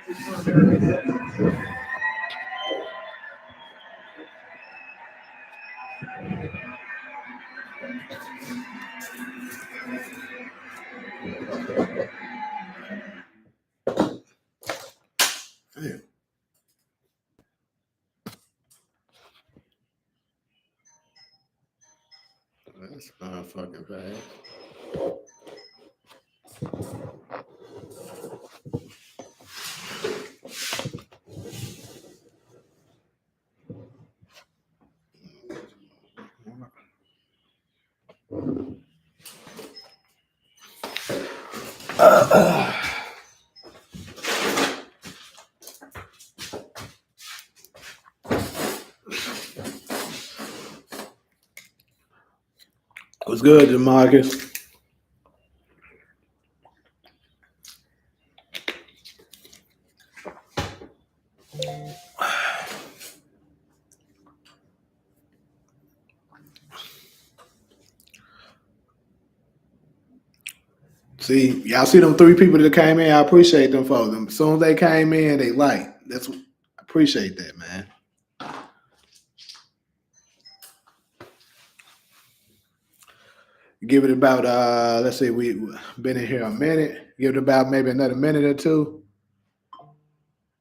Damn. That's fucking bad. What's good, DeMarcus? See, y'all see them 3 people that came in. I appreciate them for them. As soon as they came in, they liked. That's I appreciate that, man. Give it about let's see, we've been in here a minute. Give it about maybe another minute or two.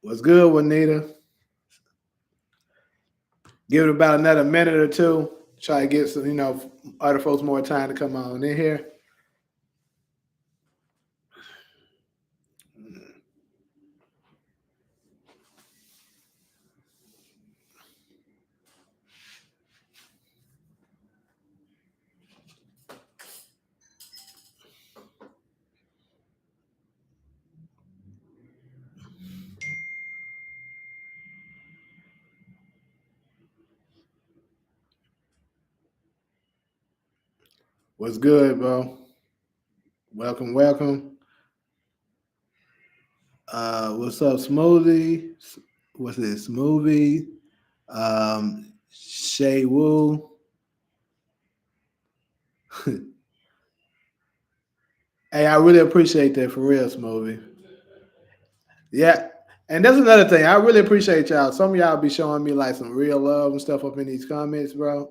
What's good, Juanita? Give it about another minute or two. Try to get some, other folks more time to come on in here. What's good, bro? Welcome, welcome. What's up, Smoothie? What's this? Smoothie? Shay Wu. Hey, I really appreciate that for real, Smoothie. Yeah. And that's another thing. I really appreciate y'all. Some of y'all be showing me like some real love and stuff up in these comments, bro.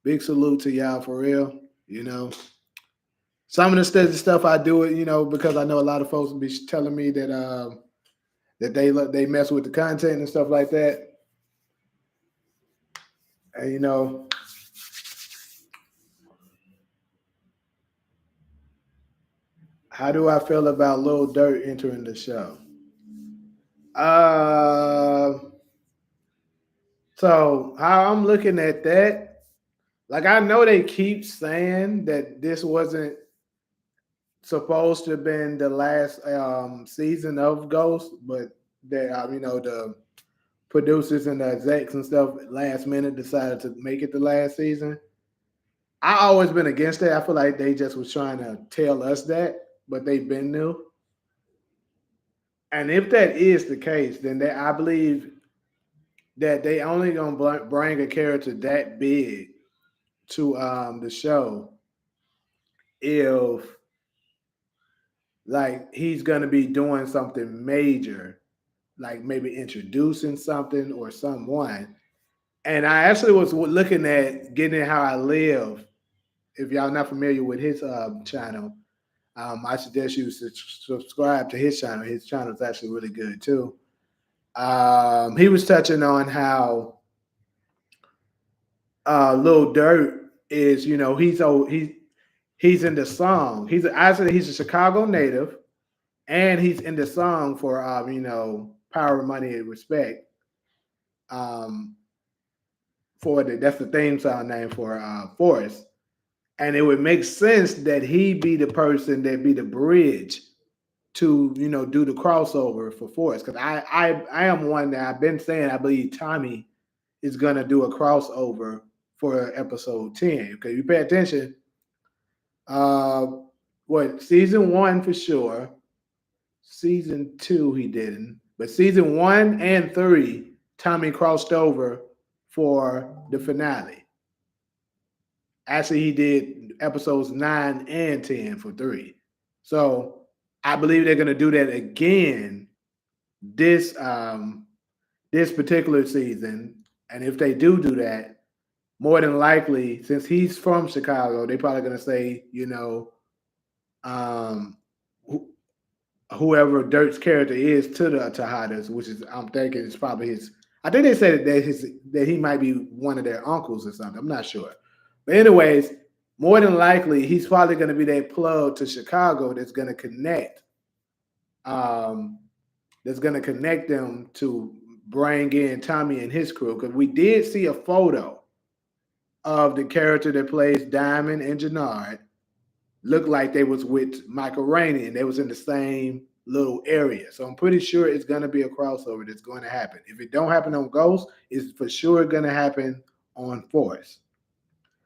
Big salute to y'all for real. Some of the stuff I do it, because I know a lot of folks will be telling me that that they mess with the content and stuff like that. And how do I feel about Lil Durk entering the show? So how I'm looking at that, like I know they keep saying that this wasn't supposed to have been the last season of Ghost, but that the producers and the execs and stuff last minute decided to make it the last season. I always been against that. I feel like they just was trying to tell us that, but they've been new. And if that is the case, then I believe that they only gonna bring a character that big to the show if like he's gonna be doing something major, like maybe introducing something or someone. And I actually was looking at Getting It How I Live. If y'all not familiar with his channel, I suggest you subscribe to his channel. His channel is actually really good too. He was touching on how Lil Durk is, he's in the song. He's a Chicago native, and he's in the song for Power, Money, and Respect. That's the theme song name for Forrest. And it would make sense that he be the person that be the bridge to do the crossover for Forrest. Because I am one that I've been saying I believe Tommy is gonna do a crossover for episode 10. Because you pay attention, season 1 for sure. Season 2 he didn't, but season 1 and 3 Tommy crossed over for the finale. Actually, he did episodes 9 and 10 for 3. So I believe they're going to do that again this this particular season. And if they do that, more than likely, since he's from Chicago, they're probably gonna say, um, whoever Dirk's character is to the Tejadas, which is I'm thinking is probably his. I think they said that he might be one of their uncles or something. I'm not sure, but anyways, more than likely he's probably going to be that plug to Chicago that's going to connect. Um, that's going to connect them to bring in Tommy and his crew because we did see a photo of the character that plays Diamond and Jannard looked like they was with Michael Rainey and they was in the same little area. So I'm pretty sure it's going to be a crossover that's going to happen. If it don't happen on Ghost, it's for sure going to happen on Force.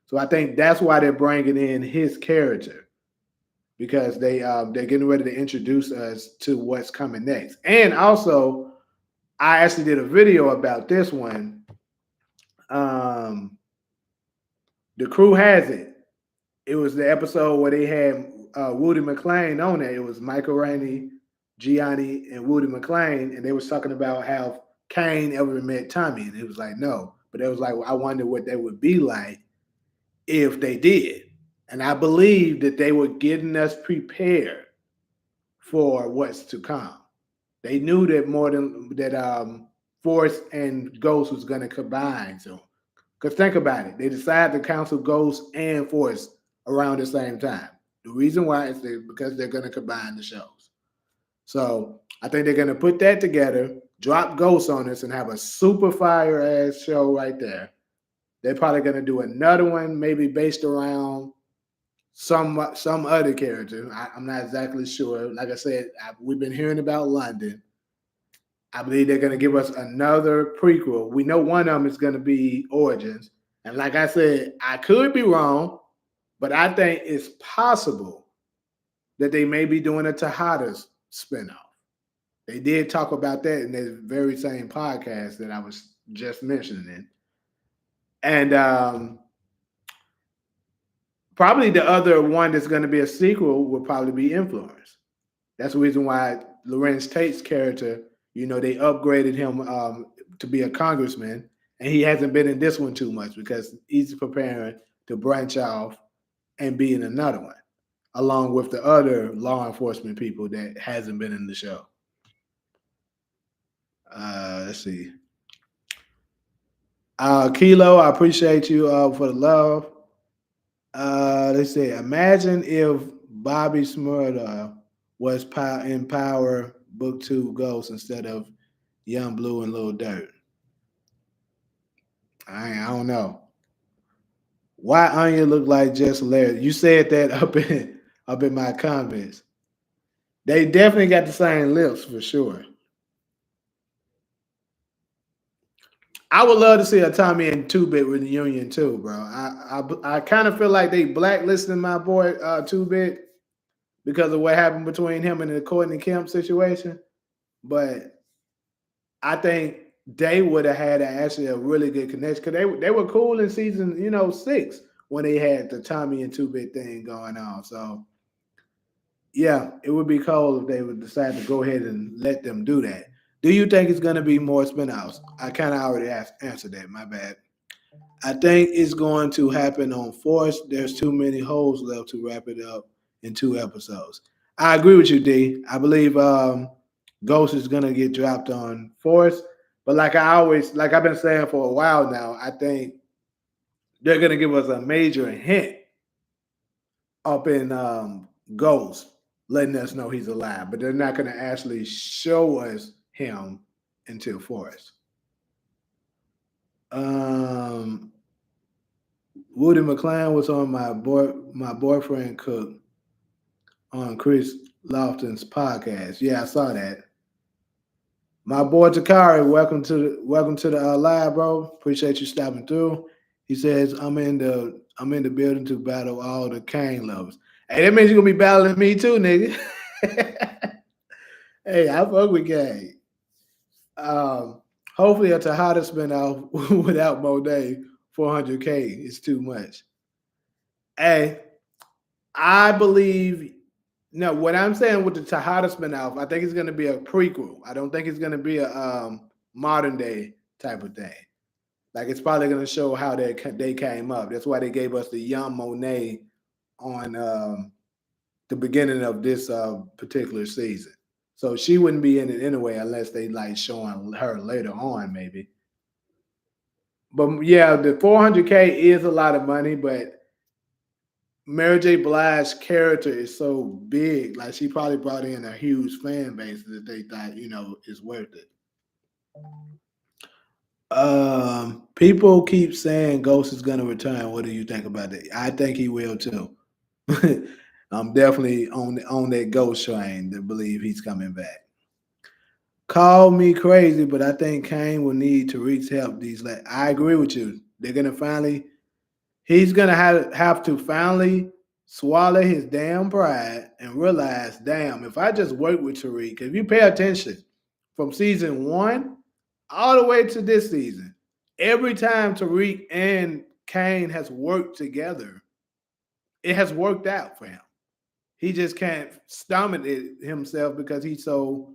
So I think that's why they're bringing in his character because they're getting ready to introduce us to what's coming next. And also, I actually did a video about this one. The crew has it. It was the episode where they had Woody McClain on it. It was Michael Rainey, Gianni, and Woody McClain, and they was talking about how Kane ever met Tommy, and it was like no, but it was like I wonder what they would be like if they did, and I believe that they were getting us prepared for what's to come. They knew that more than that, Force and Ghost was going to combine. So, because think about it, they decided to cancel Ghost and Force around the same time. The reason why is because they're going to combine the shows. So I think they're going to put that together, drop Ghost on us, and have a super fire ass show right there. They're probably going to do another one, maybe based around some other character. I'm not exactly sure. Like I said, we've been hearing about London. I believe they're going to give us another prequel. We know one of them is going to be Origins. And like I said, I could be wrong, but I think it's possible that they may be doing a Tejadas spinoff. They did talk about that in the very same podcast that I was just mentioning. And probably the other one that's going to be a sequel will probably be Influence. That's the reason why Lorenz Tate's character, they upgraded him to be a congressman, and he hasn't been in this one too much because he's preparing to branch off and be in another one, along with the other law enforcement people that hasn't been in the show. Let's see. Kilo, I appreciate you for the love. Let's see. Imagine if Bobby Smurda was in Power Book 2 Ghost instead of Young Blue and Lil Dirt. I don't know. Why Anya look like Jess Laird? You said that up in my comments. They definitely got the same lips for sure. I would love to see a Tommy and 2-Bit reunion too, bro. I kind of feel like they blacklisting my boy 2-Bit because of what happened between him and the Courtney Kemp situation. But I think they would have had actually a really good connection because they were cool in season 6 when they had the Tommy and 2-Bit thing going on. So yeah, it would be cool if they would decide to go ahead and let them do that. Do you think it's going to be more spinoffs? I kind of already answered that. My bad. I think it's going to happen on Force. There's too many holes left to wrap it up in 2 episodes. I agree with you, D. I believe Ghost is going to get dropped on Force. But like I've been saying for a while now, I think they're going to give us a major hint up in Ghost, letting us know he's alive. But they're not going to actually show us him until Force. Woody McClain was on my boyfriend Cook on Chris Lofton's podcast. Yeah, I saw that. My boy Takari, welcome to the live, bro. Appreciate you stopping through. He says I'm in the building to battle all the Kane lovers. Hey, that means you're gonna be battling me too, nigga. Hey, I fuck with Kane. Hopefully a Tejada spinoff without Monet 400K is too much. Hey, I believe No, what I'm saying with the Tahada spinoff, I think it's going to be a prequel. I don't think it's going to be a modern day type of thing. Like it's probably going to show how they came up. That's why they gave us the young Monet on the beginning of this particular season. So she wouldn't be in it anyway unless they like showing her later on, maybe. But yeah, the 400K is a lot of money, but Mary J. Blige's character is so big. Like she probably brought in a huge fan base that they thought, is worth it. People keep saying Ghost is gonna return. What do you think about that? I think he will too. I'm definitely on that Ghost train to believe he's coming back. Call me crazy, but I think Kane will need Tariq's help. I agree with you. They're gonna finally. He's gonna have to finally swallow his damn pride and realize, damn, if I just work with Tariq, if you pay attention from season one all the way to this season, every time Tariq and Kane has worked together, it has worked out for him. He just can't stomach it himself because he's so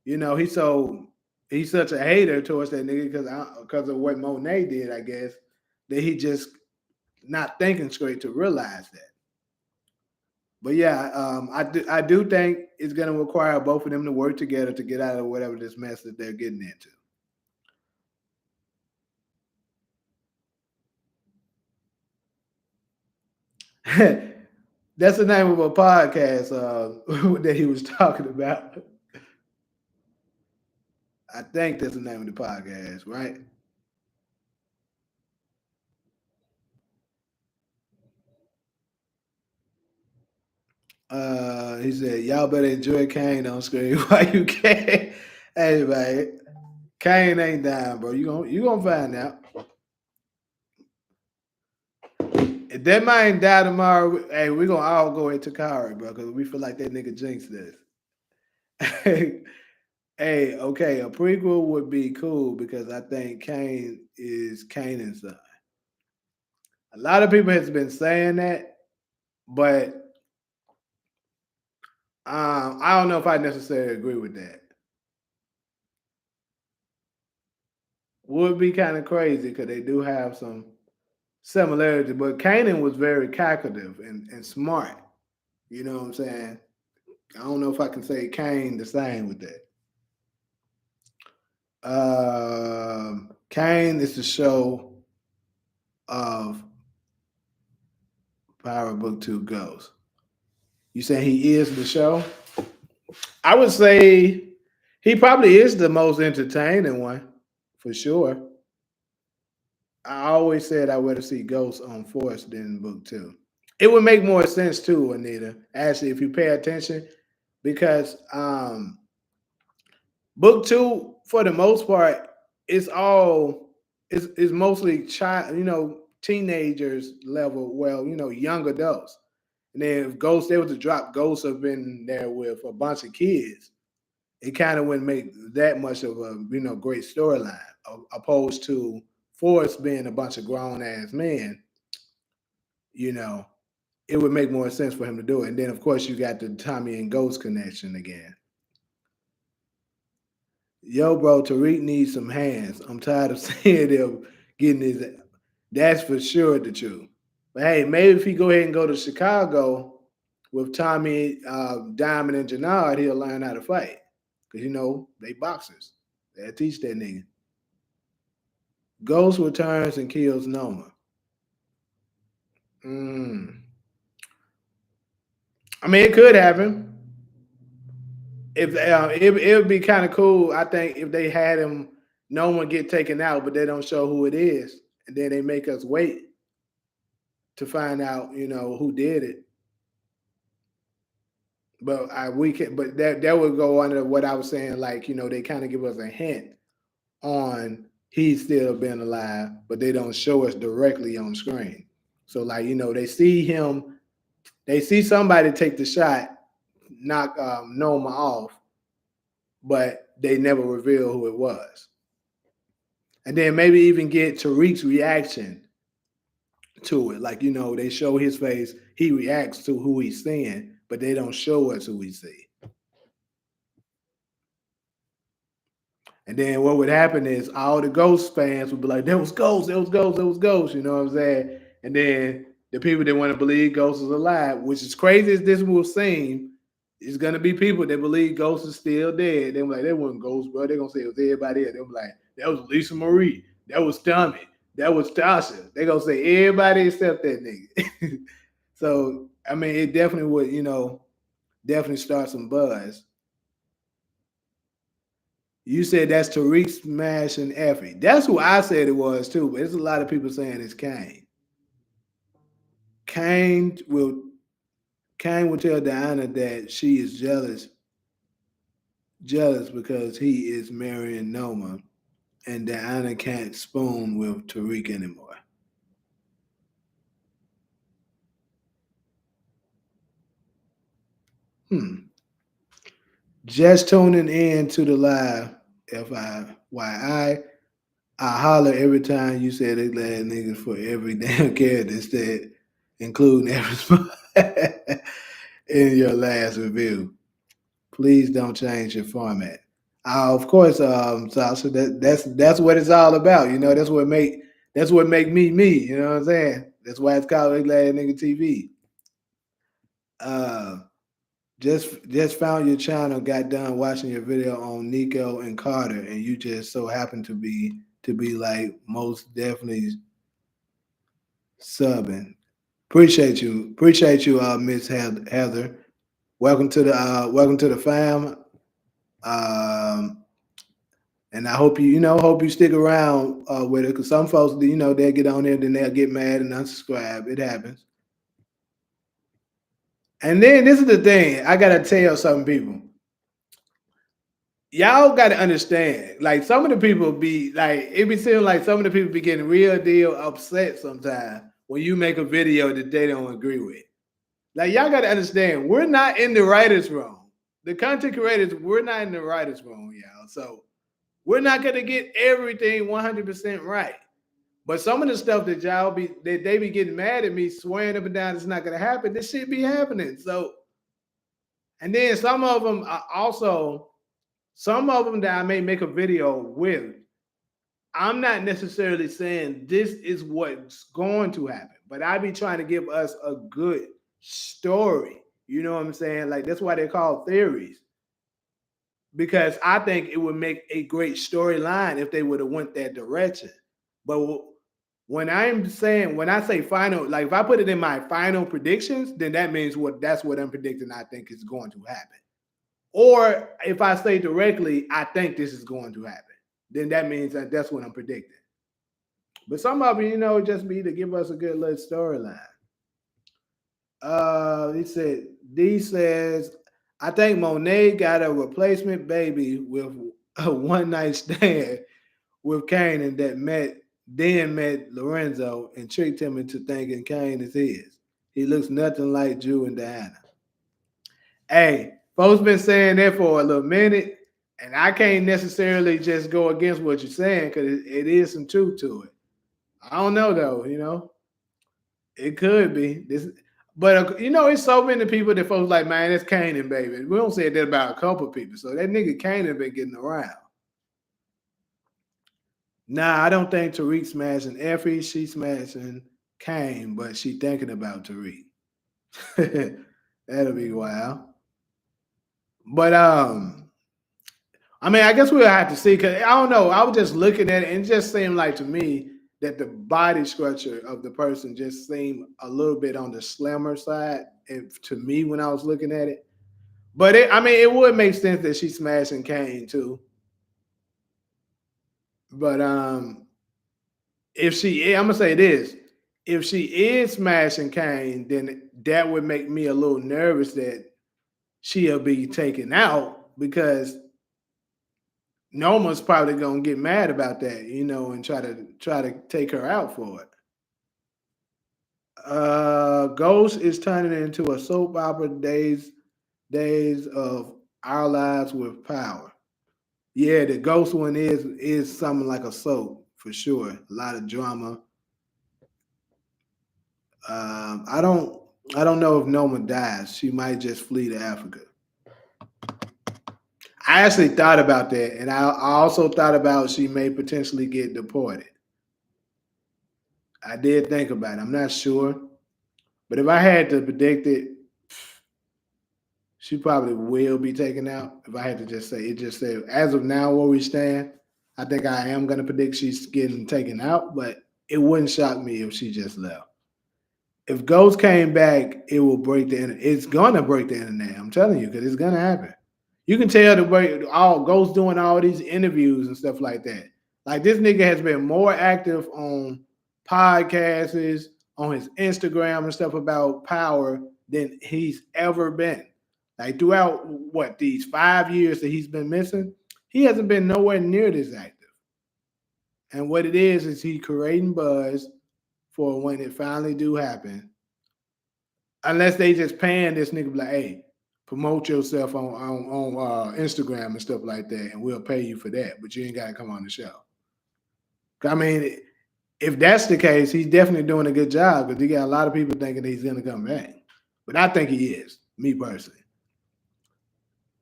he's such a hater towards that nigga because of what Monet did, I guess, that he just not thinking straight to realize that. But yeah, I do think it's going to require both of them to work together to get out of whatever this mess that they're getting into. That's the name of a podcast that he was talking about. I think that's the name of the podcast, right? He said, "Y'all better enjoy Kane on screen while you can." Hey, man, Kane ain't dying, bro. You gonna find out. If that man die tomorrow, hey, we gonna all go into Kari, bro, because we feel like that nigga jinxed this. Hey, okay, a prequel would be cool because I think Kane is Kanan's son. A lot of people has been saying that, but I don't know if I necessarily agree with that. Would be kind of crazy because they do have some similarity, but Kanan was very calculative and smart. You know what I'm saying? I don't know if I can say Kane the same with that. Kane is the show of Power Book 2 Ghost. You saying he is the show? I would say he probably is the most entertaining one, for sure. I always said I would rather see Ghost on Force than Book 2. It would make more sense too, Anita, actually, if you pay attention, because Book 2, for the most part, it's all is mostly child, teenagers level, well, young adults. And then if Ghost, they were to drop Ghost up in there with a bunch of kids, it kind of wouldn't make that much of a great storyline, opposed to Forrest being a bunch of grown ass men. You know, it would make more sense for him to do it. And then of course you got the Tommy and Ghost connection again. Yo, bro, Tariq needs some hands. I'm tired of seeing him getting his. That's for sure the truth. But hey, maybe if he go ahead and go to Chicago with Tommy, Diamond, and Jannard, he'll learn how to fight. Because, they boxers. They'll teach that nigga. Ghost returns and kills Noma. Mm. I mean, it could happen. If it would be kind of cool, I think, if they had him, Noma get taken out, but they don't show who it is, and then they make us wait to find out, who did it. But that would go under what I was saying, like, they kind of give us a hint on he's still been alive, but they don't show us directly on screen. So like, they see somebody take the shot, knock Noma off, but they never reveal who it was. And then maybe even get Tariq's reaction to it. Like, they show his face, he reacts to who he's seeing, but they don't show us who we see. And then what would happen is all the Ghost fans would be like, "There was Ghost, there was Ghost, there was Ghost." You know what I'm saying? And then the people that want to believe Ghost is alive, which is crazy as this will seem, is gonna be people that believe Ghost is still dead. They're like, "They wasn't Ghost, bro." They're gonna say it was everybody else. They're like, "That was Lisa Marie, that was Tommy, that was Tasha." They're gonna say everybody except that nigga. So I mean, it definitely would, definitely start some buzz. You said that's Tariq smashing Effie. That's who I said it was too, but there's a lot of people saying it's Kane. Kane will Kane will tell Diana that she is jealous because he is marrying Noma, and Diana can't spoon with Tariq anymore. Hmm. Just tuning in to the live, I holler every time you say they glad niggas for every damn character instead, including every in your last review. Please don't change your format. Of course, Sasha, that's what it's all about. That's what make me me. You know what I'm saying? That's why it's called Ugly Ass Nigga TV. Uh, just found your channel. Got done watching your video on Nico and Carter, and you just so happen to be like most definitely subbing. Appreciate you, Miss Heather. Welcome to the fam. Um, and I hope you stick around with it, because some folks, they'll get on there, then they'll get mad and unsubscribe. It happens. And then this is the thing I gotta tell some people. Y'all gotta understand, like some of the people be like, it be seeming like some of the people be getting real deal upset sometimes when you make a video that they don't agree with. Like y'all gotta understand, we're not in the writers' room. The content creators, we're not in the writers' room, y'all. So we're not gonna get everything 100% right. But some of the stuff that they be getting mad at me, swearing up and down it's not gonna happen. This shit be happening. So, and then some of them are also, some of them that I may make a video with, I'm not necessarily saying this is what's going to happen, but I be trying to give us a good story. You know what I'm saying? Like that's why they're called theories, because I think it would make a great storyline if they would have went that direction. But when I say final, like if I put it in my final predictions, then that's what I'm predicting. I think is going to happen. Or if I say directly, I think this is going to happen, then that means that's what I'm predicting. But some of it, just be to give us a good little storyline. He said, D says, I think Monet got a replacement baby with a one night stand with Kanan then met Lorenzo and tricked him into thinking Kane is his. He looks nothing like Drew and Diana. Hey, folks been saying that for a little minute, and I can't necessarily just go against what you're saying because it is some truth to it. I don't know though, it could be this, but it's so many people that folks like, man, it's Kanan, baby. We don't say that about a couple people, so that nigga Kanan been getting around. Nah, I don't think Tariq smashing Effie. She smashing Kane, but she thinking about Tariq. That'll be wild. But I mean, I guess we'll have to see, because I don't know. I was just looking at it and it just seemed like to me that the body structure of the person just seemed a little bit on the slimmer side, to me when I was looking at it. But I mean, it would make sense that she's smashing Kane too. But if she, I'm gonna say this: if she is smashing Kane, then that would make me a little nervous that she'll be taken out, because Noma's probably gonna get mad about that, and try to take her out for it. Ghost is turning into a soap opera. Days of Our Lives with Power. Yeah, the Ghost one is something like a soap for sure. A lot of drama. I don't. I don't know if Noma dies. She might just flee to Africa. I actually thought about that, and I also thought about she may potentially get deported. I did think about it. I'm not sure, but if I had to predict it, she probably will be taken out. If I had to just say it, just say as of now where we stand, I think I am going to predict she's getting taken out, but it wouldn't shock me if she just left. If Ghost came back, it will break the internet. It's gonna break the internet. I'm telling you, because it's gonna happen. You can tell the way all Ghost doing all these interviews and stuff like that. Like this nigga has been more active on podcasts, on his Instagram and stuff about power than he's ever been. Like throughout what these 5 years that he's been missing, he hasn't been nowhere near this active. And what it is he creating buzz for when it finally do happen. Unless they just paying this nigga like, hey, promote yourself on Instagram and stuff like that, and we'll pay you for that. But you ain't gotta come on the show. I mean, if that's the case, he's definitely doing a good job because he got a lot of people thinking he's gonna come back. But I think he is, me personally.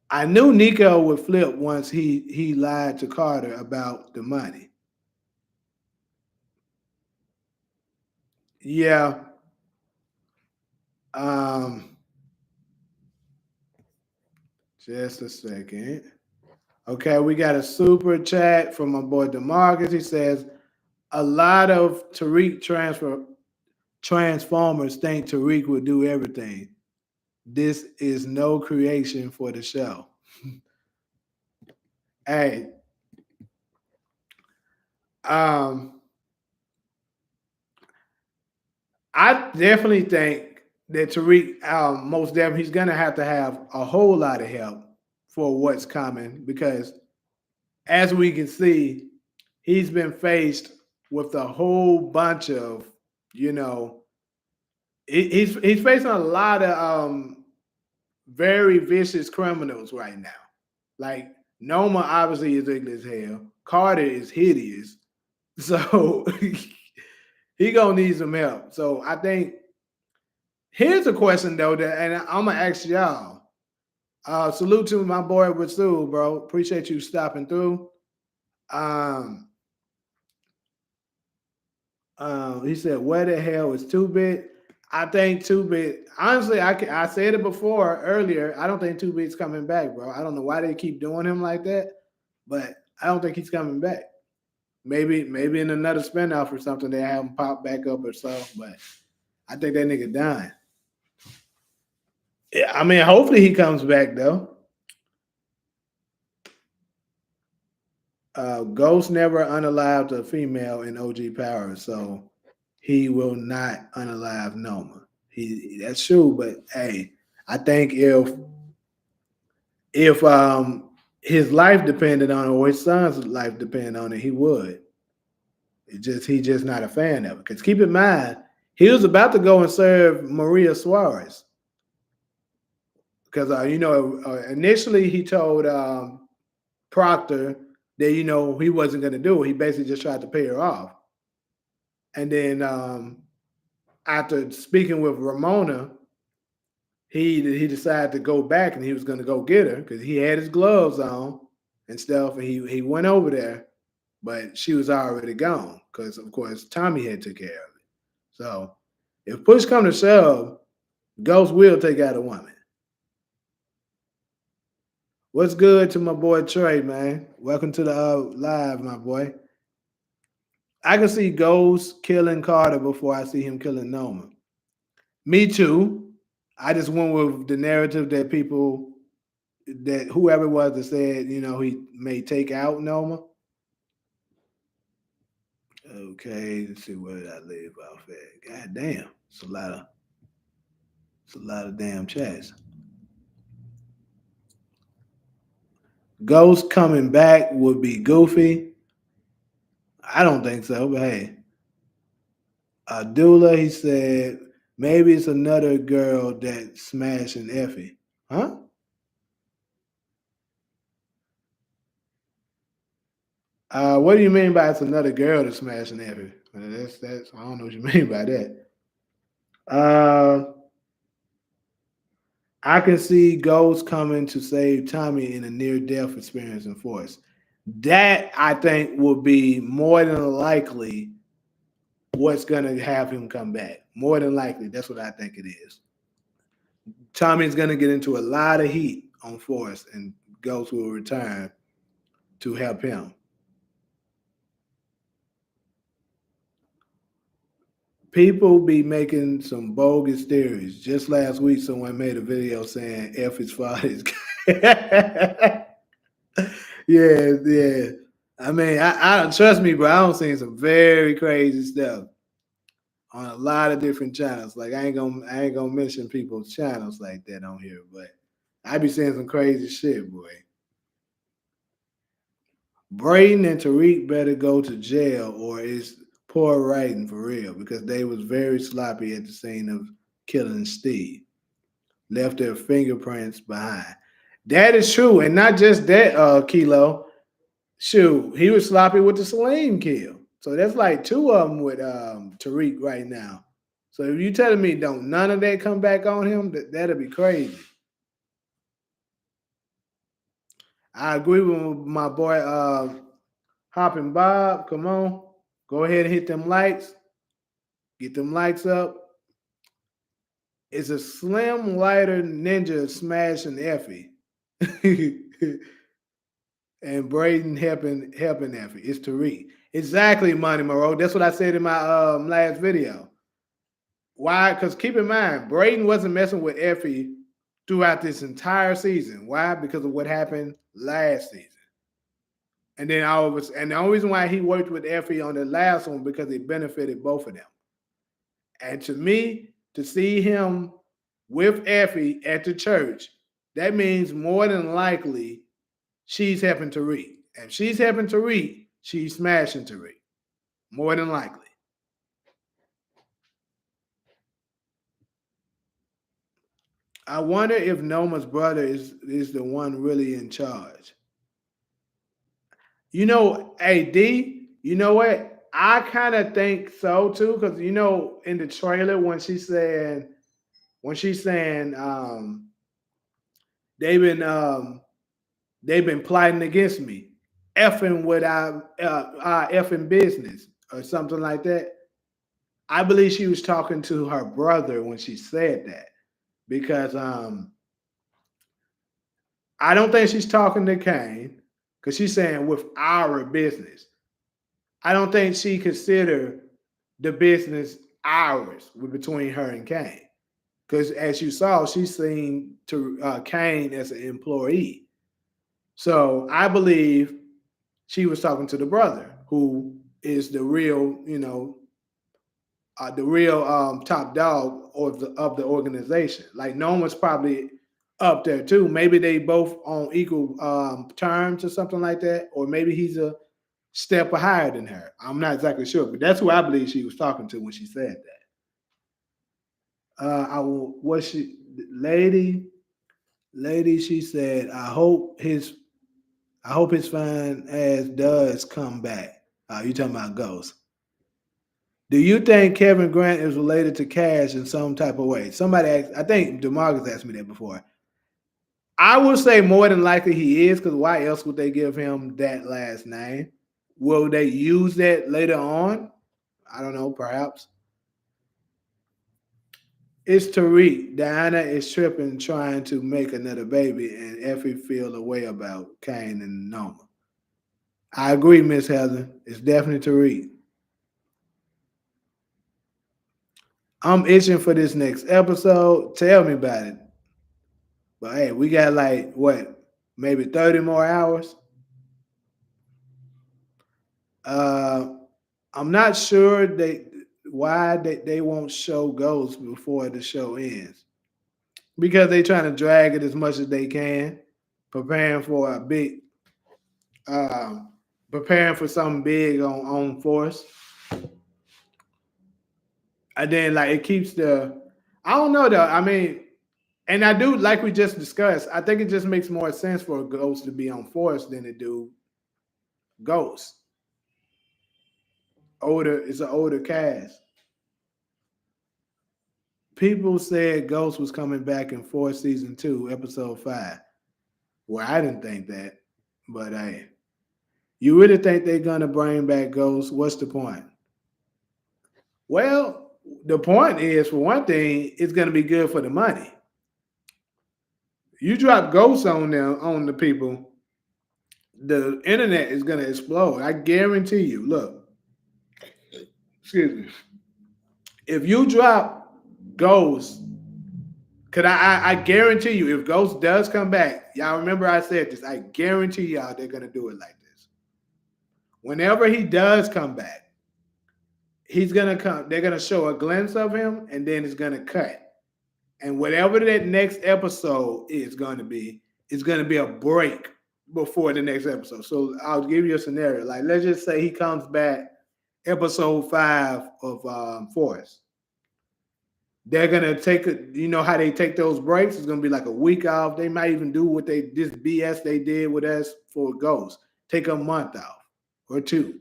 I knew Nico would flip once he lied to Carter about the money. Yeah. Um, just a second. Okay, we got a super chat from my boy DeMarcus. He says a lot of Tariq transformers think Tariq will do everything. This is no creation for the show. Hey, um, I definitely think that Tariq, most definitely, he's gonna have to have a whole lot of help for what's coming because, as we can see, he's been faced with a whole bunch of, you know, he's facing a lot of very vicious criminals right now. Like Noma obviously is ugly as hell. Carter is hideous. So he gonna need some help. So I think here's a question though, that and I'm gonna ask y'all. Salute to my boy Rasul, bro. Appreciate you stopping through. Um, he said, "Where the hell is Two Bit?" I think Two Bit. Honestly, I said it before earlier. I don't think Two Bit's coming back, bro. I don't know why they keep doing him like that, but I don't think he's coming back. Maybe in another spinoff or something they have him pop back up or so. But I think that nigga dying. Yeah, I mean, hopefully he comes back though. Ghost never unalived a female in OG Power, so he will not unalive Noma. That's true, but hey, I think if his life depended on it or his son's life depended on it, he would. He's just not a fan of it. Because keep in mind, he was about to go and serve Maria Suarez. Because initially he told Proctor that he wasn't going to do it. He basically just tried to pay her off. And then after speaking with Ramona, he decided to go back and he was going to go get her because he had his gloves on and stuff. And he went over there, but she was already gone because, of course, Tommy had took care of it. So if push comes to shove, Ghost will take out a woman. What's good to my boy Trey, man? Welcome to the live, my boy. I can see Ghost killing Carter before I see him killing Noma. Me too. I just went with the narrative that whoever it was that said, he may take out Noma. Okay, let's see where did I leave off at. God damn, it's a lot of damn chats. Ghost coming back would be goofy. I don't think so, but hey. Dula, he said, maybe it's another girl that smashing Effie. Huh? What do you mean by it's another girl that's smashing Effie? That's I don't know what you mean by that. I can see Ghost coming to save Tommy in a near-death experience in Force. That I think will be more than likely what's gonna have him come back. More than likely, that's what I think it is. Tommy's gonna get into a lot of heat on Force, and Ghost will return to help him. People be making some bogus theories. Just last week, someone made a video saying F his father is yeah, yeah. I mean, I don't trust me, bro. I don't seen some very crazy stuff on a lot of different channels. Like I ain't gonna mention people's channels like that on here, but I be seeing some crazy shit, boy. Braden and Tariq better go to jail, or it's poor writing for real, because they was very sloppy at the scene of killing Steve. Left their fingerprints behind. That is true, and not just that, Kilo. Shoot, he was sloppy with the Seline kill. So that's like two of them with Tariq right now. So if you telling me don't none of that come back on him, that'll be crazy. I agree with my boy Hopping Bob. Come on. Go ahead and hit them likes. Get them likes up. It's a slim, lighter ninja smashing Effie. And Braden helping Effie. It's Tariq. Exactly, Monty Moreau. That's what I said in my last video. Why? Because keep in mind, Braden wasn't messing with Effie throughout this entire season. Why? Because of what happened last season. And then and the only reason why he worked with Effie on the last one because it benefited both of them. And to me, to see him with Effie at the church, that means more than likely she's helping Tariq. If she's helping Tariq, she's smashing Tariq. More than likely. I wonder if Noma's brother is the one really in charge. You know, AD, you know what? I kind of think so too, because you know, in the trailer when she's saying they've been um they've been plotting against me, effing with our effing business or something like that. I believe she was talking to her brother when she said that because I don't think she's talking to Kane because she's saying with our business. I don't think she considered the business ours between her and Kane. Because as you saw, she's seen to Kane as an employee. So I believe she was talking to the brother, who is the real, the real top dog of the organization. Like Noma's probably up there too. Maybe they both on equal terms or something like that, or maybe he's a step higher than her. I'm not exactly sure, but that's who I believe she was talking to when she said that. I will. What she lady? She said, I hope his fine ass does come back. You talking about Ghost? Do you think Kevin Grant is related to Cash in some type of way? Somebody asked, I think DeMarcus asked me that before. I would say more than likely he is, because why else would they give him that last name? Will they use that later on? I don't know, perhaps. It's Tariq. Diana is tripping trying to make another baby, and Effie feel a way about Kane and Noma. I agree, Miss Heather. It's definitely Tariq. I'm itching for this next episode. Tell me about it. But hey, we got like what, maybe 30 more hours. Uh, I'm not sure why they won't show Ghost before the show ends. Because they trying to drag it as much as they can, preparing for a big, um, preparing for something big on Force. And then like it keeps the, I don't know though. I mean, and I do like we just discussed. I think it just makes more sense for Ghost to be on Force than to do Ghost. Older, it's an older cast. people said Ghost was coming back in season 2, episode 5. Well, I didn't think that, but hey, you really think they're gonna bring back Ghost? What's the point? Well, the point is, for one thing, it's gonna be good for the money. You drop Ghost on them on the people, the internet is gonna explode. I guarantee you. Look, excuse me. If you drop Ghost, cause I guarantee you, if Ghost does come back, y'all remember I said this. I guarantee y'all they're gonna do it like this. Whenever he does come back, he's gonna come. They're gonna show a glimpse of him, and then it's gonna cut. And whatever that next episode is going to be, it's going to be a break before the next episode. So I'll give you a scenario. Like, let's just say he comes back episode 5 of Force. They're going to take it, you know how they take those breaks? It's going to be like a week off. They might even do what this BS they did with us for Ghost. Take a month off or 2.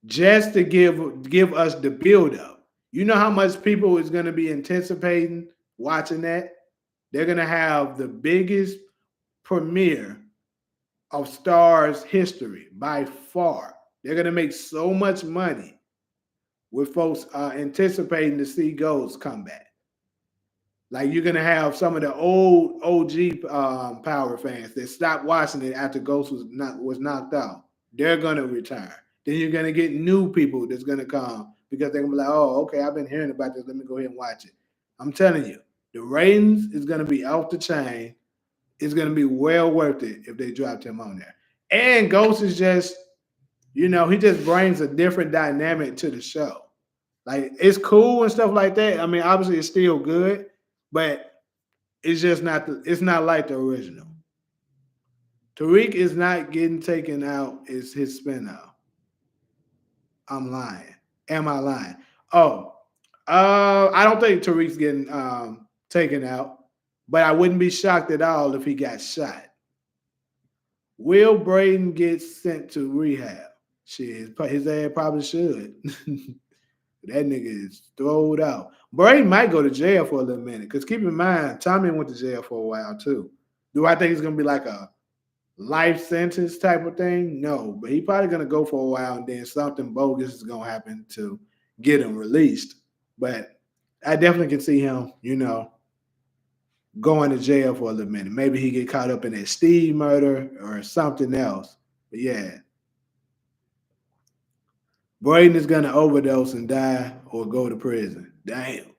Just to give us the build up. You know how much people is going to be anticipating watching that? They're going to have the biggest premiere of Star's history by far. They're going to make so much money with folks anticipating to see Ghost come back. Like, you're going to have some of the old OG Power fans that stopped watching it after Ghost was knocked out. They're going to return. Then you're going to get new people that's going to come because they're going to be like, oh, okay, I've been hearing about this. Let me go ahead and watch it. I'm telling you, the ratings is going to be off the chain. It's going to be well worth it if they dropped him on there. And Ghost is just, he just brings a different dynamic to the show. Like, it's cool and stuff like that. I mean, obviously it's still good, but it's just it's not like the original. Tariq is not getting taken out. It's his spinoff. I'm lying. Am I lying? Oh, I don't think Tariq's getting taken out, but I wouldn't be shocked at all if he got shot. Will Braden get sent to rehab? Shit, his ass probably should. That nigga is throwed out. Braden might go to jail for a little minute, because keep in mind, Tommy went to jail for a while too. Do I think it's going to be like a life sentence type of thing? No, but he probably going to go for a while, and then something bogus is going to happen to get him released. But I definitely can see him, going to jail for a little minute. Maybe he get caught up in that Steve murder or something else. But yeah, Braden is going to overdose and die or go to prison. Damn.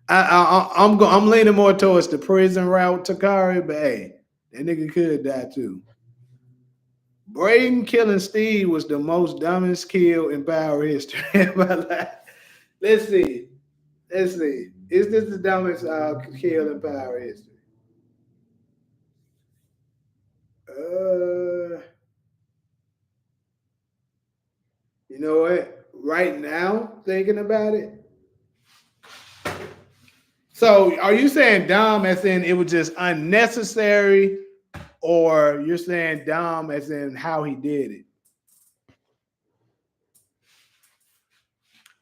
I'm leaning more towards the prison route, Takari, but hey, that nigga could die too. Braden killing Steve was the most dumbest kill in Power history. Let's see. Is this the dumbest kill in Power history? You know what? Right now, thinking about it. So, are you saying dumb as in it was just unnecessary, or you're saying dumb as in how he did it?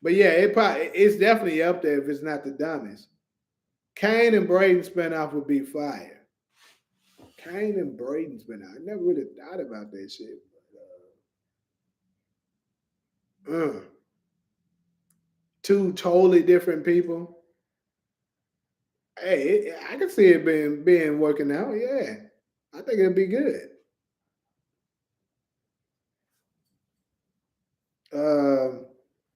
But yeah, it's definitely up there if it's not the dumbest. Kane and Braden spinoff would be fire. Kane and Braden spinoff. I never really thought about that shit. Two totally different people. Hey, I can see it being working out. Yeah, I think it'd be good.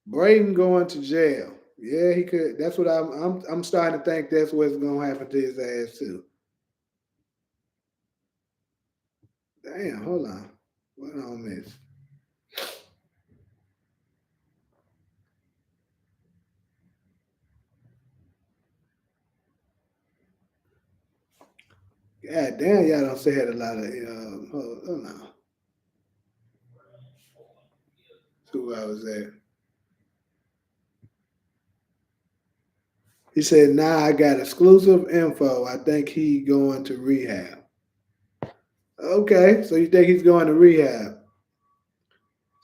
Braden going to jail. Yeah, he could. That's what I'm starting to think. That's what's gonna happen to his ass too. Damn, hold on. What on this? God damn, y'all don't say had a lot of. Hold on. Who I was at? He said, "Nah, I got exclusive info. I think he going to rehab." Okay, so you think he's going to rehab?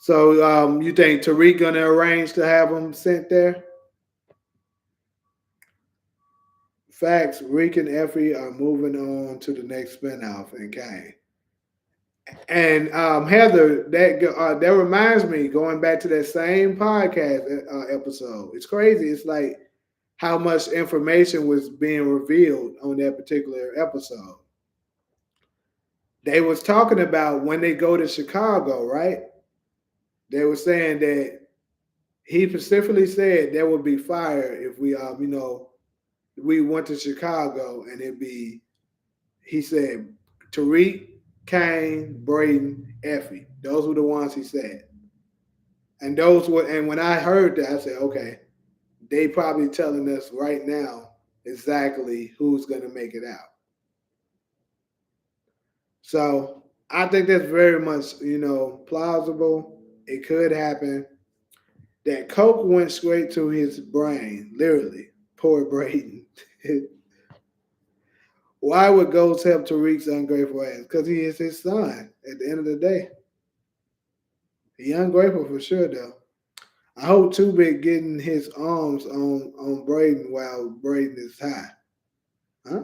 So you think Tariq gonna arrange to have him sent there? Facts, Rick and Effie are moving on to the next spinoff in Kane. And Heather, that reminds me, going back to that same podcast episode. It's crazy. It's like how much information was being revealed on that particular episode. They was talking about when they go to Chicago, right? They were saying that he specifically said there would be fire if we, we went to Chicago and it'd be, he said, Tariq, Kane, Braden, Effie. Those were the ones he said. And when I heard that, I said, okay, they probably telling us right now exactly who's going to make it out. So I think that's very much, plausible. It could happen. That coke went straight to his brain, literally. Poor Braden. Why would Ghost help Tariq's ungrateful ass? Because he is his son at the end of the day. He ungrateful for sure, though. I hope Too Big getting his arms on Braden while Braden is high. Huh?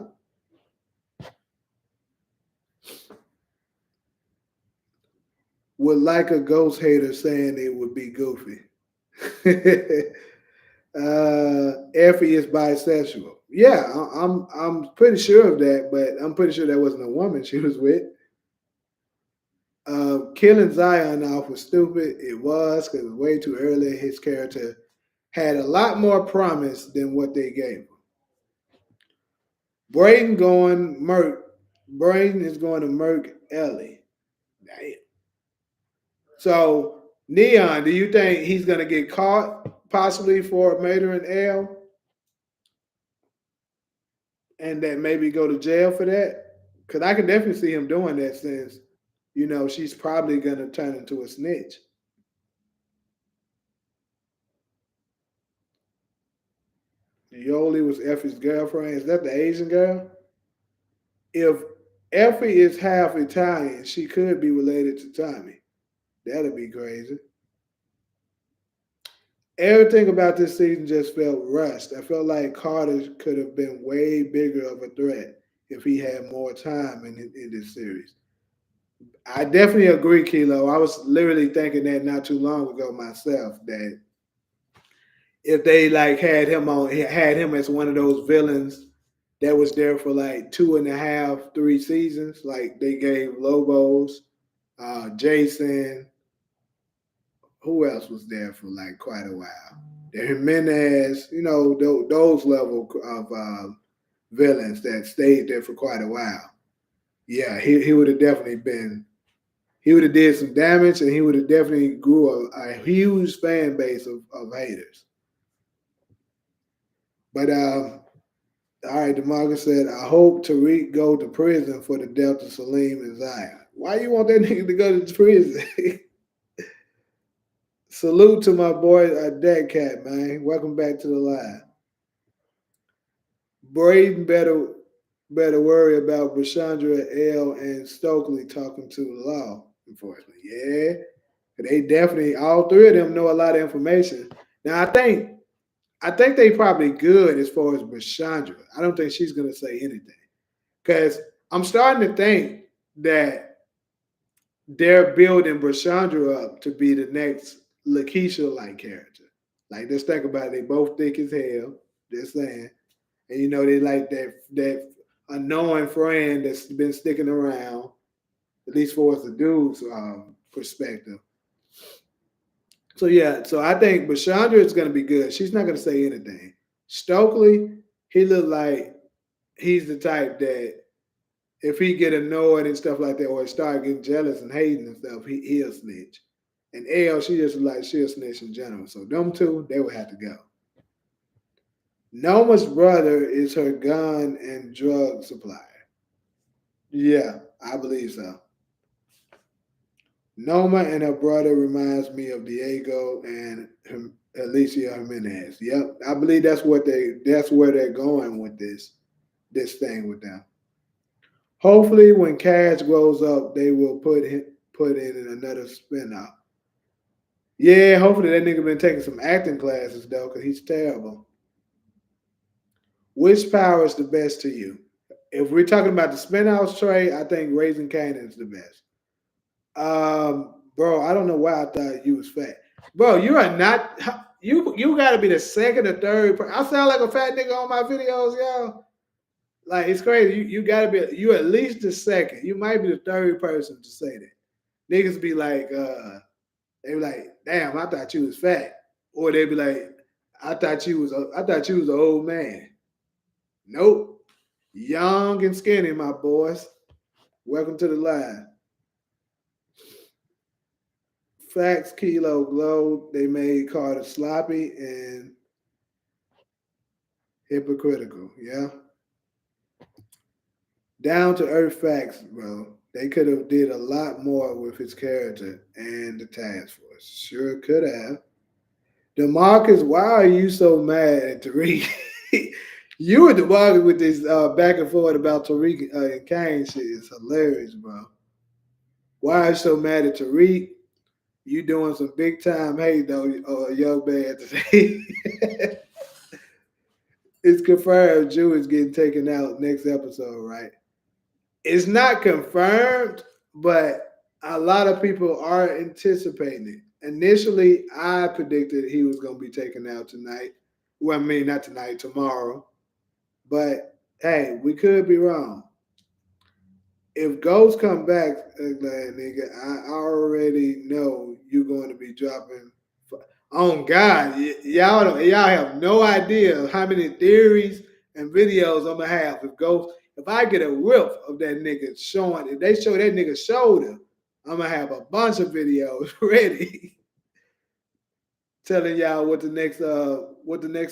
Would like a ghost hater saying it would be goofy. Effie is bisexual. Yeah, I'm pretty sure of that, but I'm pretty sure that wasn't a woman she was with. Killing Zion off was stupid. It was because it was way too early. His character had a lot more promise than what they gave him. Braden going Merc. Braden is going to Merc Ellie. Damn. So Neon, do you think he's gonna get caught possibly for murdering L and then maybe go to jail for that? Because I can definitely see him doing that since she's probably gonna turn into a snitch. Yoli was Effie's girlfriend. Is that the Asian girl? If Effie is half Italian, she could be related to Tommy. That'd be crazy. Everything about this season just felt rushed. I felt like Carter could have been way bigger of a threat if he had more time in this series. I definitely agree, Kilo. I was literally thinking that not too long ago myself that if they like had him as one of those villains that was there for like 2.5, 3 seasons, like they gave Lobos, Jason, who else was there for like quite a while? The Jimenez, those level of villains that stayed there for quite a while. Yeah, he would have definitely been. He would have did some damage, and he would have definitely grew a huge fan base of haters. But all right, DeMarcus said, I hope Tariq go to prison for the death of Seline and Zion. Why you want that nigga to go to prison? Salute to my boy Dead Cat, man. Welcome back to the live. Braden better worry about Brashandra, L, and Stokely talking to the law enforcement. Yeah, they definitely all three of them know a lot of information. Now I think they probably good as far as Brashandra. I don't think she's gonna say anything because I'm starting to think that they're building Brashandra up to be the next Lakeisha like character. Like let's think about it. They both thick as hell. Just saying. And they like that annoying friend that's been sticking around, at least for us the dude's perspective. So yeah, so I think Bashandra is gonna be good. She's not gonna say anything. Stokely, he looked like he's the type that if he get annoyed and stuff like that, or start getting jealous and hating and stuff, he'll snitch. And L, she just like she'll snitch in general. So them two, they would have to go. Noma's brother is her gun and drug supplier. Yeah, I believe so. Noma and her brother reminds me of Diego and Alicia Jimenez. Yep, I believe that's where they're going with this thing with them. Hopefully, when Cash grows up, they will put in another spinoff. Yeah, hopefully that nigga been taking some acting classes though, cause he's terrible. Which power is the best to you? If we're talking about the spinhouse trait, I think raising Kanan is the best. Bro, I don't know why I thought you was fat. Bro, you are not. You got to be the second or third. I sound like a fat nigga on my videos, y'all. Like it's crazy. You got to be. You at least the second. You might be the third person to say that. Niggas be like, they be like, damn, I thought you was fat, or they be like, I thought you was an old man. Nope, young and skinny, my boys. Welcome to the line. Facts, Kilo Glow. They made Carter sloppy and hypocritical. Yeah, down to earth facts, bro. They could have did a lot more with his character and the task force. Sure could have. Demarcus, why are you so mad at Tariq? You and Demarcus with this back and forth about Tariq and Kane shit is hilarious, bro. Why are you so mad at Tariq? You doing some big time hate though, young man today. It's confirmed Jew is getting taken out next episode, right? It's not confirmed, but a lot of people are anticipating it. Initially, I predicted he was going to be taken out tonight. Well, I mean, not tonight, tomorrow. But hey, we could be wrong. If Ghost come back, nigga, I already know you're going to be dropping. Oh God, y'all have no idea how many theories and videos I'm gonna have if Ghost. If I get a whiff of that nigga showing, if they show that nigga shoulder, I'm gonna have a bunch of videos ready telling y'all what the next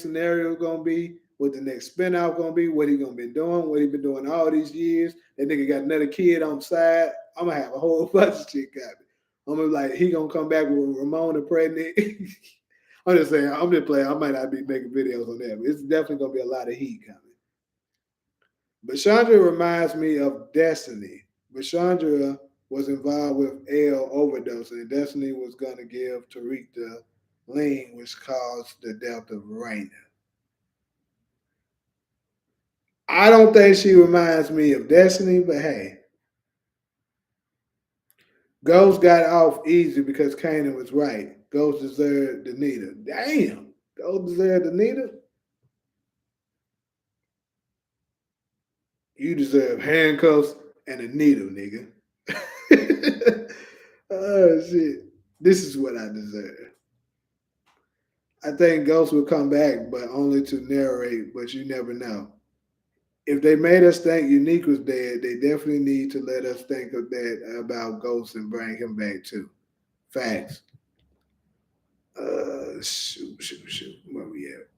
scenario is gonna be, what the next spin out gonna be, what he gonna be doing, what he been doing all these years. That nigga got another kid on the side. I'm gonna have a whole bunch of shit coming. I'm gonna be like, he gonna come back with Ramona pregnant. I'm just saying, I'm just playing. I might not be making videos on that, but it's definitely gonna be a lot of heat coming. But Chandra reminds me of Destiny. But Chandra was involved with L overdose, and Destiny was gonna give Tariq the lean, which caused the death of Raina. I don't think she reminds me of Destiny, but hey, Ghost got off easy because Kanan was right. Ghost deserved the needle. Damn, Ghost deserved the needle. You deserve handcuffs and a needle, nigga. Oh shit. This is what I deserve. I think Ghost will come back, but only to narrate, but you never know. If they made us think Unique was dead, they definitely need to let us think of that about Ghost and bring him back too. Facts. Shoot. Where we at?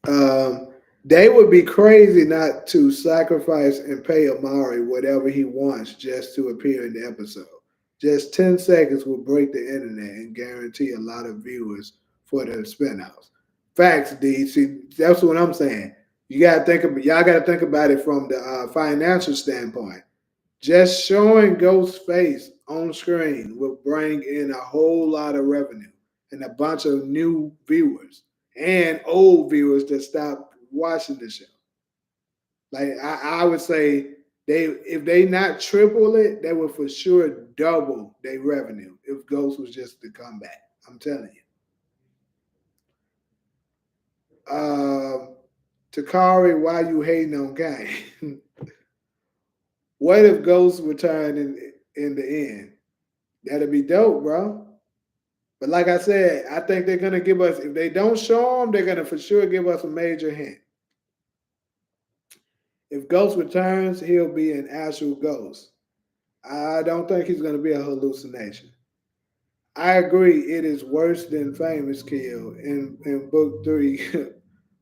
Um, they would be crazy not to sacrifice and pay Amari whatever he wants just to appear in the episode. Just 10 seconds will break the internet and guarantee a lot of viewers for the spinouts. Facts, D. See, that's what I'm saying. Y'all gotta think about it from the financial standpoint. Just showing Ghost's face on screen will bring in a whole lot of revenue and a bunch of new viewers and old viewers that stopped watching the show. Like I would say if they not triple it, they would for sure double their revenue if Ghost was just to come back. I'm telling you. Takari, why you hating on Kane? What if Ghost returned in the end? That'd be dope, bro. But like I said, I think they're gonna give us. If they don't show them, they're gonna for sure give us a major hint. If Ghost returns, he'll be an actual ghost. I don't think he's gonna be a hallucination. I agree. It is worse than Famous Kill in book three,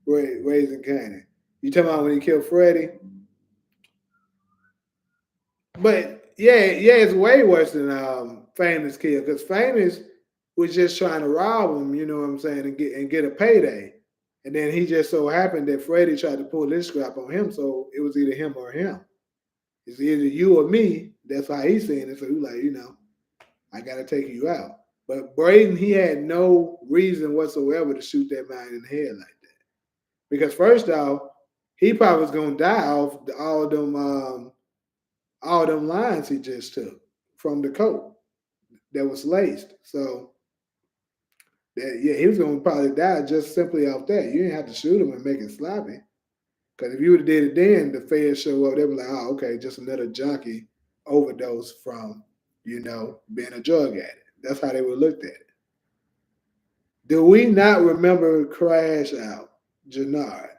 Raising Kanan. You talking about when he killed Freddy? But yeah, it's way worse than Famous Kill because Famous was just trying to rob him. You know what I'm saying, and get a payday. And then he just so happened that Freddie tried to pull this scrap on him, so it was either him or him. It's either you or me. That's how he's saying it. So he like, I gotta take you out. But Braden, he had no reason whatsoever to shoot that man in the head like that. Because first off, he probably was gonna die off all them lines he just took from the coat that was laced. So that, yeah, he was gonna probably die just simply off that. You didn't have to shoot him and make it sloppy. Because if you would have did it then, the feds show up, they'd be like, oh, okay, just another junkie overdose from, being a drug addict. That's how they would look at it. Do we not remember Crash Out, Jannard?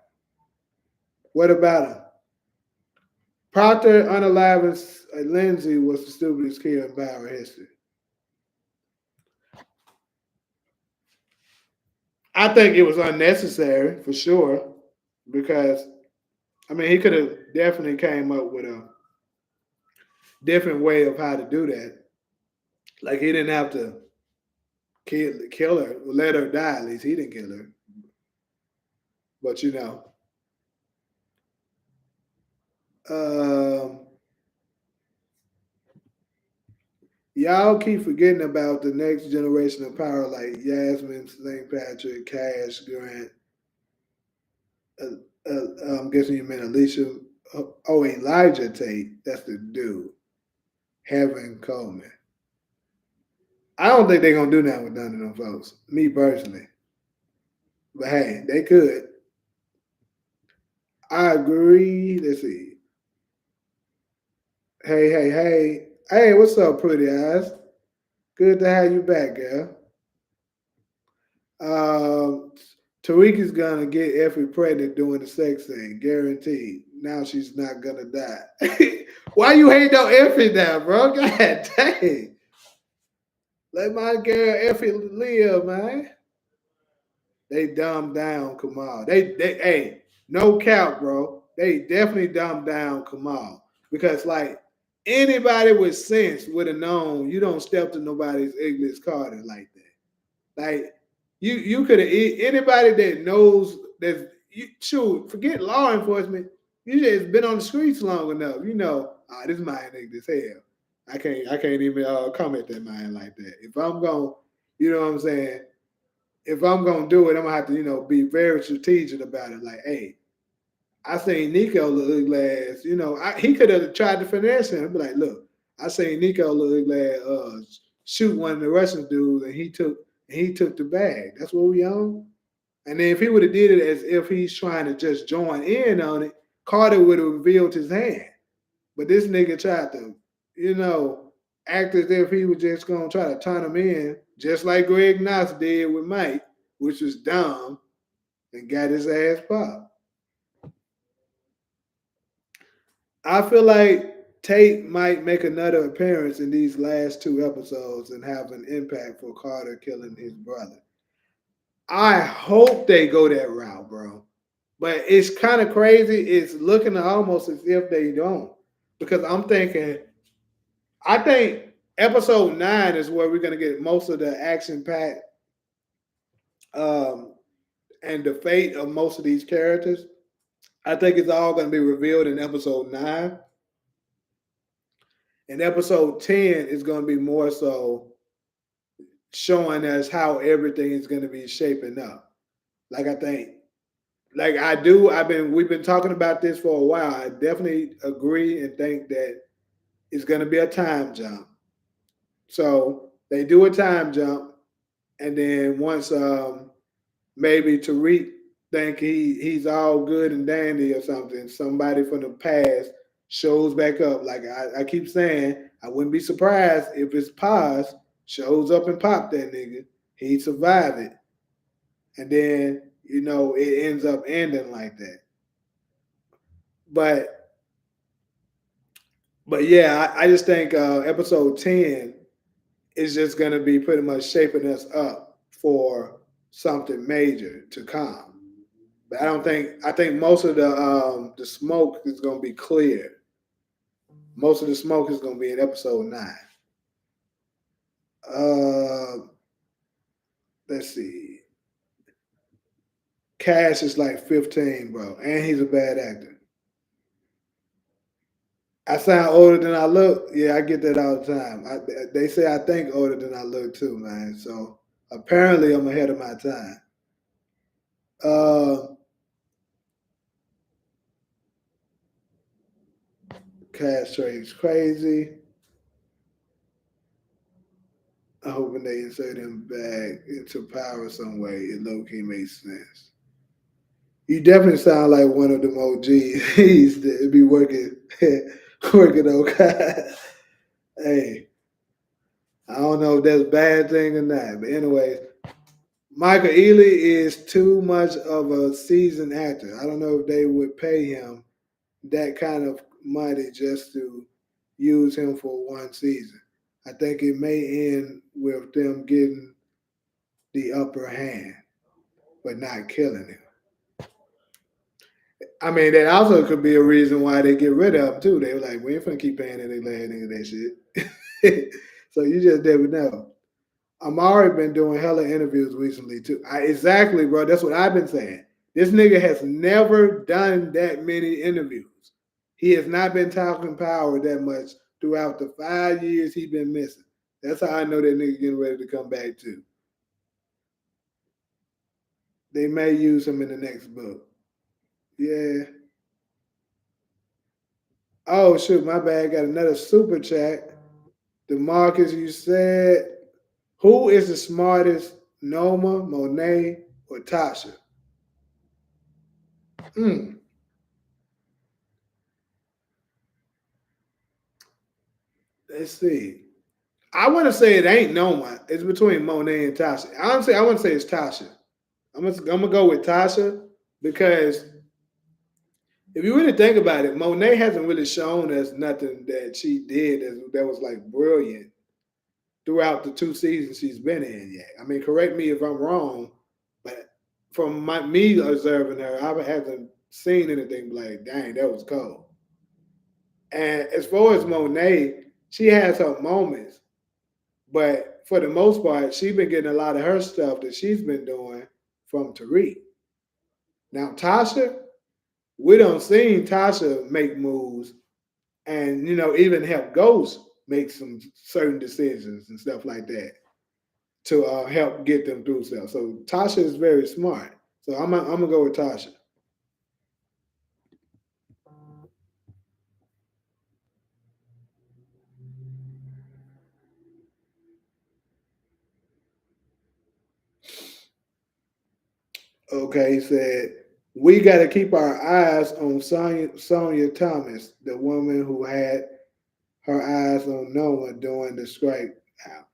What about him? Proctor unalive Lindsay was the stupidest kid in Bible history. I think it was unnecessary for sure because he could have definitely came up with a different way of how to do that. Like he didn't have to kill her, let her die. At least he didn't kill her. But um, y'all keep forgetting about the next generation of power, like Yasmin, St. Patrick, Cash, Grant. I'm guessing you meant Alicia. Oh, Elijah Tate. That's the dude. Heaven Coleman. I don't think they're gonna do that with none of them folks. Me personally. But hey, they could. I agree. Let's see. Hey, hey, hey. Hey, what's up, pretty eyes? Good to have you back, girl. Um, Tariq is gonna get Effie pregnant doing the sex thing, guaranteed. Now she's not gonna die. Why you hate on Effie now, bro? God dang. Let my girl Effie live, man. They dumbed down Kamal. Hey, no cap, bro. They definitely dumbed down Kamal because like anybody with sense would have known you don't step to nobody's English Carter like that. Like you could have anybody that knows that you shoot forget law enforcement. You just been on the streets long enough. This man English hell. I can't even comment that man like that. If I'm going, you know what I'm saying, if I'm gonna do it, I'm gonna have to, be very strategic about it. Like, hey, I seen Nico look last, he could have tried to finesse him. Be like, look, I seen Nico look last shoot one of the Russian dudes, and he took the bag. That's what we on. And then if he would have did it as if he's trying to just join in on it, Carter would have revealed his hand. But this nigga tried to, act as if he was just gonna try to turn him in, just like Greg Knox did with Mike, which was dumb, and got his ass popped. I feel like Tate might make another appearance in these last two episodes and have an impact for Carter killing his brother. I hope they go that route, bro. But it's kind of crazy. It's looking almost as if they don't. Because I think episode 9 is where we're gonna get most of the action packed um, and the fate of most of these characters. I think it's all gonna be revealed in episode 9. And episode 10 is gonna be more so showing us how everything is gonna be shaping up. Like I think, like I do, we've been talking about this for a while. I definitely agree and think that it's gonna be a time jump. So they do a time jump, and then once maybe Tariq think he's all good and dandy or something, somebody from the past shows back up. Like I keep saying, I wouldn't be surprised if his past shows up and pop that nigga. He survived it, and then it ends up ending like that. But yeah, I just think episode 10 is just going to be pretty much shaping us up for something major to come. But I think most of the smoke is going to be clear. Most of the smoke is going to be in episode 9. Uh, let's see. Cash is like 15, bro, and he's a bad actor. I sound older than I look. Yeah, I get that all the time. They say I think older than I look too, man. So apparently I'm ahead of my time. Uh, Cash trade's crazy. I'm hoping they insert him back into power some way. It low key makes sense. You definitely sound like one of them OGs that be working working on guys. Hey, I don't know if that's a bad thing or not, but anyways, Michael Ealy is too much of a seasoned actor. I don't know if they would pay him that kind of money just to use him for one season. I think it may end with them getting the upper hand, but not killing him. I mean, that also could be a reason why they get rid of him too. They were like, we ain't finna keep paying any last nigga that shit. So you just never know. I'm already been doing hella interviews recently too. Exactly, bro. That's what I've been saying. This nigga has never done that many interviews. He has not been talking power that much throughout the 5 years he been missing. That's how I know that nigga getting ready to come back too. They may use him in the next book. Yeah. Oh shoot, my bad. Got another super chat. DeMarcus, you said, who is the smartest, Noma, Monet, or Tasha? Hmm. Let's see. I want to say it ain't Noma. It's between Monet and Tasha. Honestly, I want to say it's Tasha. I'm gonna go with Tasha because if you really think about it, Monet hasn't really shown us nothing that she did that was like brilliant throughout the 2 seasons she's been in yet. I mean, correct me if I'm wrong, but from me observing her, I haven't seen anything like, dang, that was cold. And as far as Monet, she has her moments, but for the most part, she's been getting a lot of her stuff that she's been doing from Tariq. Now, Tasha, we don't seen Tasha make moves and even help Ghost make some certain decisions and stuff like that to help get them through stuff. So Tasha is very smart. So I'm gonna go with Tasha. Okay, he said we got to keep our eyes on Sonia Thomas, the woman who had her eyes on Noah during the strike. Now,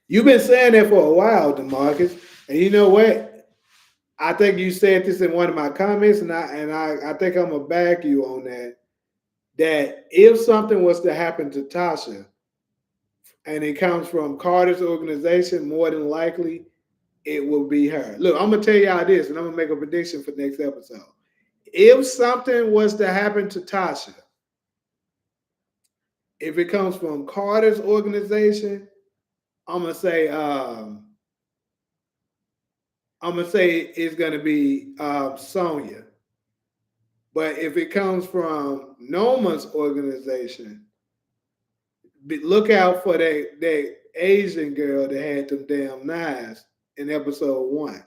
you've been saying that for a while, Demarcus, and you know what? I think you said this in one of my comments, and I think I'm gonna back you on that. That if something was to happen to Tasha, and it comes from Carter's organization, more than likely it will be her. Look, I'm gonna tell y'all this, and I'm gonna make a prediction for next episode. If something was to happen to Tasha, if it comes from Carter's organization, I'm gonna say it's gonna be Sonya. But if it comes from Noma's organization, look out for that Asian girl that had them damn knives in episode 1.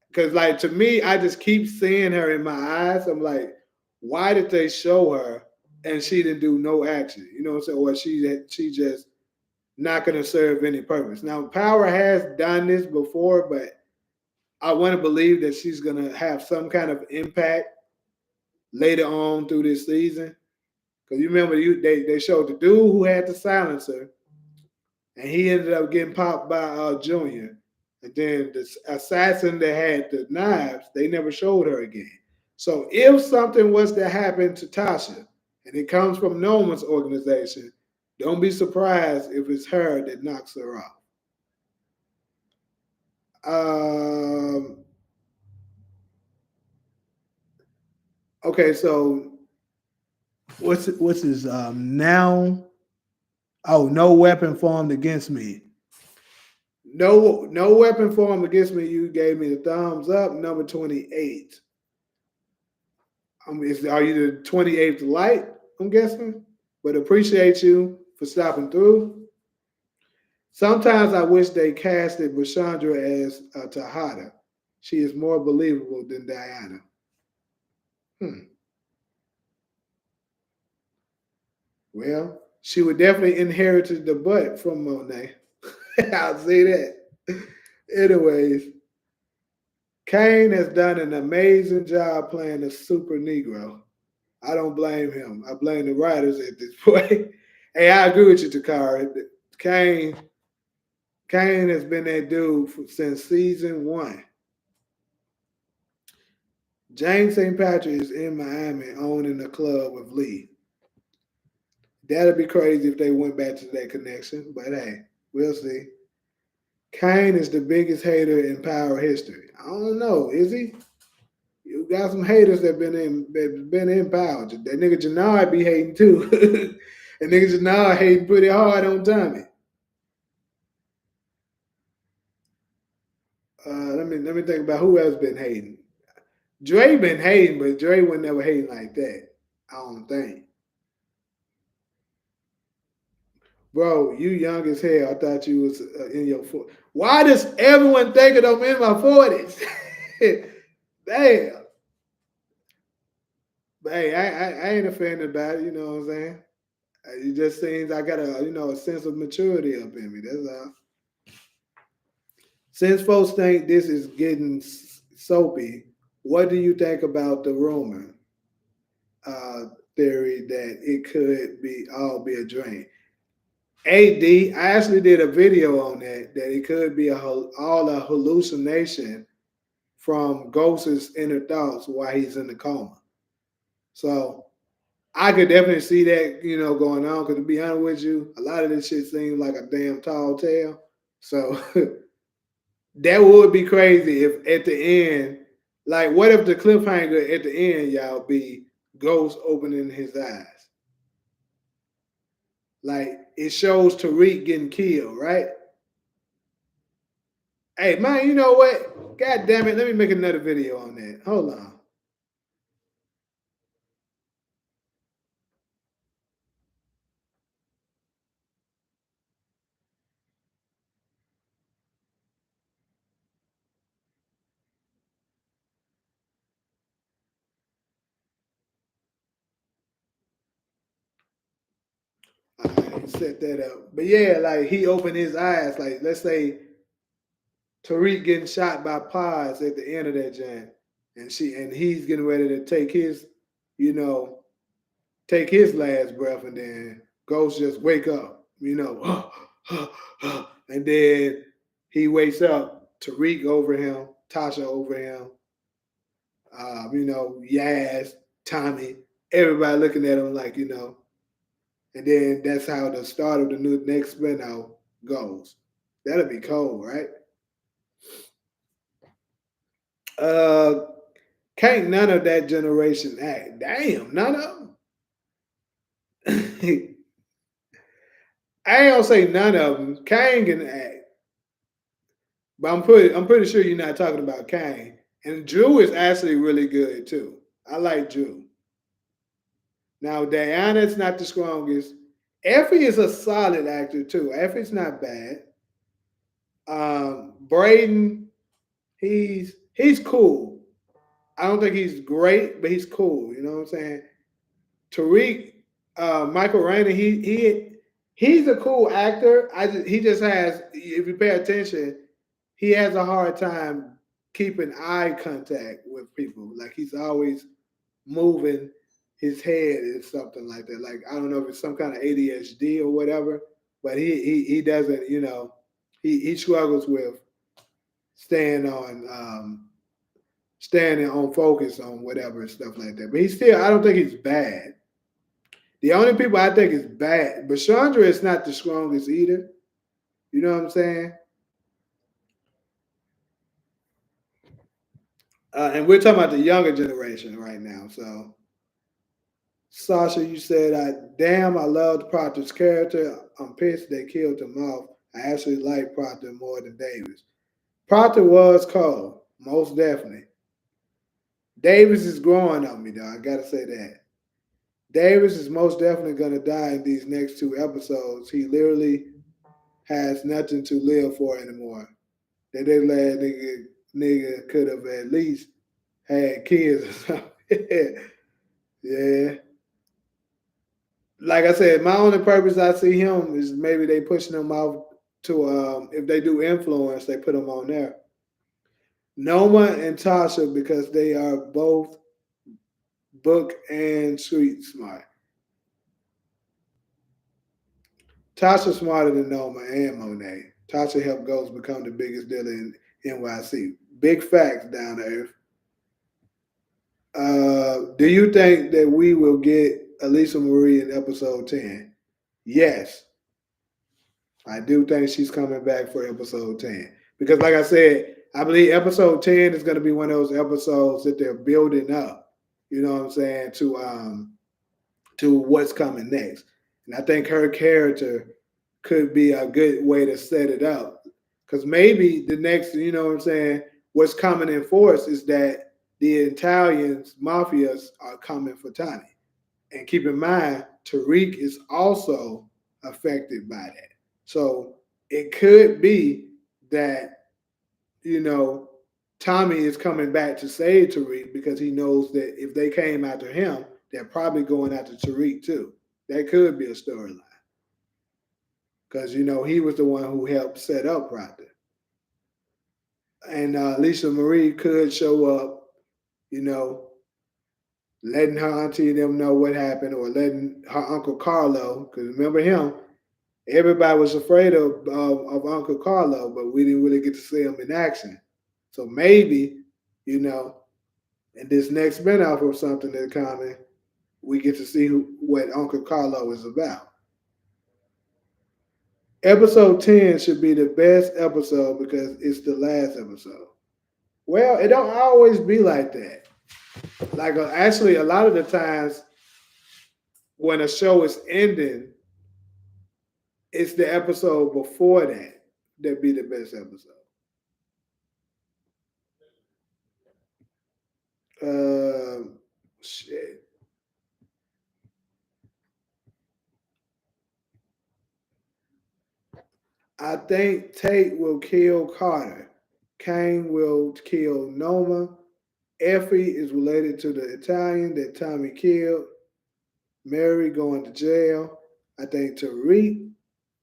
Because like to me, I just keep seeing her in my eyes. I'm like, why did they show her and she didn't do no action? You know what I'm saying? Or she just not gonna serve any purpose. Now Power has done this before, but I want to believe that she's gonna have some kind of impact later on through this season. Because you remember they showed the dude who had the silencer and he ended up getting popped by Junior. And then the assassin that had the knives, they never showed her again. So if something was to happen to Tasha, and it comes from Noma's organization, don't be surprised if it's her that knocks her off. Um, okay, so what's his now? Oh, no weapon formed against me. No weapon formed against me. You gave me the thumbs up. Number 28. Are you the 28th light? I'm guessing. But appreciate you for stopping through. Sometimes I wish they casted Rashandra as Tahada. She is more believable than Diana. Hmm. Well, she would definitely inherit the butt from Monet. I'll say that. Anyways, Kane has done an amazing job playing a super Negro. I don't blame him. I blame the writers at this point. Hey, I agree with you, Takara. Kane, Kane has been that dude since season one. James St. Patrick is in Miami owning the club with Lee. That'd be crazy if they went back to that connection, but hey, we'll see. Kane is the biggest hater in power history. I don't know, is he? You got some haters that been in power. That nigga Janard be hating too. And nigga Janard hating pretty hard on Tommy. Let me think about who else been hating. Dre been hating, but Dre would never hating like that. I don't think. Bro, you young as hell. I thought you was in your 40s. Why does everyone think that I'm in my 40s? Damn. But hey, I ain't offended about it. You know what I'm saying? It just seems I got a sense of maturity up in me. That's all. Since folks think this is getting soapy, what do you think about the rumor uh, theory that it could be all be a dream? AD, I actually did a video on that it could be all a hallucination from Ghost's inner thoughts while he's in the coma. So I could definitely see that, going on. Because to be honest with you, a lot of this shit seems like a damn tall tale. So that would be crazy if at the end, like, what if the cliffhanger at the end, y'all, be Ghost opening his eyes? Like, it shows Tariq getting killed, right? Hey, man, you know what? God damn it. Let me make another video on that. Hold on. All right, set that up. But yeah, like, he opened his eyes. Like, let's say Tariq getting shot by Paz at the end of that jam. And he's getting ready to you know, take his last breath, and then Ghost just wake up, and then he wakes up, Tariq over him, Tasha over him, Yaz, Tommy, everybody looking at him like, and then that's how the start of the next spinout goes. That'll be cold, right? Uh, can't none of that generation act. Damn, none of them. I ain't gonna say none of them. Kane can act, but I'm pretty sure you're not talking about Kane. And Drew is actually really good too. I like Drew. Now Diana's not the strongest. Effie is a solid actor too. Effie's not bad. Braden, he's cool. I don't think he's great, but he's cool. You know what I'm saying? Tariq, Michael Rainer, he's a cool actor. He just has, if you pay attention, he has a hard time keeping eye contact with people. Like, he's always moving his head or something like that. Like, I don't know if it's some kind of ADHD or whatever, but he doesn't. He struggles with staying on focus on whatever and stuff like that. But I don't think he's bad. The only people I think is bad, but Chandra is not the strongest either. You know what I'm saying? And we're talking about the younger generation right now. So, Sasha, you said, damn, I loved Proctor's character. I'm pissed they killed him off. I actually like Proctor more than Davis. Proctor was cold, most definitely. Davis is growing on me, though. I gotta say that. Davis is most definitely gonna die in these next two episodes. He literally has nothing to live for anymore. That lad nigga could have at least had kids or something. Yeah. Like I said, my only purpose I see him is maybe they pushing him out to if they do influence, they put him on there. Noma and Tasha because they are both book and street smart. Tasha smarter than Noma and Monet. Tasha helped Ghost become the biggest dealer in NYC. Big facts down to earth. Do you think that we will get Elisa Marie in episode 10? Yes, I do think she's coming back for episode 10. Because, like I said, I believe episode 10 is going to be one of those episodes that they're building up, you know what I'm saying, to what's coming next. And I think her character could be a good way to set it up. Because maybe the next, you know what I'm saying, what's coming in force is that the Italians, mafias, are coming for Tani. And keep in mind, Tariq is also affected by that. So it could be that, you know, Tommy is coming back to save Tariq because he knows that if they came after him, they're probably going after Tariq too. That could be a storyline because you know he was the one who helped set up Proctor, and Lisa Marie could show up, you know, letting her auntie and them know what happened, or letting her uncle Carlo, because remember him, everybody was afraid of Uncle Carlo, but we didn't really get to see him in action. So maybe, you know, in this next spinoff or something that's coming, we get to see what Uncle Carlo is about. Episode 10 should be the best episode because it's the last episode. Well, it don't always be like that. Like actually, a lot of the times when a show is ending, it's the episode before that be the best episode. Shit. I think Tate will kill Carter. Kane will kill Noma. Effie is related to the Italian that Tommy killed. Mary going to jail. I think Tariq,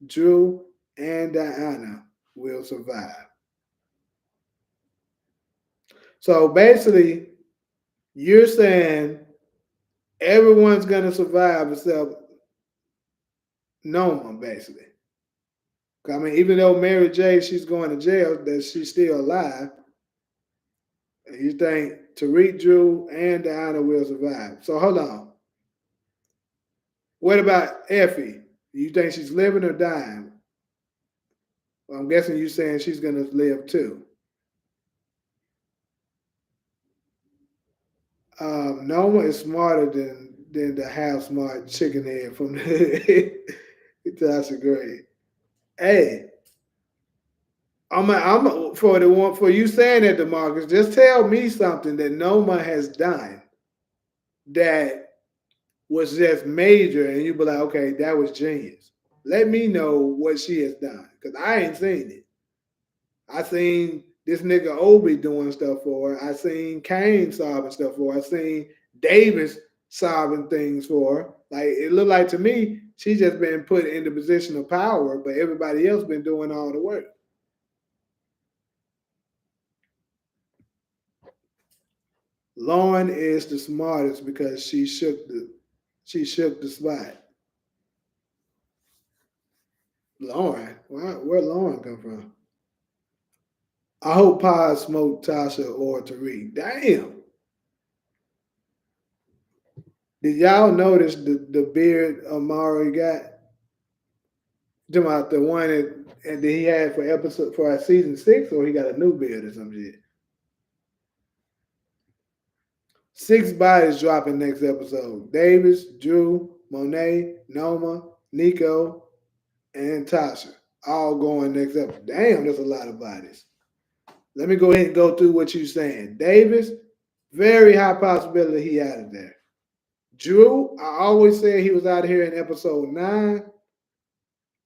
Drew, and Diana will survive. So basically, you're saying everyone's gonna survive except Noma, basically. I mean, even though Mary J, she's going to jail, that she's still alive. You think Tariq, Drew, and Diana will survive. So hold on. What about Effie? Do you think she's living or dying? Well, I'm guessing you're saying she's gonna live too. Noma is smarter than the half smart chicken head from the hood. Tasha Gray. Hey, I'm for the one for you saying that, DeMarcus. Just tell me something that Noma has done that was just major, and you be like, okay, that was genius. Let me know what she has done because I ain't seen it. I seen this nigga Obi doing stuff for her. I seen Kane solving stuff for her. I seen Davis solving things for her. Like it looked like to me, she just been put in the position of power, but everybody else been doing all the work. Lauren is the smartest because she shook the spot. Lauren, where Lauren come from? I hope Pa smoked Tasha or Tariq. Damn. Did y'all notice the beard Amari got? Talking about the one that he had for episode for season 6, or he got a new beard or some shit. 6 bodies dropping next episode. Davis, Drew, Monet, Noma, Nico, and Tasha. All going next episode. Damn, there's a lot of bodies. Let me go ahead and go through what you're saying. Davis, Very high possibility he out of there. Drew, I always said he was out of here in episode 9.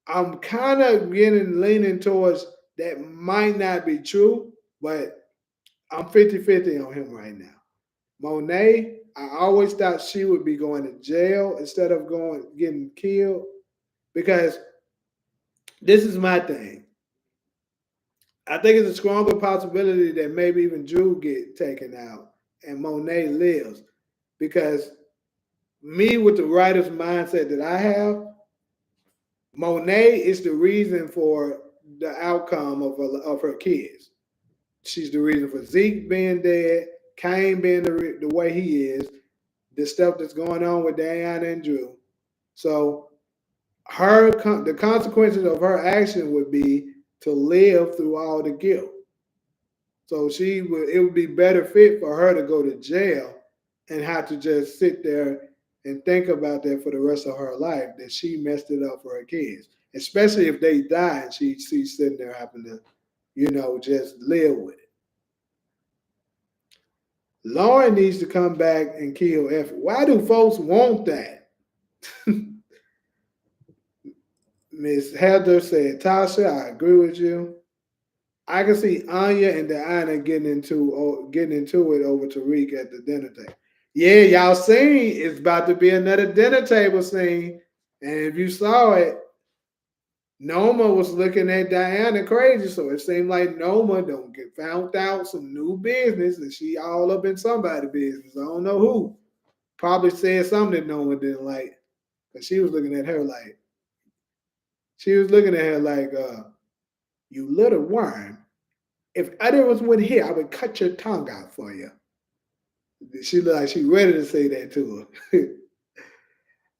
I'm kind of getting leaning towards that might not be true, but I'm 50-50 on him right now. Monet, I always thought she would be going to jail instead of going getting killed because this is my thing. I think it's a stronger possibility that maybe even Drew get taken out and Monet lives because me with the writer's mindset that I have, Monet is the reason for the outcome of her kids. She's the reason for Zeke being dead, Kane being the way he is, the stuff that's going on with Diana and Drew. So the consequences of her action would be to live through all the guilt. So it would be better fit for her to go to jail and have to just sit there and think about that for the rest of her life that she messed it up for her kids, especially if they die and she's sitting there having to, just live with it. Lauren needs to come back and kill Effie. Why do folks want that? Miss Heather said, Tasha, I agree with you. I can see Anya and Diana getting into it over Tariq at the dinner table. Yeah, y'all seen it's about to be another dinner table scene. And if you saw it, Noma was looking at Diana crazy. So it seemed like Noma don't get found out some new business and she all up in somebody's business. I don't know who. Probably said something that Noma didn't like. But she was looking at her like, you little worm. If other was with here, I would cut your tongue out for you. She looked like she ready to say that to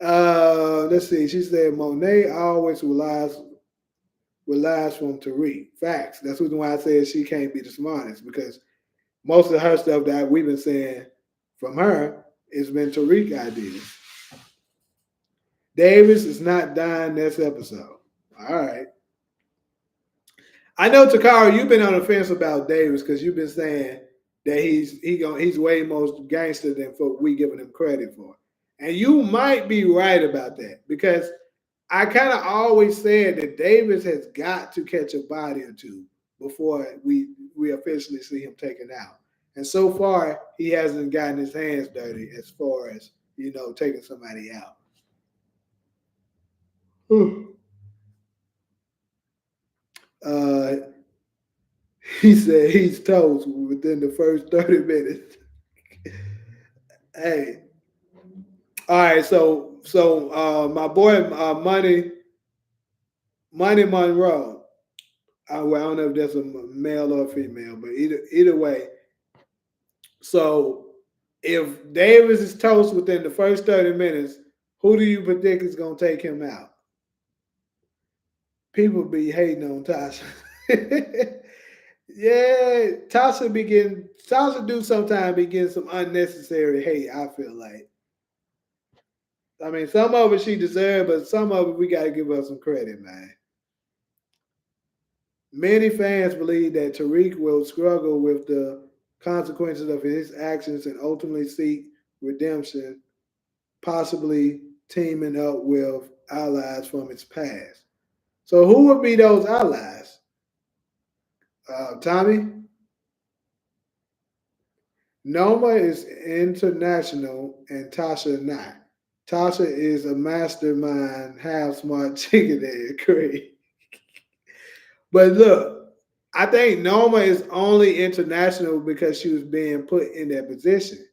her. Let's see. She said Monet always relies from Tariq. Facts. That's the reason why I said she can't be the smartest because most of her stuff that we've been saying from her has been Tariq ideas. Davis is not dying this episode. All right. I know Takara, you've been on the fence about Davis because you've been saying that he's way more gangster than we giving him credit for. And you might be right about that because I kind of always said that Davis has got to catch a body or two before we officially see him taken out. And so far, he hasn't gotten his hands dirty as far as, taking somebody out. Uh, he said he's toast within the first 30 minutes. Hey, all right. So my boy Money Monroe. Well, I don't know if that's a male or a female, but either way. So if Davis is toast within the first 30 minutes, who do you predict is gonna take him out? People be hating on Tasha. Yeah, Tasha do sometimes be getting some unnecessary hate, I feel like. I mean, some of it she deserved, but some of it we gotta give her some credit, man. Many fans believe that Tariq will struggle with the consequences of his actions and ultimately seek redemption, possibly teaming up with allies from its past. So, who would be those allies? Tommy? Noma is international and Tasha not. Tasha is a mastermind, half smart chicken head. Great. But look, I think Noma is only international because she was being put in that position.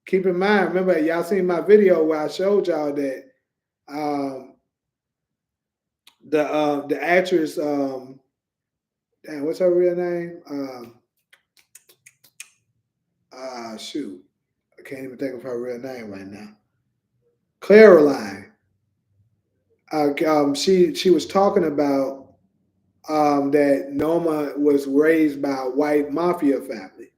Keep in mind, remember, y'all seen my video where I showed y'all that um, the actress, damn, what's her real name? Shoot, I can't even think of her real name right now. Caroline. She was talking about that Noma was raised by a white mafia family.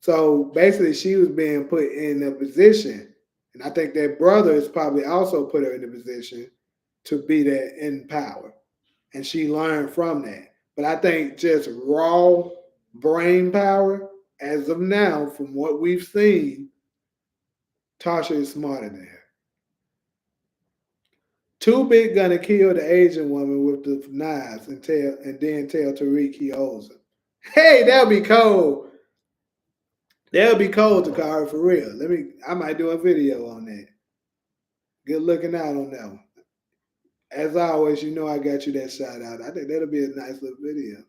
So basically, she was being put in a position, and I think that brother has probably also put her in a position to be that in power, and she learned from that. But I think just raw brain power, as of now, from what we've seen, Tasha is smarter than her. Too Big gonna kill the Asian woman with the knives and then tell Tariq he owes her. Hey, that'll be cold. That'll be cold to call her for real. I might do a video on that. Good looking out on that one. As always, you know I got you that shout out. I think that'll be a nice little video.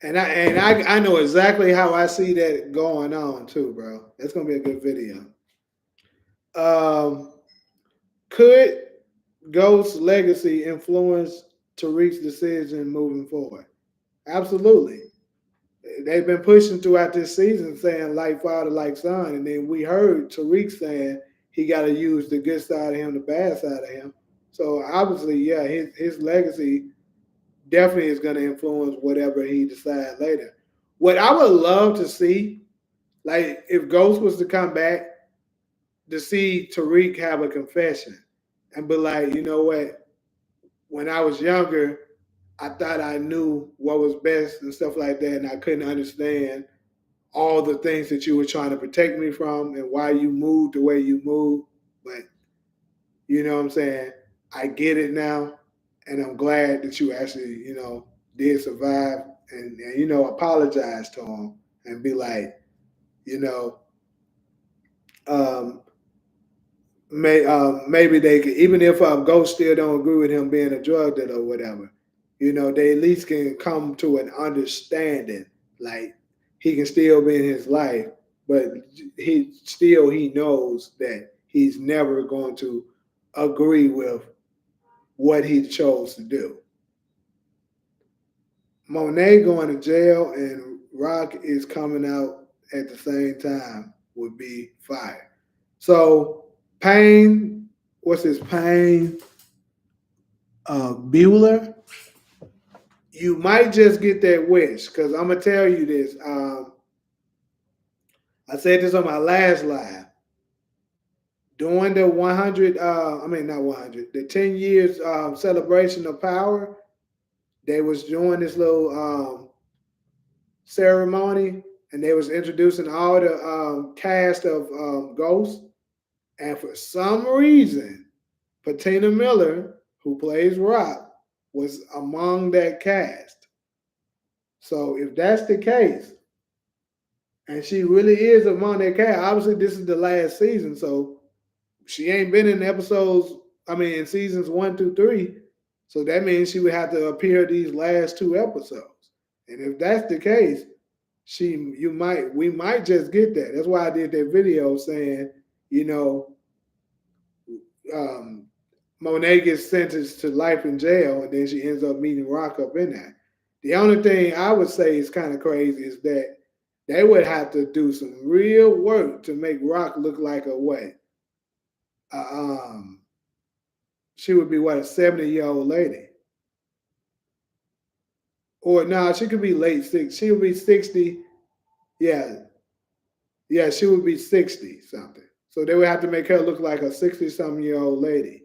And I know exactly how I see that going on too, bro. That's gonna be a good video. Um, could Ghost's legacy influence Tariq's decision moving forward? Absolutely. They've been pushing throughout this season saying like father, like son, and then we heard Tariq saying he got to use the good side of him, the bad side of him. So obviously, yeah, his legacy definitely is going to influence whatever he decides later. What I would love to see, like if Ghost was to come back, to see Tariq have a confession and be like, you know what, when I was younger, I thought I knew what was best and stuff like that, and I couldn't understand all the things that you were trying to protect me from and why you moved the way you moved. But you know what I'm saying? I get it now, and I'm glad that you actually, did survive and apologize to him and be like, you know, um, maybe they could, even if Ghost still don't agree with him being a drug dealer or whatever, they at least can come to an understanding. Like he can still be in his life, but he knows that he's never going to agree with what he chose to do. Monet going to jail and Rock is coming out at the same time would be fire. So Payne, what's his Payne? Bueller, you might just get that wish because I'm gonna tell you this. I said this on my last live during the 100. I mean not 100. The 10 years celebration of power. They was doing this little ceremony, and they was introducing all the cast of Ghosts. And for some reason, Patina Miller, who plays Rock, was among that cast. So if that's the case, and she really is among that cast, obviously this is the last season, so she ain't been in episodes. I mean, in seasons 1 through 3. So that means she would have to appear these last 2 episodes. And if that's the case, we might just get that. That's why I did that video saying, you know, um, Monet gets sentenced to life in jail, and then she ends up meeting Rock up in that. The only thing I would say is kind of crazy is that they would have to do some real work to make Rock look like a what? Uh, um, she would be what, a 70-year-old lady, or no, she could be late 60s. She would be 60. Yeah, yeah, she would be 60 something. So they would have to make her look like a 60-something-year-old lady.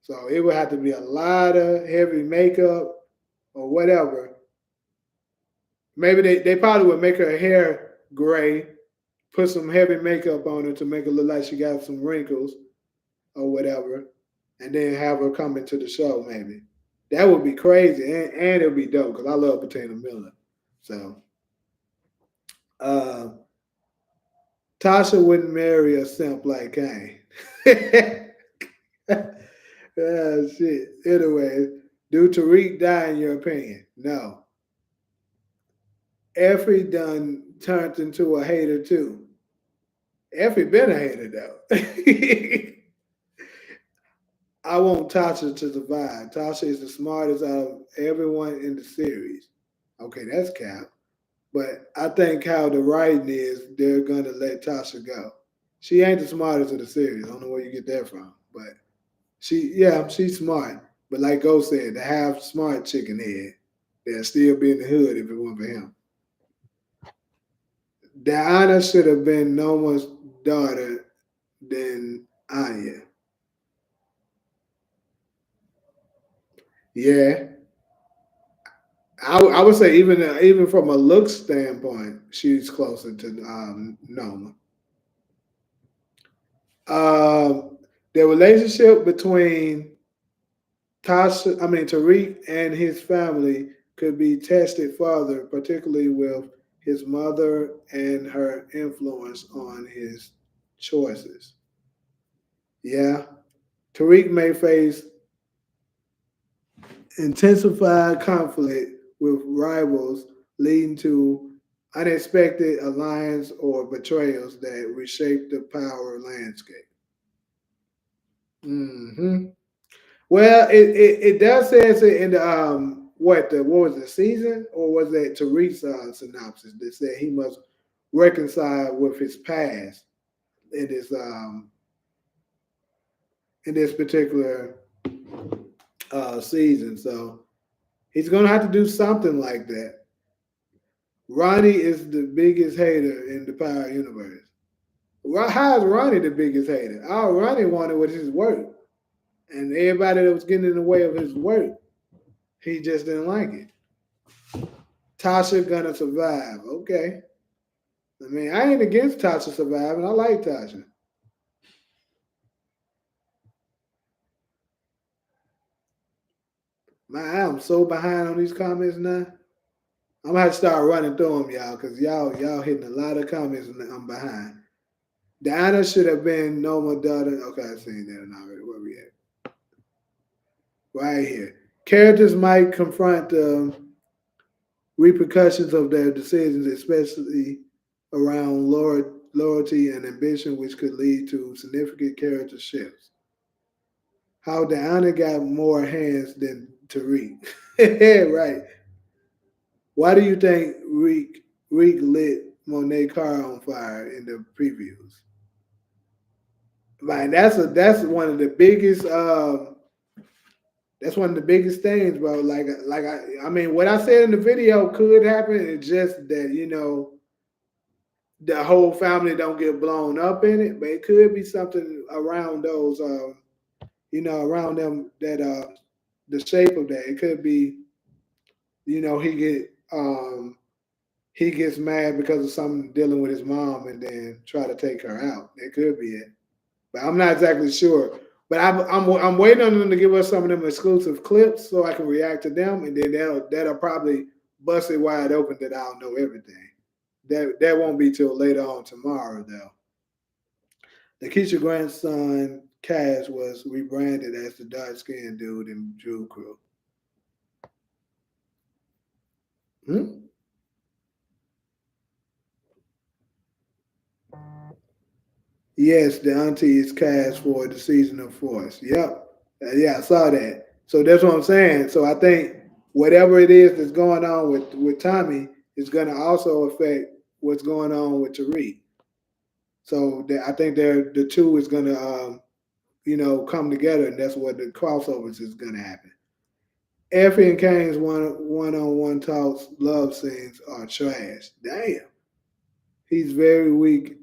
So it would have to be a lot of heavy makeup or whatever. Maybe they probably would make her hair gray, put some heavy makeup on her to make it look like she got some wrinkles or whatever, and then have her come into the show. Maybe that would be crazy, and it would be dope because I love Patina Miller. So uh, Tasha wouldn't marry a simp like Kane. Ah, shit. Anyway, do Tariq die in your opinion? No. Effie done turned into a hater too. Effie been a hater though. I want Tasha to survive. Tasha is the smartest out of everyone in the series. Okay, that's cap. But I think how the writing is, they're gonna let Tasha go. She ain't the smartest of the series. I don't know where you get that from, but she's smart. But like Go said, to have smart chicken head, they'll still be in the hood if it weren't for him. Diana should have been Noma's daughter than Anya. Yeah, I would say even from a look standpoint, she's closer to Noma. The relationship between Tariq and his family could be tested further, particularly with his mother and her influence on his choices. Yeah, Tariq may face intensified conflict with rivals, leading to unexpected alliance or betrayals that reshape the power landscape. Hmm. Well, it does say it in the what was the season, or was that Teresa synopsis that said he must reconcile with his past in this particular season. So he's gonna have to do something like that. Ronnie is the biggest hater in the Power Universe. How is Ronnie the biggest hater? All Ronnie wanted was his work, and everybody that was getting in the way of his work, he just didn't like it. Tasha gonna survive. Okay. I mean, I ain't against Tasha surviving. I like Tasha. I'm so behind on these comments now. I'm gonna have to start running through them, y'all, because y'all hitting a lot of comments and I'm behind. Diana should have been Noma daughter. Okay, I've seen that already. Where we at? Right here. Characters might confront the repercussions of their decisions, especially around loyalty and ambition, which could lead to significant character shifts. How Diana got more hands than Tariq. Right. Why do you think Reek lit Monet car on fire in the previews? Man, that's one of the biggest that's one of the biggest things, bro. I mean, what I said in the video could happen. It's just that the whole family don't get blown up in it, but it could be something around those, around them that the shape of that. It could be, you know, he gets mad because of something dealing with his mom, and then try to take her out. It could be it, but I'm not exactly sure. But I'm waiting on them to give us some of them exclusive clips so I can react to them, and then that'll probably bust it wide open that I'll know everything. That won't be till later on tomorrow though. The Keisha grandson Cash was rebranded as the dark skinned dude in Drew Crew. Hmm? Yes, the auntie is cast for the season of Force. Yep. Yeah, I saw that. So that's what I'm saying. So I think whatever it is that's going on with Tommy is going to also affect what's going on with Tariq. So I think the two is going to come together, and that's what the crossovers is going to happen. Effie and Kane's one on one talks love scenes are trash. Damn, he's very weak.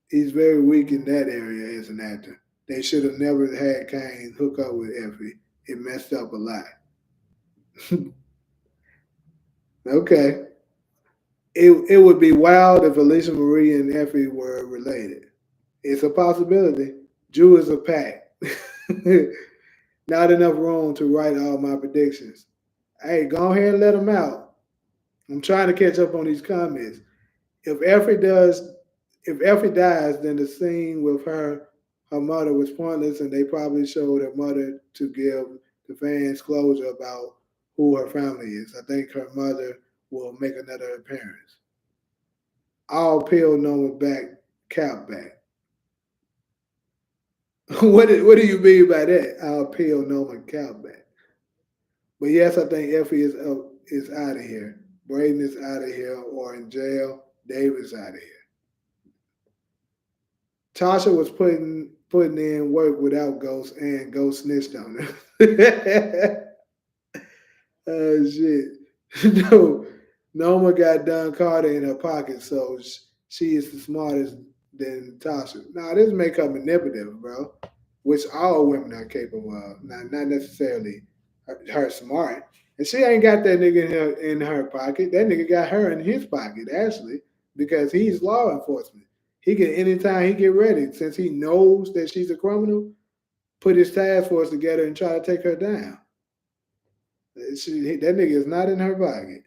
He's very weak in that area as an actor. They should have never had Kane hook up with Effie. It messed up a lot. Okay. It would be wild if Alicia Marie and Effie were related. It's a possibility. Drew is a pack. Not enough room to write all my predictions. Hey, go ahead and let them out. I'm trying to catch up on these comments. If Effie does, if Effie dies, then the scene with her mother was pointless, and they probably showed her mother to give the fans closure about who her family is. I think her mother will make another appearance. I'll peel Noma back, cap back. What do you mean by that? I'll peel Noma cap back. But yes, I think Effie is out of here. Braden is out of here or in jail. David's out of here. putting in work without Ghost, and Ghost snitched on her. Oh shit. No, Noma got Don Carter in her pocket, so she is the smartest than Tasha. Now this make her manipulative, bro, which all women are capable of. Not necessarily her smart. And she ain't got that nigga in her pocket. That nigga got her in his pocket, actually, because he's law enforcement. He can anytime he get ready, since he knows that she's a criminal, put his task force together and try to take her down. That nigga is not in her pocket.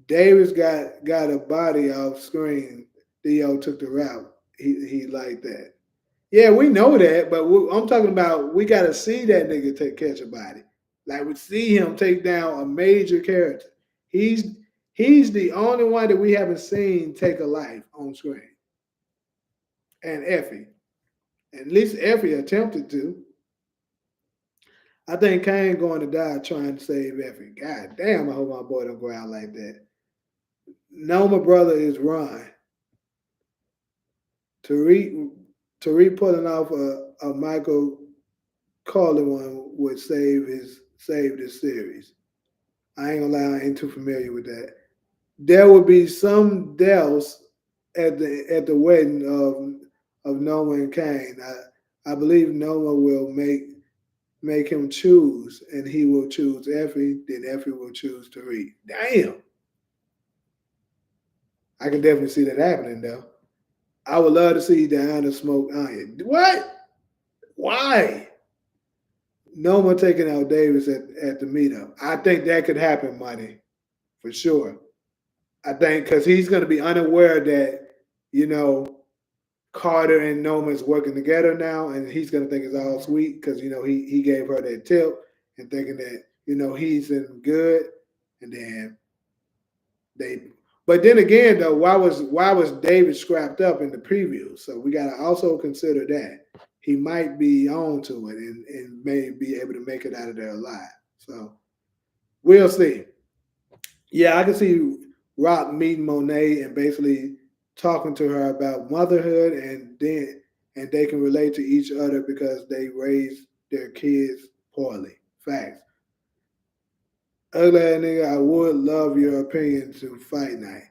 Davis got a body off screen. Theo took the route. He like that. Yeah, we know that, but I'm talking about we got to see that nigga catch a body. Like we see him take down a major character. He's he's the only one that we haven't seen take a life on screen. And Effie, at least Effie attempted to. I think Kane going to die trying to save Effie. God damn, I hope my boy don't go out like that. No, my brother is Ron. Tariq, Tariq pulling off a Michael Carlin one would save this series. I ain't gonna lie, I ain't too familiar with that. There would be some deaths at the wedding of Noma and Kane. I believe Noma will make him choose, and he will choose Effie. Then Effie will choose Tariq. Damn, I can definitely see that happening though. I would love to see Diana smoke Anya. What? Why? Noma taking out Davis at the meetup. I think that could happen, Money, for sure. I think because he's going to be unaware that, you know, Carter and Noma is working together now, and he's going to think it's all sweet because, he gave her that tip and thinking that, he's in good. And then they, but then again, though, why was David scrapped up in the preview? So we got to also consider that he might be on to it and may be able to make it out of there alive. So we'll see. Yeah, I can see Rock meeting Monet and basically talking to her about motherhood, and they can relate to each other because they raised their kids poorly. Facts. Ugly ass nigga, I would love your opinion to fight night.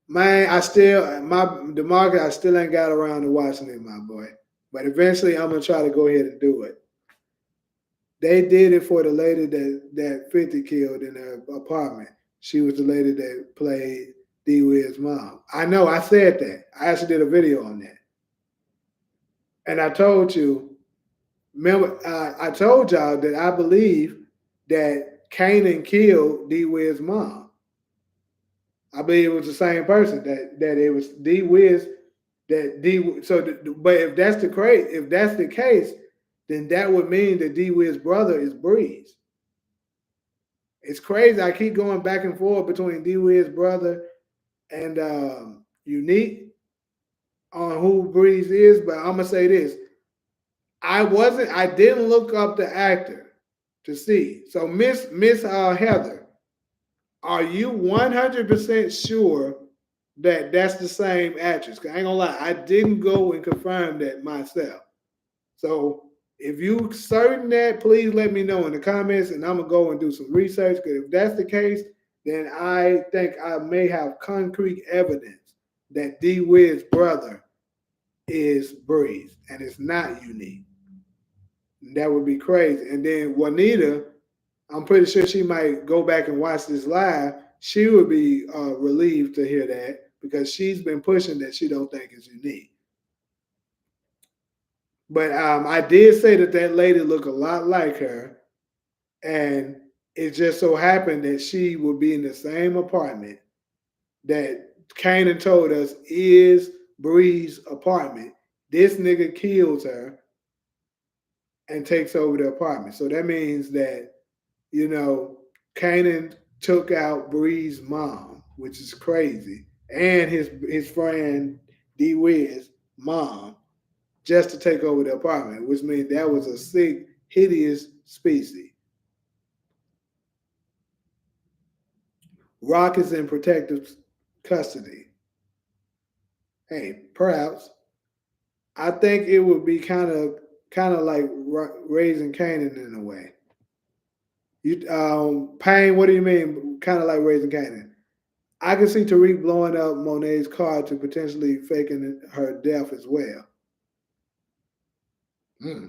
Man, the market I still ain't got around to watching it, my boy. But eventually I'm gonna try to go ahead and do it. They did it for the lady that 50 killed in her apartment. She was the lady that played D Wid's mom. I know, I said that. I actually did a video on that. And I told you, remember, I told y'all that I believe that Kanan killed D Wid's mom. I believe it was the same person that it was D Wiz that D. But if that's the case, then that would mean that D Wiz's brother is Breeze. It's crazy. I keep going back and forth between D Wiz's brother and Unique on who Breeze is, but I'm gonna say this: I didn't look up the actor to see. So Miss Heather, are you 100% sure that that's the same actress? 'Cause I ain't gonna lie, I didn't go and confirm that myself. So if you certain that, please let me know in the comments, and I'm gonna go and do some research. Because if that's the case, then I think I may have concrete evidence that D Wid's brother is Breeze, and it's not Unique. That would be crazy. And then Juanita, I'm pretty sure she might go back and watch this live. She would be relieved to hear that because she's been pushing that she don't think it's Unique. But I did say that lady looked a lot like her, and it just so happened that she would be in the same apartment that Kanan told us is Bree's apartment. This nigga kills her and takes over the apartment. So that means that, Kanan took out Bree's mom, which is crazy, and his friend D Wiz mom, just to take over the apartment, which means that was a sick, hideous species. Rock is in protective custody. Hey, perhaps. I think it would be kind of like raising Kanan in a way. You Pain. What do you mean? Kind of like raising Kanan. I can see Tariq blowing up Monet's car to potentially faking her death as well. Hmm.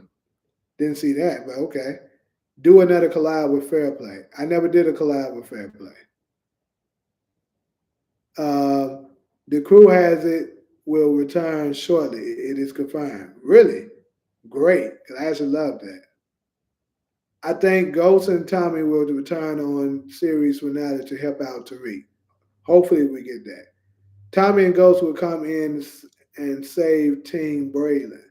Didn't see that, but okay. Do another collab with Fair Play. I never did a collab with Fair Play. Um, the crew has it will return shortly. It is confirmed. Really? Great. 'Cause I actually love that. I think Ghost and Tommy will return on series finale to help out Tariq. Hopefully we get that. Tommy and Ghost will come in and save Team Braylon.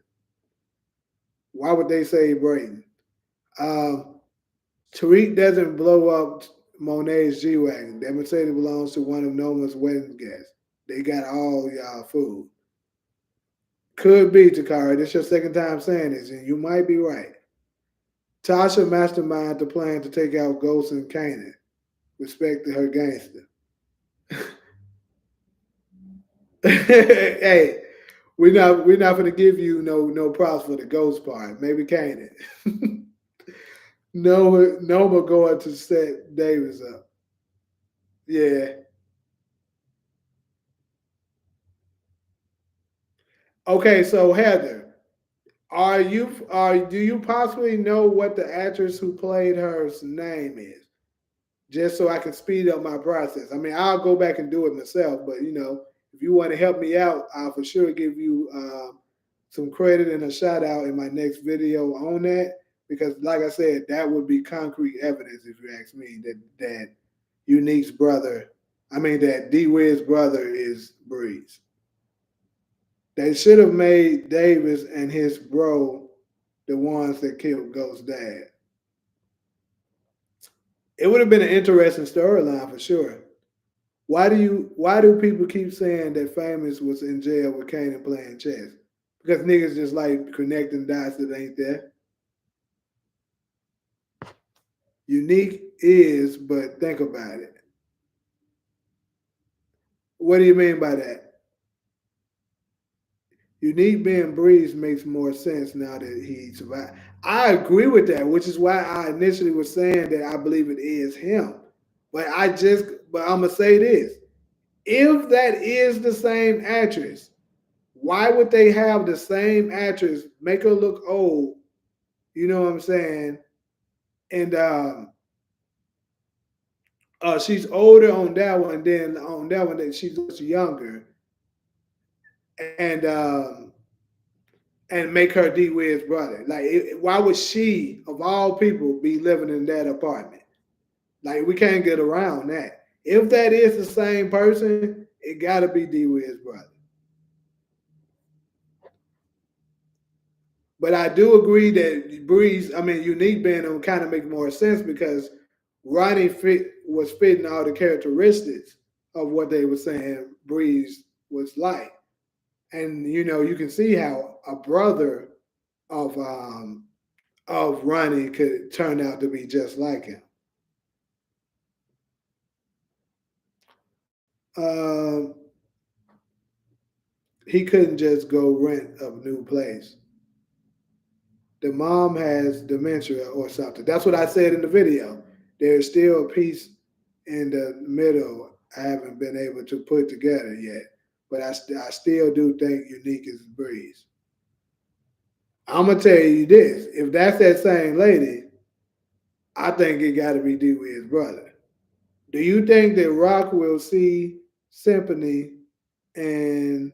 Why would they save Braylon? Um, Tariq doesn't blow up Monet's G Wagon. That Mercedes belongs to one of Noma's wedding guests. They got all y'all food. Could be, Takara. This your second time saying this, and you might be right. Tasha mastermind the plan to take out Ghost and Kanan. Respect to her gangster. Hey, we're not gonna give you no props for the Ghost part. Maybe Kanan. Noma going to set Davis up. Yeah. Okay, so Heather, do you possibly know what the actress who played her's name is? Just so I can speed up my process. I mean, I'll go back and do it myself, but if you want to help me out, I'll for sure give you some credit and a shout out in my next video on that because, like I said, that would be concrete evidence if you ask me that Unique's brother, I mean that D Wiz's brother is Breeze. They should have made Davis and his bro the ones that killed Ghost's dad. It would have been an interesting storyline for sure. Why do people keep saying that Famous was in jail with Kanan playing chess? Because niggas just like connecting dots that ain't there. Unique is, but think about it. What do you mean by that? Unique being Breeze makes more sense now that he survived. I agree with that, which is why I initially was saying that I believe it is him. But I'm gonna say this: if that is the same actress, why would they have the same actress make her look old? You know what I'm saying? And she's older on that one. Then on that one, that she's much younger, and and make her D Wid's brother. Like, why would she, of all people, be living in that apartment? Like, we can't get around that. If that is the same person, it got to be D Wid's brother. But I do agree that Breeze, I mean, Unique being him kind of make more sense because Ronnie was fitting all the characteristics of what they were saying Breeze was like. And you can see how a brother of Ronnie could turn out to be just like him. Um, he couldn't just go rent a new place. The mom has dementia or something. That's what I said in the video. There's still a piece in the middle I haven't been able to put together yet. But I still do think Unique is Breeze. I'm gonna tell you this: if that's that same lady, I think it got to be Dee Wid's brother. Do you think that Rock will see Symphony in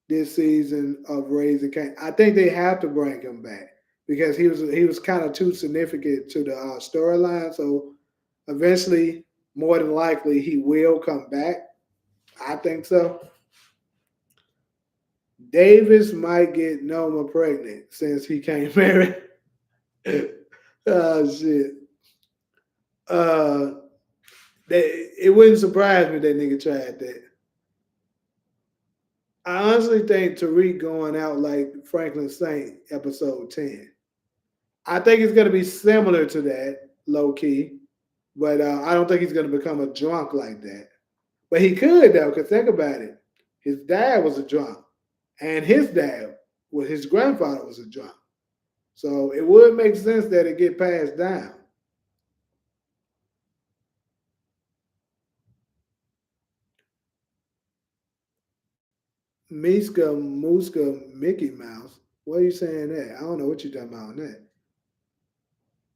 this season of Raising Cain? I think they have to bring him back because he was kind of too significant to the storyline. So eventually, more than likely, he will come back. I think so. Davis might get Noma pregnant since he can't marry. Oh shit. Uh, it wouldn't surprise me that nigga tried that. I honestly think Tariq going out like Franklin Saint episode 10. I think it's gonna be similar to that, low key, but I don't think he's gonna become a drunk like that. But he could though, because think about it. His dad was a drunk, and his dad Well, his grandfather was a drunk. So it would make sense that it get passed down. Miska, Muska, Mickey Mouse. What are you saying that? I don't know what you're talking about on that.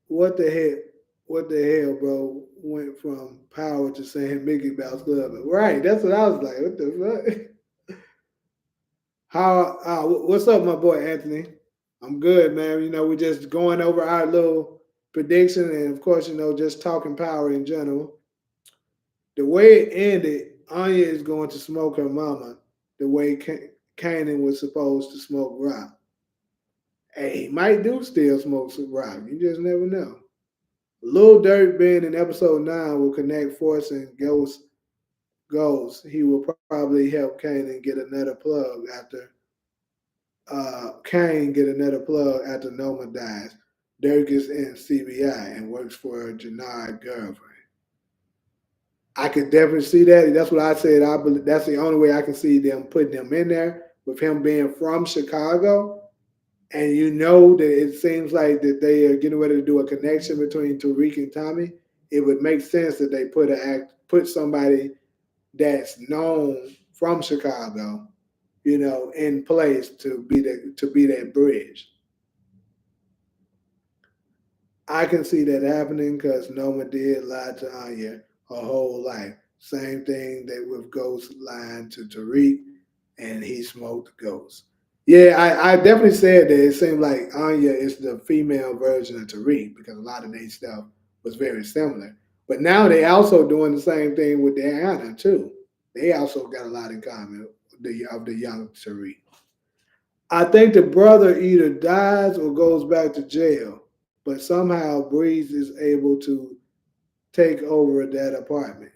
What the heck? What the hell, bro? Went from power to saying Mickey Mouse Club. Right, that's what I was like. What the fuck? How? What's up, my boy Anthony? I'm good, man. We're just going over our little prediction, and of course, just talking power in general. The way it ended, Anya is going to smoke her mama the way Kanan was supposed to smoke rock. Hey, he might do still smoke some rock. You just never know. Lil Durk being in episode 9 will connect Force and Ghost goals. He will probably help Kanan get another plug after Kane get another plug after Noma dies. Dirk is in CBI and works for Janard's girlfriend. I could definitely see that. That's what I said. I believe that's the only way I can see them putting them in there with him being from Chicago. And that it seems like that they are getting ready to do a connection between Tariq and Tommy. It would make sense that they put somebody that's known from Chicago, in place to be that bridge. I can see that happening because Noma did lie to Anya her whole life. Same thing that with Ghost lying to Tariq, and he smoked Ghost. Yeah, I definitely said that it seemed like Anya is the female version of Tariq because a lot of their stuff was very similar. But now they also doing the same thing with Diana too. They also got a lot in common of the young Tariq. I think the brother either dies or goes back to jail, but somehow Breeze is able to take over that apartment.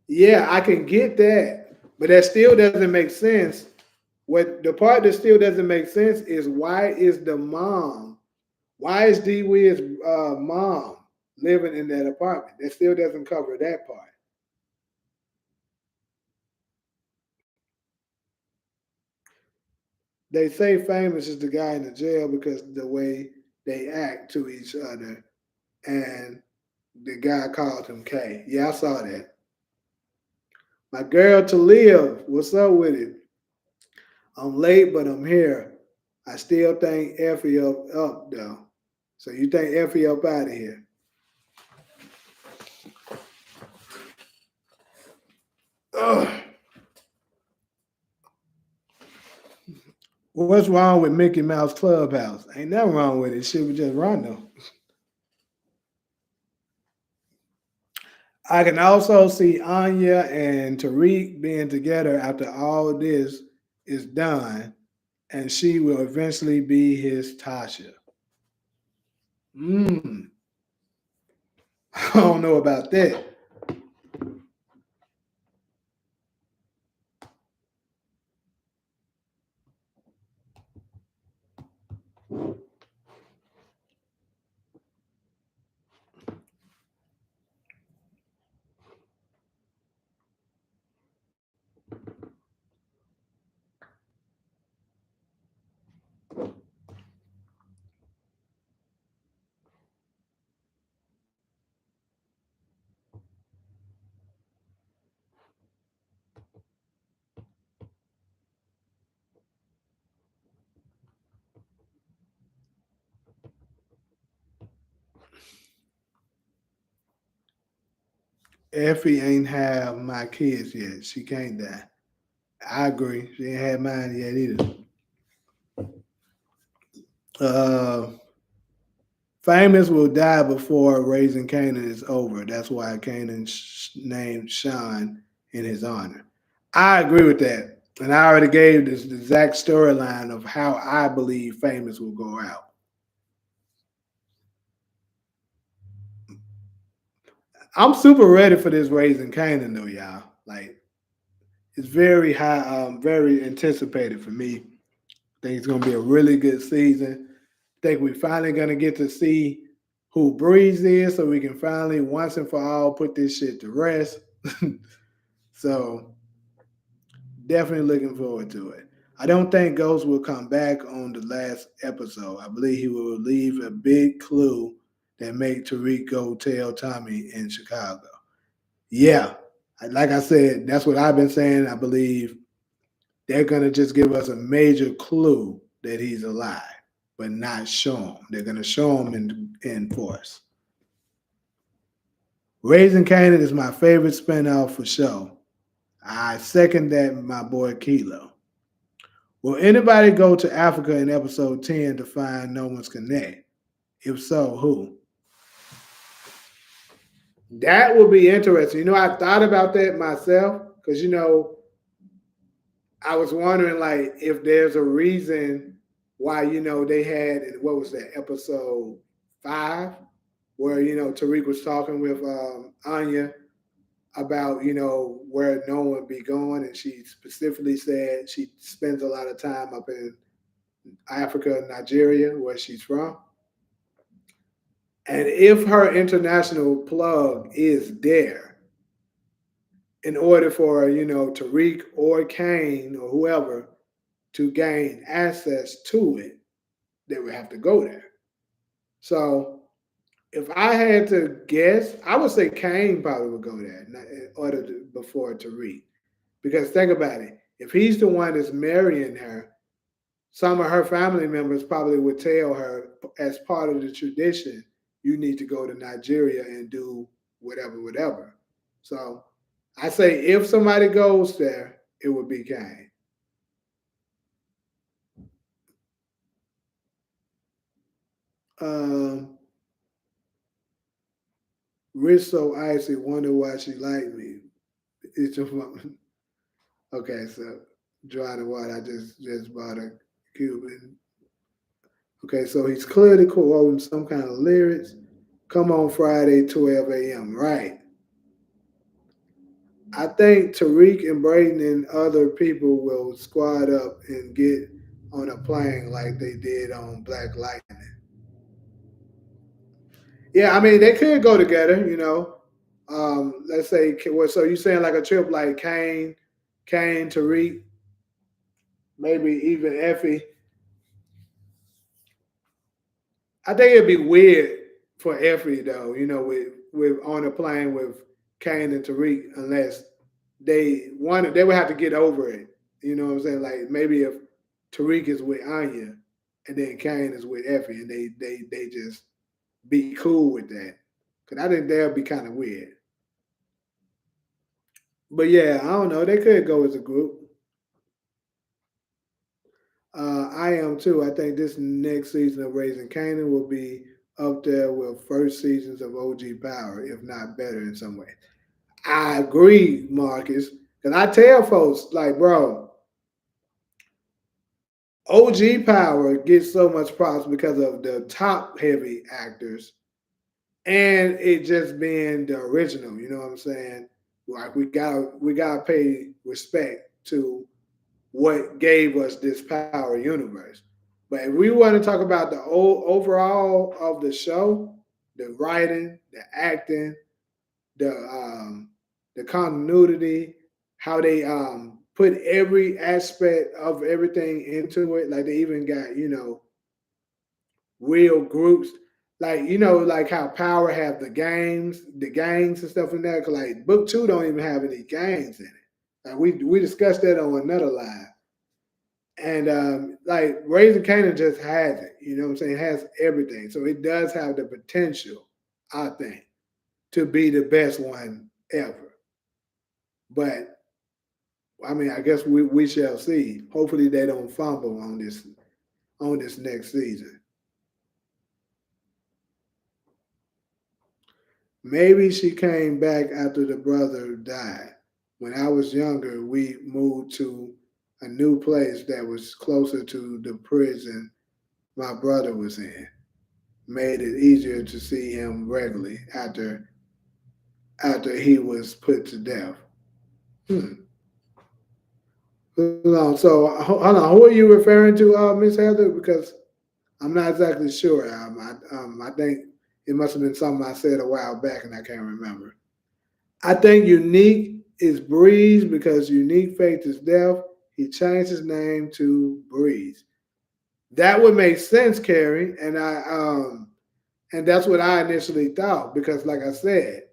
Yeah, I can get that, but that still doesn't make sense. What the part that still doesn't make sense is why is D Wid's mom living in that apartment? That still doesn't cover that part. They say famous is the guy in the jail because the way they act to each other, and the guy called him K. Yeah, I saw that. My girl to live. What's up with it? I'm late, but I'm here. I still think Effie up though. So you think Effie up out of here? Ugh. What's wrong with Mickey Mouse Clubhouse? Ain't nothing wrong with it. Shit was just random. I can also see Anya and Tariq being together after all this is done, and she will eventually be his Tasha. Mm, I don't know about that. Effie ain't have my kids yet. She can't die. I agree. She ain't had mine yet either. Uh, Famous will die before raising Kanan is over. That's why Kanan named Sean in his honor. I agree with that. And I already gave this the exact storyline of how I believe Famous will go out. I'm super ready for this raising Kanan though, y'all. Like it's very high, very anticipated for me. I think it's gonna be a really good season. I think we're finally gonna get to see who Breeze is, so we can finally once and for all put this shit to rest. So Definitely looking forward to it. I don't think Ghost will come back on the last episode. I believe he will leave a big clue that make Tariq go tell Tommy in Chicago. Yeah, like I said, that's what I've been saying. I believe they're gonna just give us a major clue that he's alive, but not show him. They're gonna show him in force. Raising Kanan is my favorite spinoff for sure. I second that, my boy Kilo. Will anybody go to Africa in episode 10 to find No One's Connect? If so, who? That would be interesting. I thought about that myself because, I was wondering, like, if there's a reason why, they had, what was that, episode 5, where, Tariq was talking with Anya about where no one be going, and she specifically said she spends a lot of time up in Africa, Nigeria, where she's from. And if her international plug is there, in order for Tariq or Kane or whoever to gain access to it, they would have to go there. So if I had to guess, I would say Kane probably would go there in order before Tariq. Because think about it, if he's the one that's marrying her, some of her family members probably would tell her, as part of the tradition, you need to go to Nigeria and do whatever, whatever. So I say if somebody goes there, it would be Kane. Um, Rich so icy, wonder why she liked me. It's just, okay, so dry the water. I just bought a Cuban. Okay, so he's clearly quoting some kind of lyrics. Come on Friday, 12 a.m. Right. I think Tariq and Braden and other people will squad up and get on a plane like they did on Black Lightning. Yeah, I mean they could go together. Let's say, well, so you saying like a trip like Kane, Tariq, maybe even Effie. I think it'd be weird for Effie though, with on a plane with Kane and Tariq, unless they would have to get over it. You know what I'm saying? Like maybe if Tariq is with Anya and then Kane is with Effie, and they just be cool with that. Cause I think that'd be kind of weird. But yeah, I don't know. They could go as a group. I am too. I think this next season of Raising Kanan will be up there with first seasons of OG Power, if not better in some way. I agree, Marcus. Because I tell folks, like, bro, OG Power gets so much props because of the top heavy actors and it just being the original. You know what I'm saying? Like we gotta pay respect to what gave us this power universe. But if we want to talk about the overall of the show, the writing, the acting, the the continuity, how they put every aspect of everything into it. Like they even got real groups. Like like how Power have the gangs and stuff in there. 'Cause like book 2 don't even have any gangs in it. Like we discussed that on another live. And like Raising Canaan just has it, you know what I'm saying? It has everything. So it does have the potential, I think, to be the best one ever. But I mean, I guess we shall see. Hopefully they don't fumble on this next season. Maybe she came back after the brother died. When I was younger, we moved to a new place that was closer to the prison my brother was in. Made it easier to see him regularly after he was put to death. Hmm. Hold on. So hold on. Who are you referring to, Miss Heather? Because I'm not exactly sure. I think it must have been something I said a while back, and I can't remember. I think Unique Is Breeze because Unique faked his death. He changed his name to Breeze. That would make sense, Carrie, and that's what I initially thought because, like I said,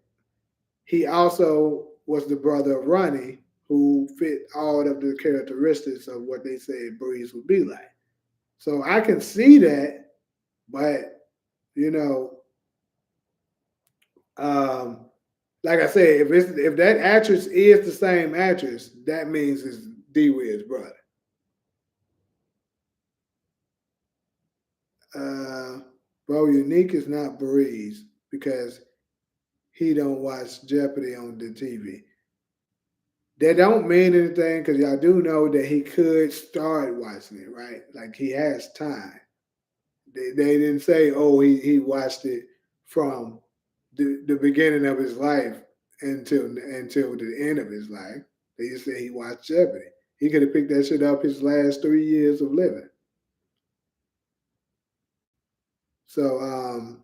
he also was the brother of Ronnie, who fit all of the characteristics of what they said Breeze would be like. So I can see that, but you know, um, like I said, if that actress is the same actress, that means it's D Wid's brother. Uh, Bro, Unique is not Breeze because he don't watch Jeopardy on the TV. That don't mean anything because y'all do know that he could start watching it, right? Like he has time. They didn't say, oh, he watched it from the beginning of his life until the end of his life. They just said he watched Jeopardy. He could have picked that shit up his last 3 years of living. So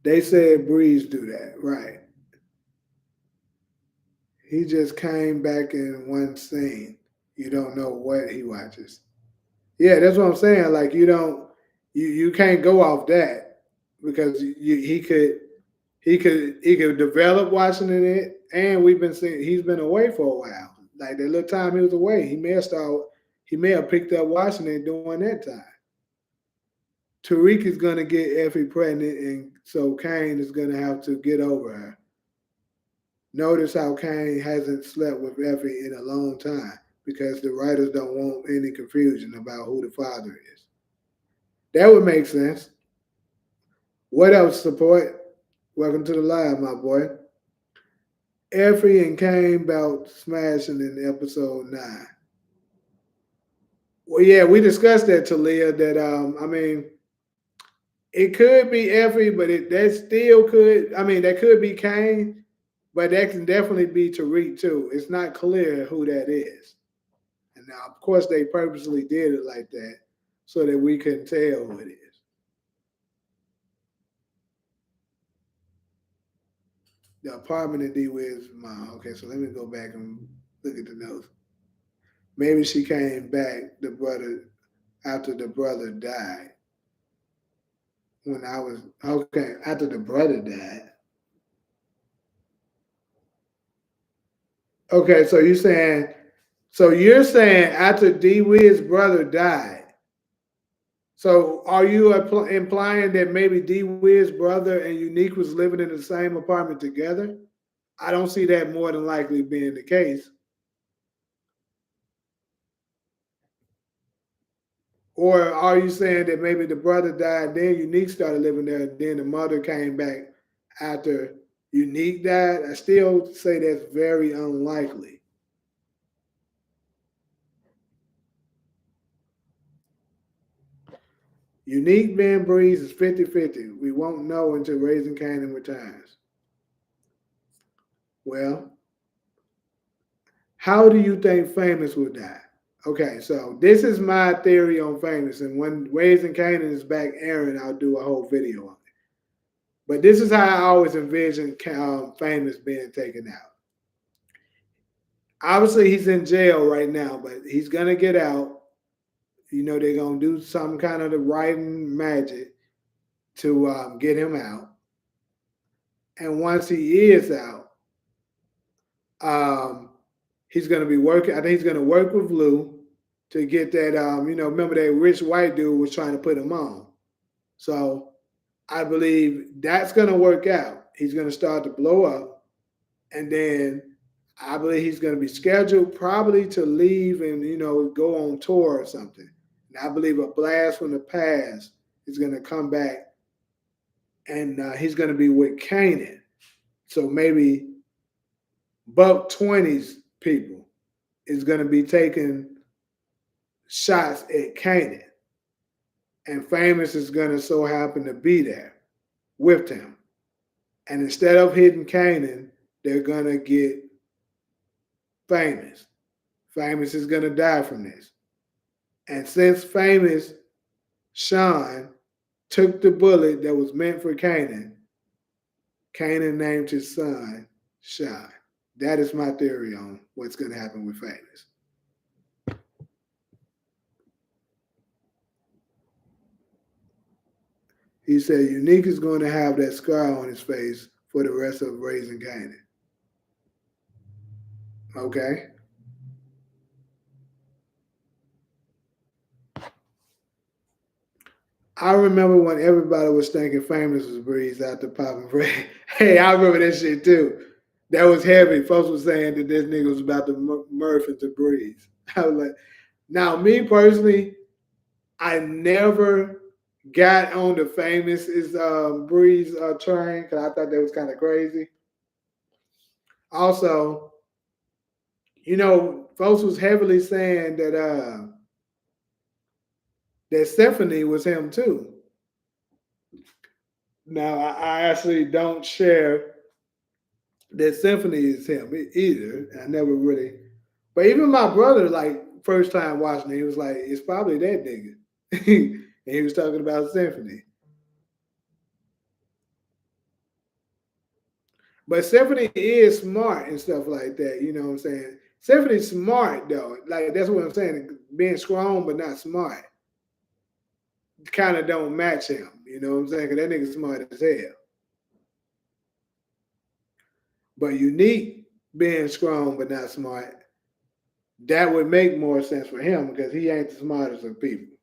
they said Breeze do that, right? He just came back in one scene. You don't know what he watches. Yeah, that's what I'm saying. Like you can't go off that because he could develop watching it, and we've been seeing he's been away for a while. Like the little time he was away, he may have picked up watching it during that time. Tariq is gonna get Effie pregnant, and so Kane is gonna have to get over her. Notice how Kane hasn't slept with Effie in a long time because the writers don't want any confusion about who the father is. That would make sense. What else, support? Welcome to the live, my boy. Effie and Kane about smashing in episode 9. Well, yeah, we discussed that, Talia. That I mean, it could be Effie, but that still could. I mean, that could be Kane, but that can definitely be Tariq too. It's not clear who that is. And now, of course, they purposely did it like that so that we couldn't tell who it is. The apartment in D Wid's mom. Okay, so let me go back and look at the notes. Maybe she came back, the brother, after the brother died. When I was okay, after the brother died. Okay, so you're saying after D Wid's brother died. So are you implying that maybe D Wid's brother and Unique was living in the same apartment together? I don't see that more than likely being the case. Or are you saying that maybe the brother died, then Unique started living there, and then the mother came back after Unique died? I still say that's very unlikely. Unique being Breeze is 50-50. We won't know until Raising Kanan returns. Well, how do you think Famous will die? Okay, so this is my theory on Famous, and when Raising Kanan is back airing, I'll do a whole video on it. But this is how I always envision Famous being taken out. Obviously, he's in jail right now, but he's gonna get out. You know, they're gonna do some kind of the writing magic to get him out. And once he is out, um, he's gonna be working. I think he's gonna work with Lou to get that. Remember that rich white dude was trying to put him on. So I believe that's gonna work out. He's gonna start to blow up, and then I believe he's going to be scheduled probably to leave and go on tour or something. And I believe a blast from the past is going to come back, and he's going to be with Kanan. So maybe Buck 20's people is going to be taking shots at Kanan, and Famous is going to so happen to be there with him. And instead of hitting Kanan, they're going to get Famous. Famous is going to die from this. And since Famous Sean took the bullet that was meant for Kanan, Kanan named his son Sean. That is my theory on what's going to happen with Famous. He said Unique is going to have that scar on his face for the rest of Raising Kanan. Okay. I remember when everybody was thinking Famous was Breeze after popping Red. Hey, I remember that shit too. That was heavy. Folks were saying that this nigga was about to Murph into Breeze. I was like, now me personally, I never got on the Famous is Breeze train because I thought that was kind of crazy. Also, folks was heavily saying that Stephanie was him too. Now I actually don't share that Symphony is him either. I never really, but even my brother, like first time watching it, he was like, "It's probably that nigga," and he was talking about Symphony. But Symphony is smart and stuff like that. You know what I'm saying? Symphony's smart though. Like that's what I'm saying. Being strong but not smart kind of don't match him. You know what I'm saying? Because that nigga's smart as hell. But Unique being strong but not smart, that would make more sense for him because he ain't the smartest of people.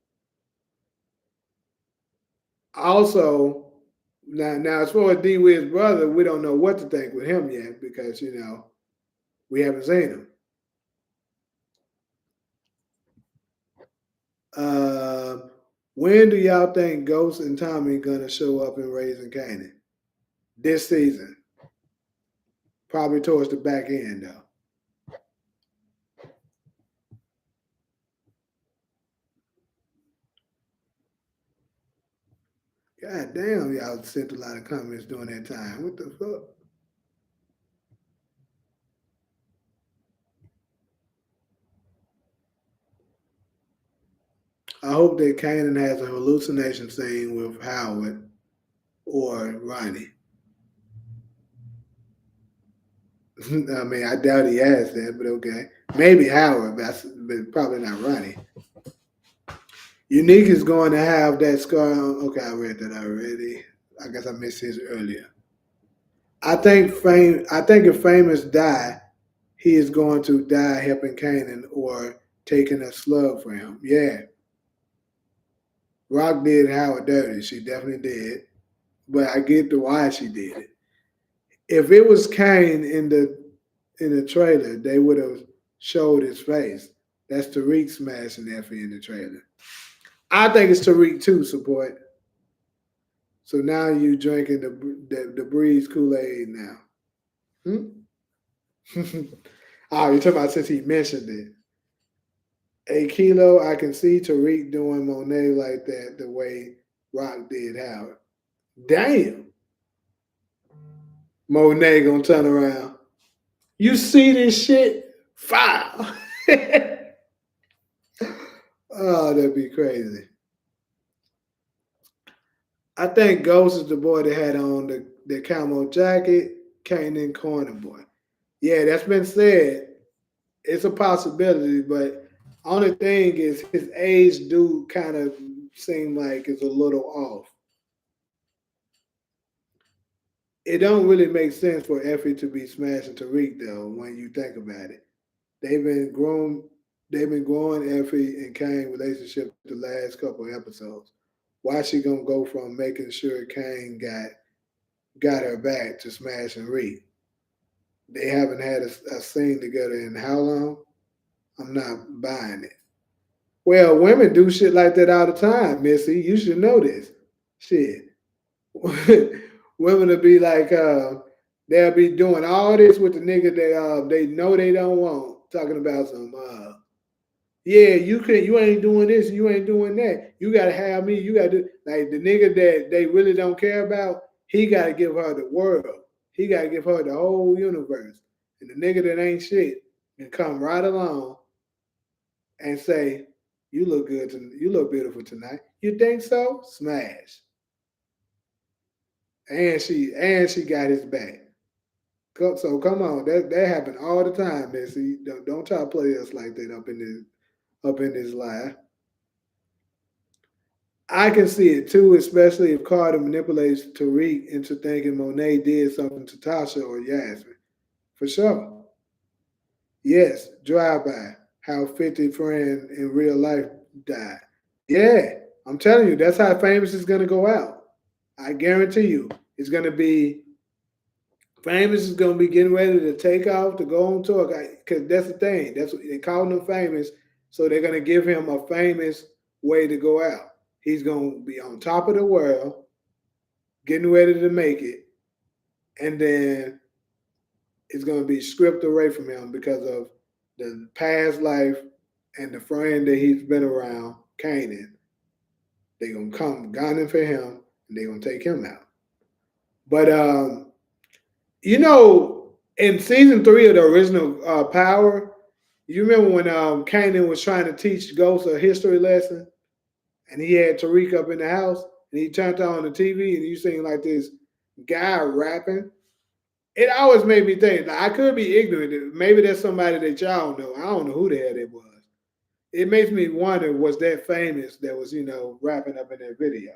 Also, now as far as D Wiz's brother, we don't know what to think with him yet because we haven't seen him. Uh, when do y'all think Ghost and Tommy gonna show up in Raising Kanan? This season, probably towards the back end though. God damn, y'all sent a lot of comments during that time. What the fuck? I hope that Kanan has a hallucination scene with Howard or Ronnie. I mean, I doubt he has that, but okay. Maybe Howard, but probably not Ronnie. Unique is going to have that scar on. Okay, I read that already. I guess I missed his earlier. I think if Famous die, he is going to die helping Kanan or taking a slug for him. Yeah. Rock did Howard dirty. She definitely did. But I get the why she did it. If it was Kane in the trailer, they would have showed his face. That's Tariq smashing Effie in the trailer. I think it's Tariq too, support. So now you drinking the Breeze Kool Aid now. Hmm? Oh, you're talking about since he mentioned it. A kilo, I can see Tariq doing Monet like that the way Rock did Howard. Damn. Monet gonna turn around. You see this shit? Foul. Oh, that'd be crazy. I think Ghost is the boy that had on the camo jacket, Kanan Corner boy. Yeah, that's been said. It's a possibility, but only thing is his age do kind of seem like it's a little off. It don't really make sense for Effie to be smashing Tariq though when you think about it. They've been growing they've been growing Effie and Kane relationship the last couple of episodes. Why she gonna go from making sure Kane got her back to smashing Reed? They haven't had a scene together in how long? I'm not buying it. Well, women do shit like that all the time, Missy. You should know this. Shit. Women will be like, they'll be doing all this with the nigga they know they don't want. Talking about some yeah, you ain't doing this, you ain't doing that. You gotta have me, you gotta do like the nigga that they really don't care about, he gotta give her the world. He gotta give her the whole universe. And the nigga that ain't shit can come right along and say, you look beautiful tonight. You think so? Smash. And she got his back. So come on, that happen all the time. Man. See, don't try to play us like that up in this lie. I can see it too, especially if Carter manipulates Tariq into thinking Monet did something to Tasha or Yasmin. For sure. Yes, drive by. How 50 friend in real life died. Yeah, I'm telling you, that's how famous is gonna go out. I guarantee you, it's gonna be famous is gonna be getting ready to take off to go on tour. Because that's the thing. That's what they calling him famous, so they're gonna give him a famous way to go out. He's gonna be on top of the world, getting ready to make it, and then it's gonna be stripped away from him because of the past life and the friend that he's been around, Kanan. They're gonna come gunning for him and they're gonna take him out. But you know, in season three of the original Power, you remember when Kanan was trying to teach Ghost a history lesson, and he had Tariq up in the house, and he turned on the TV, and you seen like this guy rapping. It always made me think. Like, I could be ignorant. Maybe that's somebody that y'all know. I don't know who the hell that was. It makes me wonder, was that famous that was rapping up in that video?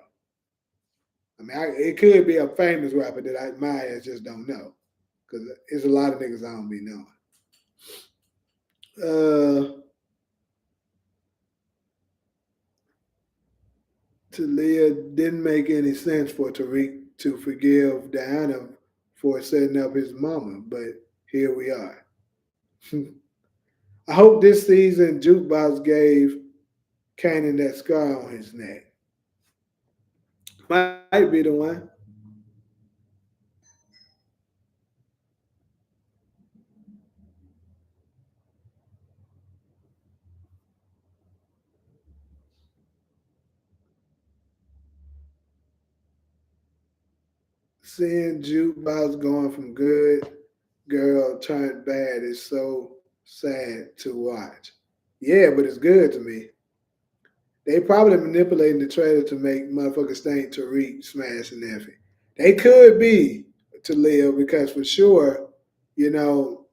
I mean, it could be a famous rapper that my ass just don't know, because it's a lot of niggas I don't be knowing. Uh, Talia didn't make any sense for Tariq to forgive Diana for setting up his mama, but here we are. I hope this season Jukebox gave Kanan that scar on his neck. Might be the one. Seeing Jukebox going from good girl turned bad is so sad to watch. Yeah, but it's good to me. They probably manipulating the trailer to make motherfuckers think Tariq smashed Neffy. They could be to live because for sure, you know,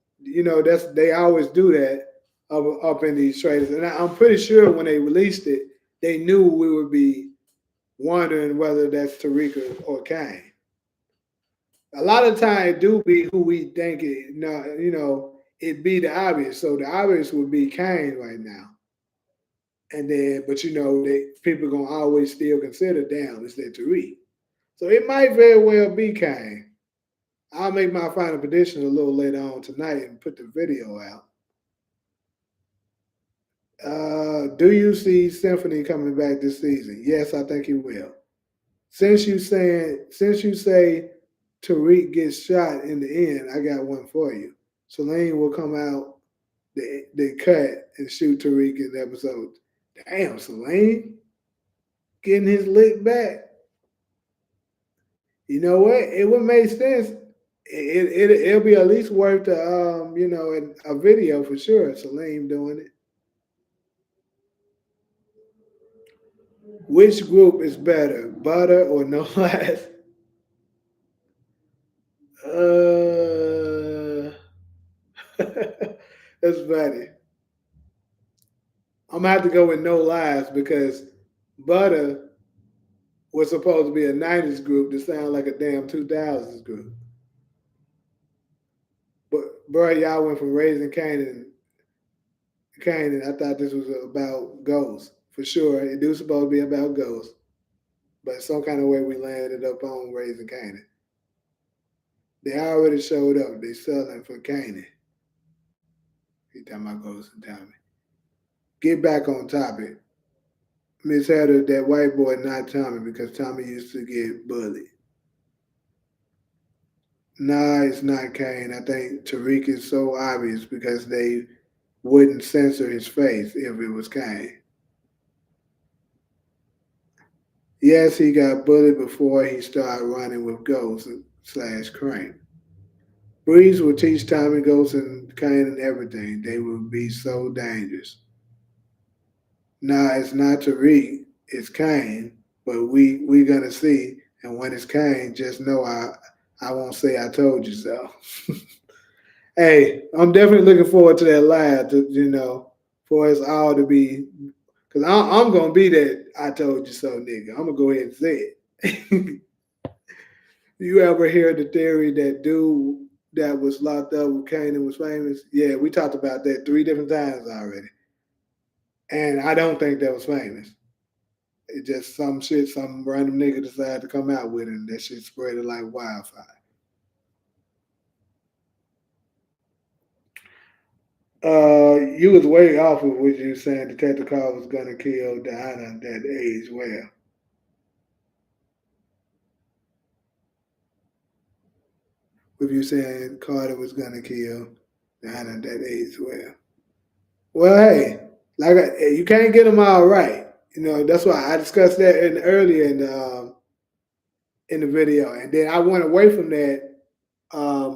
that's they always do that up in these trailers, and I'm pretty sure when they released it, they knew we would be wondering whether that's Tariq or Kane. A lot of times it do be who we think it. No, it be the obvious. So the obvious would be Kane right now. And then, but they people gonna always still consider damn it's that Tariq. So it might very well be Kane. I'll make my final prediction a little later on tonight and put the video out. Do you see Symphony coming back this season? Yes, I think he will. Since you say Tariq gets shot in the end, I got one for you. Seline will come out the cut and shoot Tariq in the episode. Damn, Seline getting his lick back. You know what? It would make sense. It'll be at least worth a video for sure. Seline doing it. Which group is better, Butter or No Lies? Uh, that's funny. I'm gonna have to go with No Lies because Butter was supposed to be a '90s group to sound like a damn 2000s group. But bro, y'all went from Raising Kanan. I thought this was about ghosts for sure. It was supposed to be about ghosts, but some kind of way we landed up on Raising Kanan. They already showed up. They selling for Kanan. He talking about ghosts and Tommy. Get back on topic. Miss Heather, that white boy not Tommy because Tommy used to get bullied. Nah, it's not Kane. I think Tariq is so obvious because they wouldn't censor his face if it was Kane. Yes, he got bullied before he started running with Ghost / Crank. Breeze would teach Tommy Ghost and Kane and everything. They would be so dangerous. Nah, it's not Tariq. It's Kane. But we gonna see. And when it's Kane, just know I won't say I told you so. Hey, I'm definitely looking forward to that live. For us all to be, because I'm gonna be that I told you so, nigga. I'm gonna go ahead and say it. You ever hear the theory that dude that was locked up with Kanan was famous? Yeah, we talked about that 3 different times already, and I don't think that was famous. It just some shit, some random nigga decided to come out with it, and that shit spread it like wildfire. You was way off of what you saying. Detective Carr was gonna kill Diana that age well. With you saying Carter was gonna kill Diana that age well. Well, hey, you can't get them all right. That's why I discussed that earlier in the video, and then I went away from that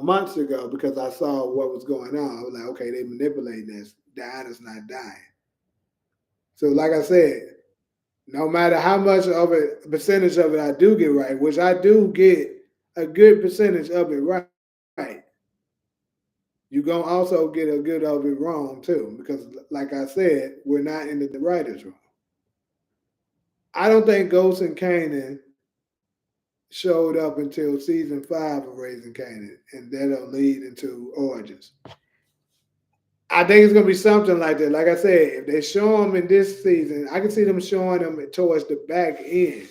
months ago because I saw what was going on. I was like, okay, they manipulating this. Diana's not dying. So, like I said, no matter how much of it percentage of it I do get right, which I do get a good percentage of it right, you're gonna also get a good of it wrong too. Because like I said, we're not in the writer's room. I don't think Ghost and Kanan showed up until season 5 of Raising Kanan, and that'll lead into Origins. I think it's gonna be something like that. Like I said, if they show them in this season, I can see them showing them towards the back end.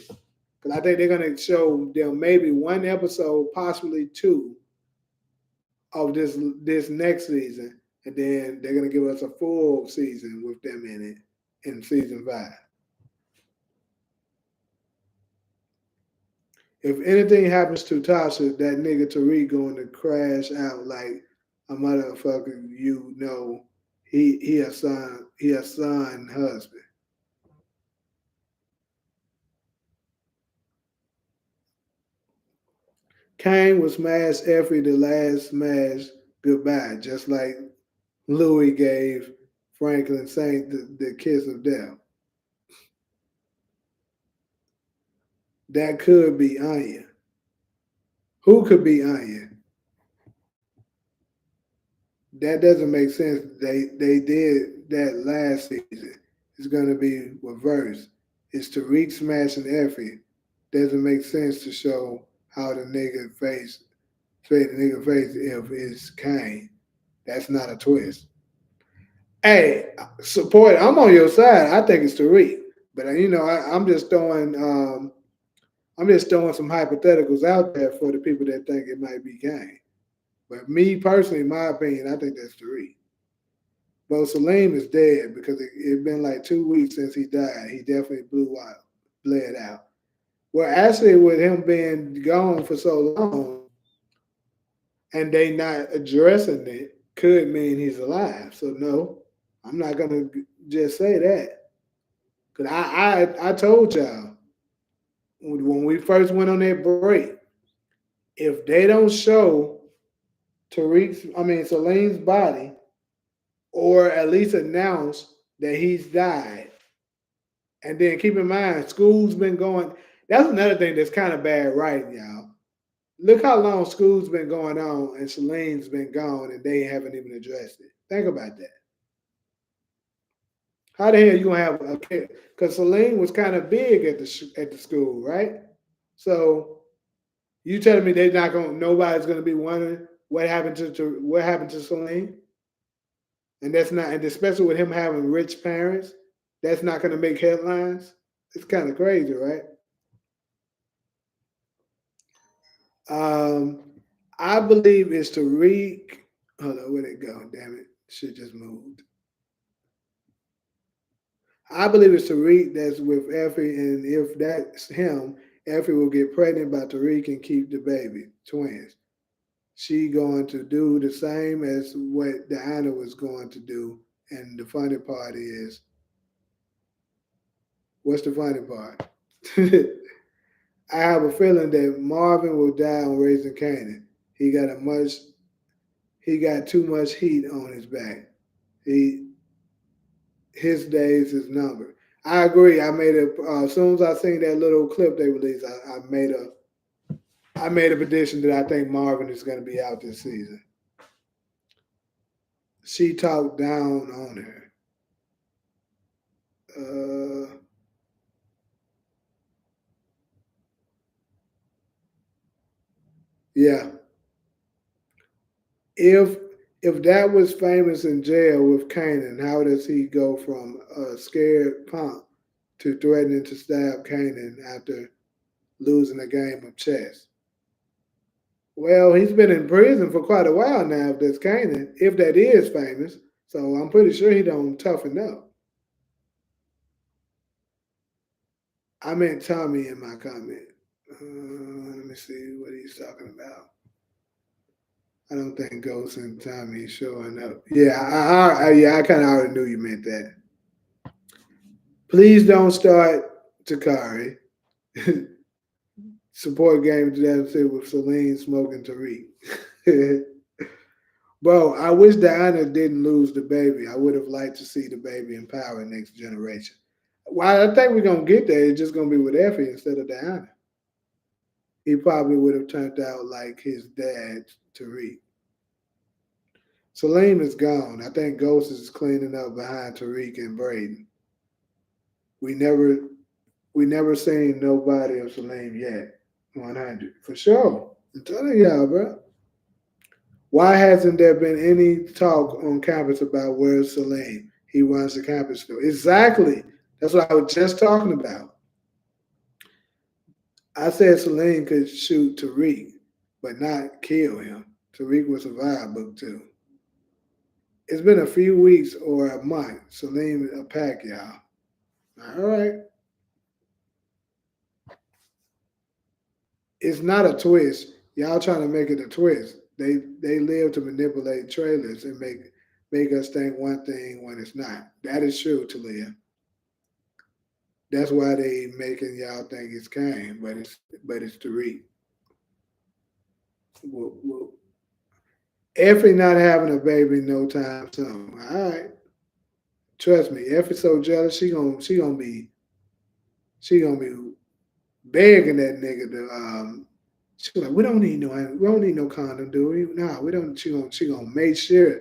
Because I think they're gonna show them maybe one episode, possibly two, of this next season, and then they're gonna give us a full season with them in it in season 5. If anything happens to Tasha, that nigga Tariq going to crash out like a motherfucker. He a son husband. Kane will smash Effie the last smash goodbye, just like Louis gave Franklin Saint the kiss of death. That could be Anya. Who could be Anya? That doesn't make sense. They did that last season. It's gonna be reversed. It's Tariq smashing Effie. Doesn't make sense to show how the nigga face straight the nigga face if it's Kane. That's not a twist. Hey, support. I'm on your side. I think it's Tariq, but I'm just throwing. I'm just throwing some hypotheticals out there for the people that think it might be Kane. But me personally, in my opinion, I think that's Tariq. But Seline is dead because it's been like 2 weeks since he died. He definitely bled out. Well, actually, with him being gone for so long and they not addressing it, could mean he's alive. So no, I'm not gonna just say that because I told y'all when we first went on that break, if they don't show Celine's body, or at least announce that he's died. And then keep in mind, school's been going. That's another thing that's kind of bad writing, y'all. Look how long school's been going on and Celine's been gone and they haven't even addressed it. Think about that. How the hell you gonna have a kid? Because Seline was kind of big at the school, right? So you telling me they're not gonna nobody's gonna be wondering what happened to Seline? And that's not, and especially with him having rich parents, that's not going to make headlines. It's kind of crazy, right? Um, I believe it's Tariq. Hold on, where'd it go? Damn it, shit just moved. I believe it's Tariq that's with Effie, and if that's him, Effie will get pregnant by Tariq and keep the baby, twins. She going to do the same as what Diana was going to do, and the funny part is, what's the funny part? I have a feeling that Marvin will die on Raising Canaan. He got a much he got too much heat on his back. He his days is numbered. I agree. I made a as soon as I seen that little clip they released, I made a prediction that I think Marvin is going to be out this season. She talked down on her. Uh, yeah. If if that was famous in jail with Kanan, how does he go from a scared punk to threatening to stab Kanan after losing a game of chess? Well, he's been in prison for quite a while now. If that's Kanan, if that is famous, so I'm pretty sure he don't toughen up. I meant Tommy in my comment. Let me see what he's talking about. I don't think Ghost and Tommy showing up. Yeah, yeah, I kind of already knew you meant that. Please don't start Takari. Support game 2006 with Seline smoking Tariq. Bro, I wish Diana didn't lose the baby. I would have liked to see the baby empower next generation. Well, I think we're gonna get there. It's just gonna be with Effie instead of Diana. He probably would have turned out like his dad, Tariq. Salim is gone. I think Ghost is cleaning up behind Tariq and Braden. We never we never seen nobody of Salim yet. 100 for sure. I'm telling y'all, bro. Why hasn't there been any talk on campus about where's Salim? He runs the campus store. Exactly. That's what I was just talking about. I said Salim could shoot Tariq, but not kill him. Tariq would survive book two. It's been a few weeks or a month. Salim a pack, y'all. All right. It's not a twist. Y'all trying to make it a twist. They live to manipulate trailers and make us think one thing when it's not. That is true, Talia. That's why they making y'all think it's Kane, but it's Tariq. Well, Effie not having a baby no time soon. All right, trust me. Effie so jealous. She gonna be begging that nigga to She like, we don't need no condom, do we? Nah, we don't. She gonna make sure.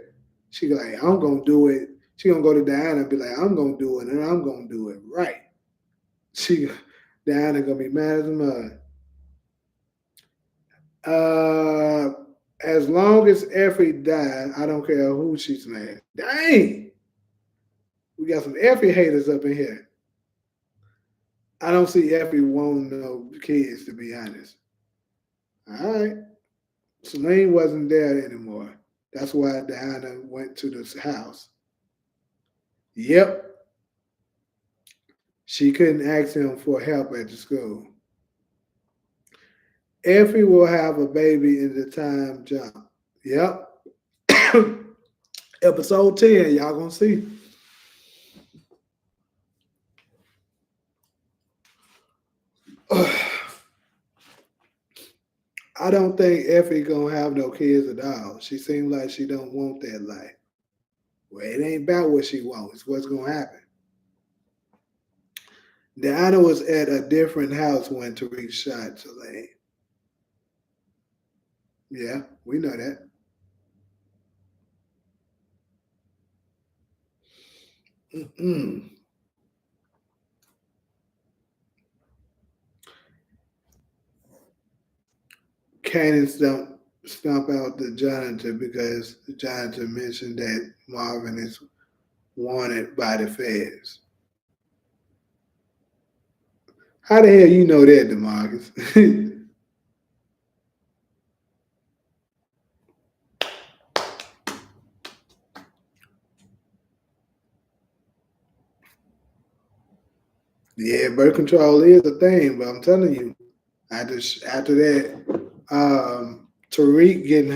She like, I'm gonna do it. She gonna go to Diana and be like, I'm gonna do it, and I'm gonna do it right. She Diana gonna be mad as a mud. Uh, as long as Effie died, I don't care who she's mad. Dang, we got some Effie haters up in here. I don't see Effie wanting no kids, to be honest. All right. Celine wasn't there anymore. That's why Diana went to this house. Yep, she couldn't ask him for help at the school. Effie will have a baby in the time jump. Yep. Episode 10, y'all gonna see. I don't think Effie gonna have no kids at all. She seems like she don't want that life. Well, it ain't about what she wants, it's what's gonna happen. Diana was at a different house when Tariq shot Soleil. Yeah, we know that. Mm-mm. Kanan stomp out the janitor because the janitor mentioned that Marvin is wanted by the feds. How the hell you know that, Demarcus? Yeah, birth control is a thing, but I'm telling you, after that, Tariq getting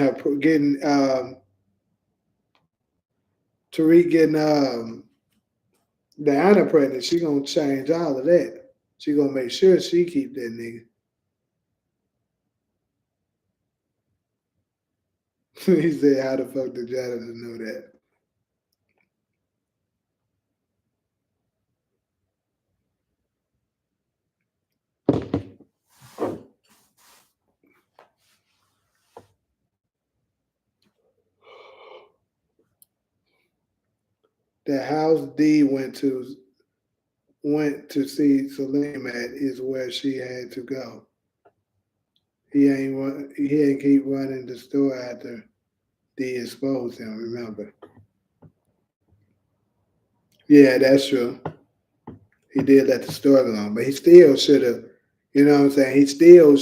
Diana pregnant, she gonna change all of that. She gonna make sure she keep that nigga. He said, "How the fuck did janitor know that?" The house D went to see Seline at is where she had to go. He ain't keep running the store after D exposed him. Remember? Yeah, that's true. He did let the store go on, but he still should have. You know what I'm saying? He still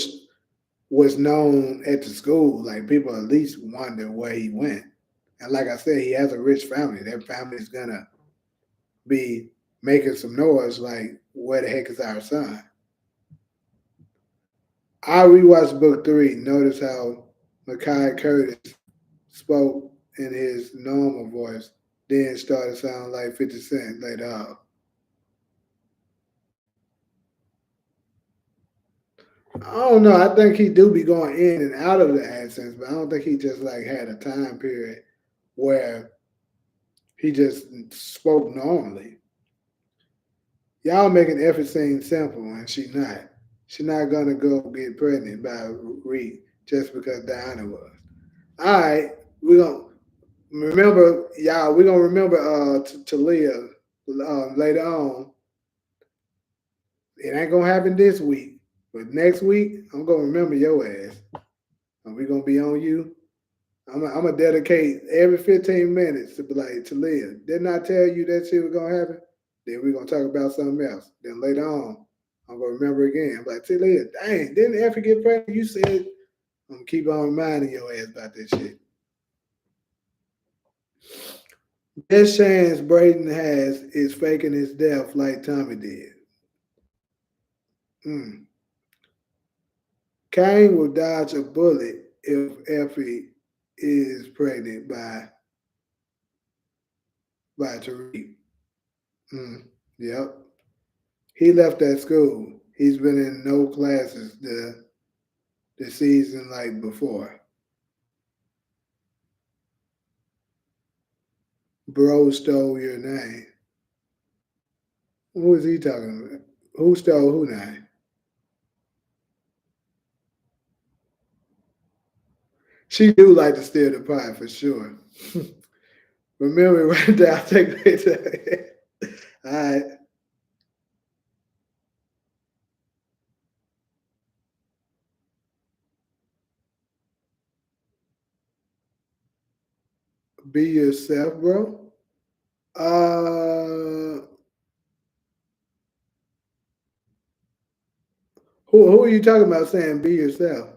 was known at the school. Like people at least wonder where he went. And like I said, he has a rich family. That family's gonna be making some noise. Like, where the heck is our son? I rewatched book three. Notice how Makai Curtis spoke in his normal voice, then started sounding like 50 Cent later on. I don't know. I think he do be going in and out of the accents, but I don't think he just like had a time period where he just spoke normally. Y'all making everything simple, and she not. She not gonna go get pregnant by Reed just because Diana was. All right, we gonna remember, y'all. We gonna remember Talia later on. It ain't gonna happen this week, but next week I'm gonna remember your ass, and we gonna be on you. I'm gonna dedicate every 15 minutes to be like Talia. Didn't I tell you that shit was gonna happen? Then we're gonna talk about something else. Then later on, I'm gonna remember again. I'm like, Talia, dang, didn't Effie get pregnant? You said I'm gonna keep on reminding your ass about that shit. Best chance Braden has is faking his death like Tommy did. Mm. Kane will dodge a bullet if Effie is pregnant by Tariq. Mm. Yep. He left that school. He's been in no classes the season like before. Bro stole your name. Who is he talking about? Who stole who name? She do like to steal the pie for sure. Remember, right there, I'll take it. All right. Be yourself, bro. Uh, who are you talking about saying be yourself?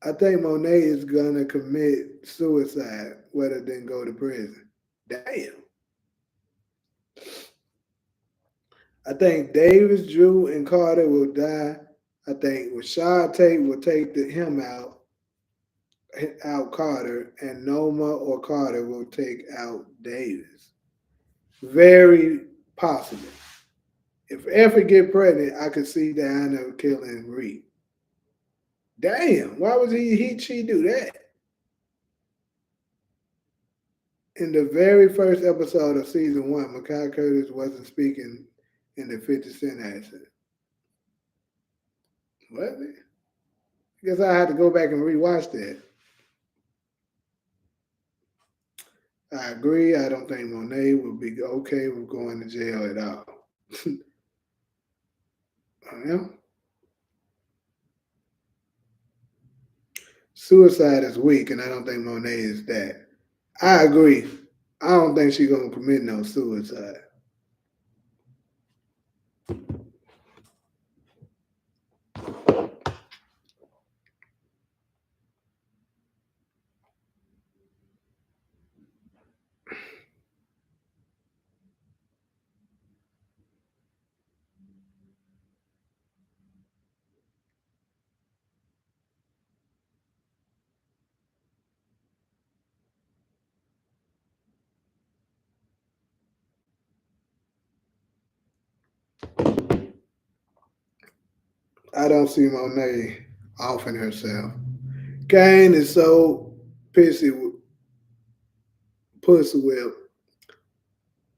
I think Monet is gonna commit suicide rather than go to prison. Damn. I think Davis, Drew, and Carter will die. I think Rashad Tate will take him out Carter, and Noma or Carter will take out Davis. Very possible. If Effie get pregnant, I could see Diana killing Reed. Damn, why was she do that? In the very first episode of season one, Makai Curtis wasn't speaking in the 50 Cent accent. What? I guess I had to go back and rewatch that. I agree. I don't think Monet would be okay with going to jail at all. Yeah. Suicide is weak, and I don't think Monet is that. I agree. I don't think she's gonna commit no suicide. I don't see Monet offing herself. Kane is so pissy with pussy whip.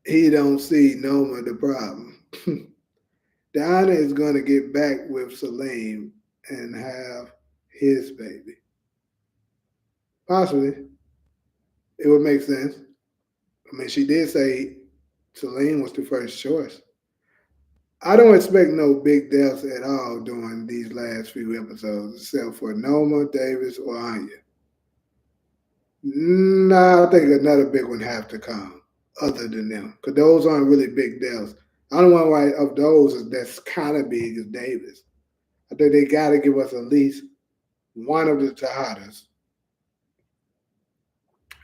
He don't see Noma the problem. Diana is gonna get back with Seline and have his baby. Possibly. It would make sense. I mean, she did say Seline was the first choice. I don't expect no big deaths at all during these last few episodes, except for Noma, Davis, or Anya. Nah, I think another big one have to come other than them, because those aren't really big deaths. The only one right of those that's kind of big is Davis. I think they got to give us at least one of the Tejadas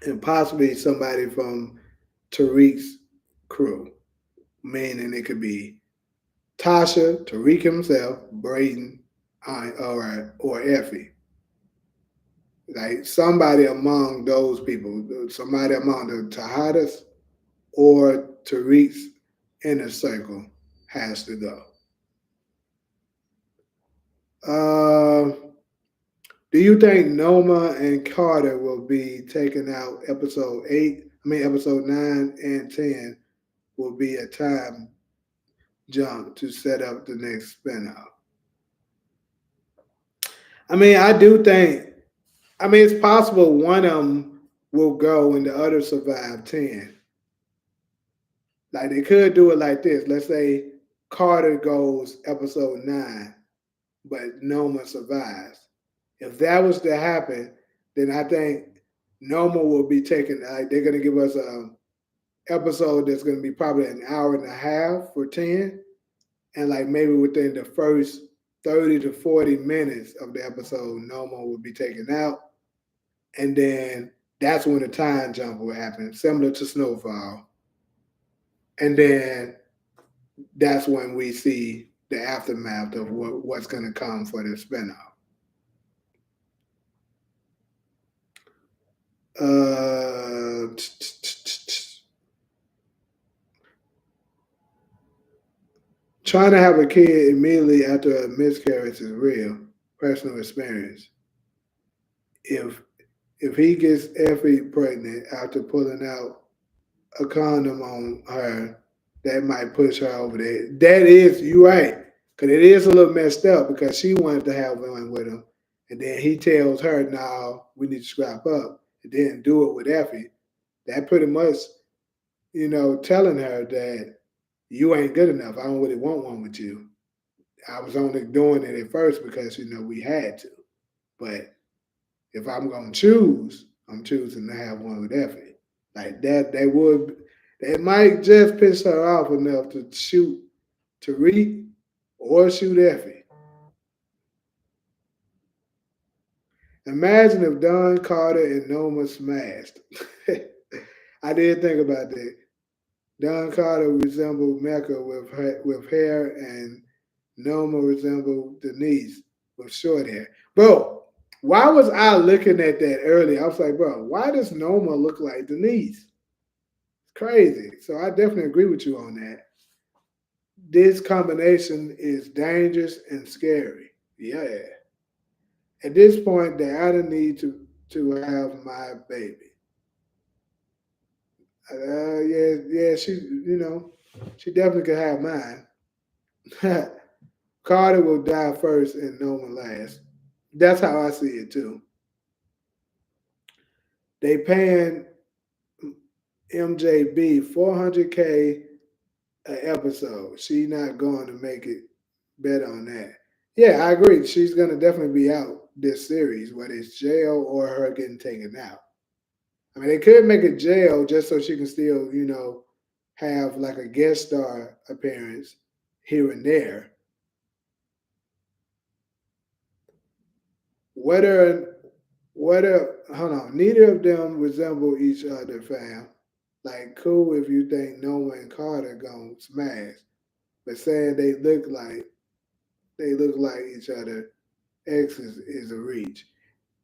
and possibly somebody from Tariq's crew, meaning it could be Tasha, Tariq himself, Braden, or Effie. Like somebody among those people, somebody among the Tejadas or Tariq's inner circle has to go. Uh, do you think Noma and Carter will be taken out episode 8? I mean, episode 9 and 10 will be a time jump to set up the next spinoff. I mean, I do think, I mean, it's possible one of them will go and the other survive 10. Like they could do it like this. Let's say Carter goes episode 9, but Noma survives. If that was to happen, then I think Noma will be taken. Like they're gonna give us a episode that's gonna be probably an hour and a half for 10, and like maybe within the first 30 to 40 minutes of the episode, Noma will be taken out, and then that's when the time jump will happen, similar to Snowfall, and then that's when we see the aftermath of what's going to come for the spinoff. Uh, Trying to have a kid immediately after a miscarriage is real, personal experience. If if he gets Effie pregnant after pulling out a condom on her, that might push her over there. That is, you right, because it is a little messed up because she wanted to have one with him, and then he tells her, "No, we need to scrap up," and then do it with Effie. That pretty much, telling her that you ain't good enough. I don't really want one with you. I was only doing it at first because we had to, but if I'm gonna choose, I'm choosing to have one with Effie. Like that, that might just piss her off enough to shoot Tariq or shoot Effie. Imagine if Don Carter and Noma smashed. I did think about that. Don Carter resembled Mecca with hair, and Noma resembled Denise with short hair. Bro, why was I looking at that earlier? I was like, bro, why does Noma look like Denise? It's crazy. So I definitely agree with you on that. This combination is dangerous and scary. Yeah. At this point, Diana need to have my baby. Yeah. She definitely could have mine. Carter will die first and Noma last. That's how I see it too. They paying MJB 400K an episode. She not going to make it better on that. Yeah, I agree. She's gonna definitely be out this series, whether it's jail or her getting taken out. I mean, they could make it jail just so she can still, have like a guest star appearance here and there. Whether hold on, neither of them resemble each other, fam. Like, cool if you think Noah and Carter gonna smash, but saying they look like each other, X is a reach.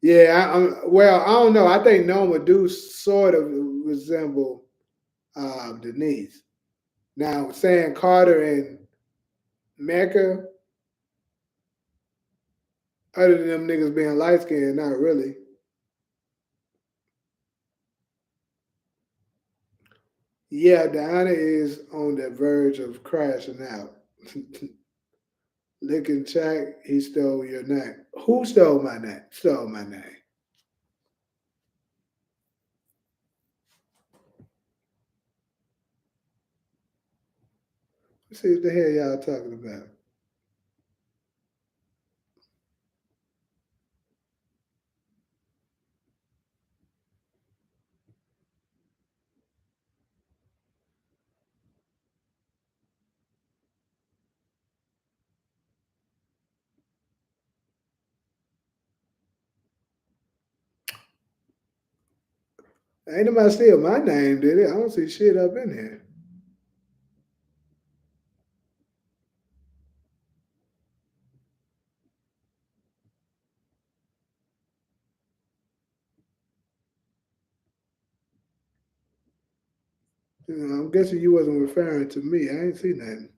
Yeah, well, I don't know. I think Noma do sort of resemble Denise. Now, saying Carter and Mecca, other than them niggas being light skinned, not really. Yeah, Diana is on the verge of crashing out. Licking Jack, he stole your name. Who stole my name? Stole my name. Let's see what the hell y'all talking about. Ain't nobody steal my name, did it? I don't see shit up in here. I'm guessing you wasn't referring to me. I ain't see nothing.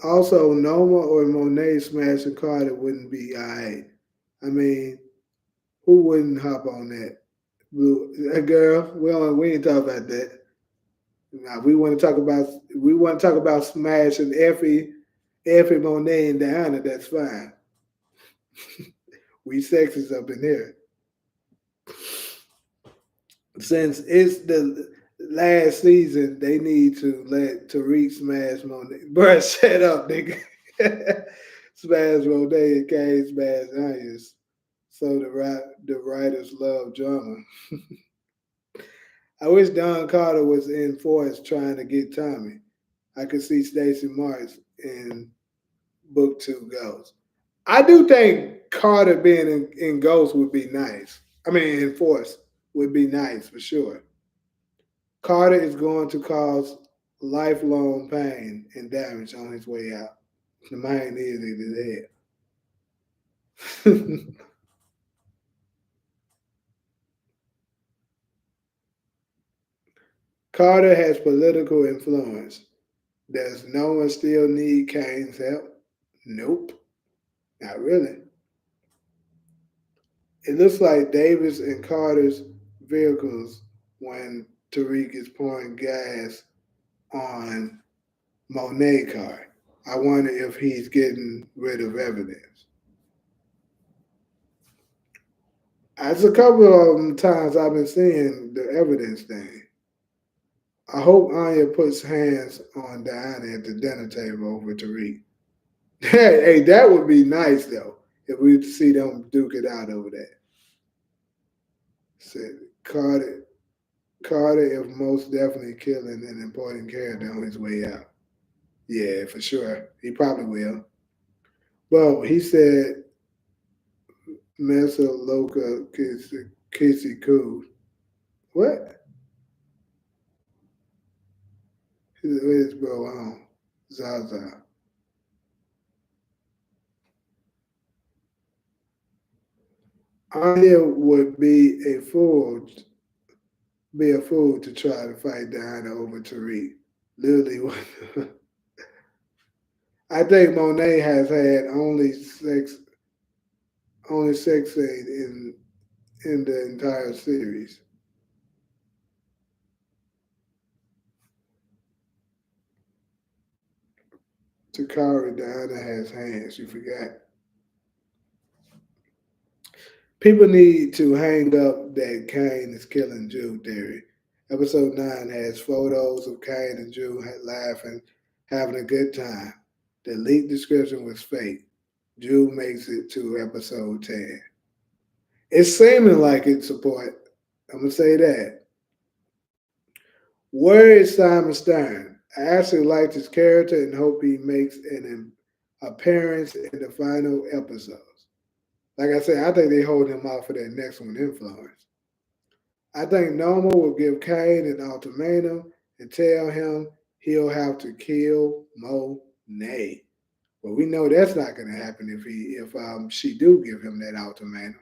Also, Noma or Monet smashing Carter wouldn't be alright. I mean, who wouldn't hop on that? That girl, we ain't talk about that. Now, we want to talk about smashing Effie Monet and Diana. That's fine. We sexes up in here. Since it's the last season, they need to let Tariq smash Monet. Bruh, shut up, nigga. Smash Monet and Kane smash Onions. So the writers love drama. I wish Don Carter was in Force trying to get Tommy. I could see Stacey Marks in book two Ghost. I do think Carter being in Ghost would be nice. I mean, in Force would be nice for sure. Carter is going to cause lifelong pain and damage on his way out. The mind is in his head. Carter has political influence. Does no one still need Kane's help? Nope, not really. It looks like Davis and Carter's vehicles when Tariq is pouring gas on Monet car. I wonder if he's getting rid of evidence. That's a couple of times I've been seeing the evidence thing. I hope Anya puts hands on Diana at the dinner table over Tariq. Hey, that would be nice though if we see them duke it out over that. Said Carter, Carter is most definitely killing an important character on his way out. Yeah, for sure. He probably will. Well, he said Mesa Loca Kissy Cool. What? His bro on? Zaza. Anya would be a fool to try to fight Diana over Tariq. Literally, I think Monet has had only sex scene in the entire series. Takari Diana has hands. You forgot. People need to hang up that Kane is killing Jew theory. Episode 9 has photos of Kane and Jew laughing, having a good time. The leaked description was fake. Jew makes it to episode 10. It's seeming like it's support. I'm going to say that. Where is Simon Stern? I actually liked his character and hope he makes an appearance in the final episodes. Like I said, I think they hold him out for that next one influence. I think Noma will give Kane an ultimatum and tell him he'll have to kill Monet. But we know that's not going to happen if she do give him that ultimatum.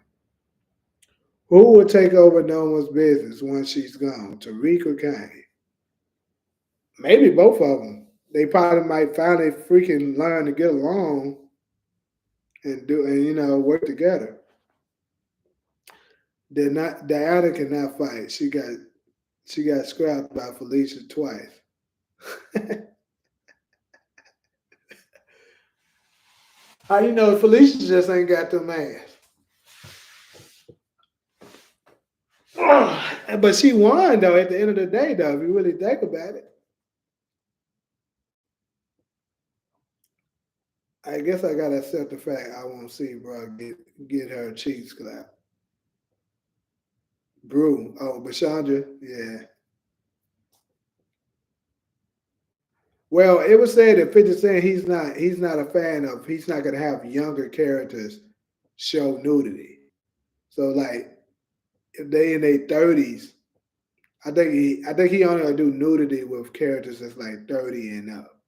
Who will take over Noma's business once she's gone? Tariq or Kane? Maybe both of them. They probably might finally freaking learn to get along and work together. They're not Diana cannot fight. She got scrapped by Felicia twice. How you know Felicia just ain't got them ass? But she won though. At the end of the day, though, if you really think about it, I guess I gotta accept the fact I won't see bro get her cheeks clapped. Brew. Oh, but Chandra, yeah. Well, it was said that 50 Cent he's not a fan of he's not gonna have younger characters show nudity. So like if they in their 30s, I think he only gonna do nudity with characters that's like 30 and up.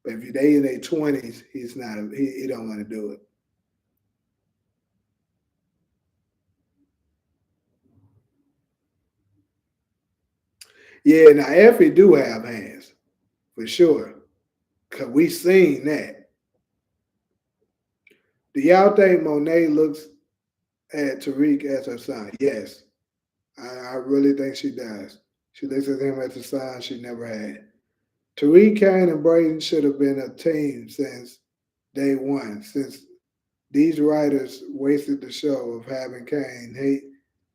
But if they in their 20s, he's not he don't want to do it. Yeah, now Effie do have hands for sure. Cause we seen that. Do y'all think Monet looks at Tariq as her son? Yes. I really think she does. She looks at him as a son she never had. Tariq, Kane, and Braden should have been a team since day one, since these writers wasted the show of having Kane hate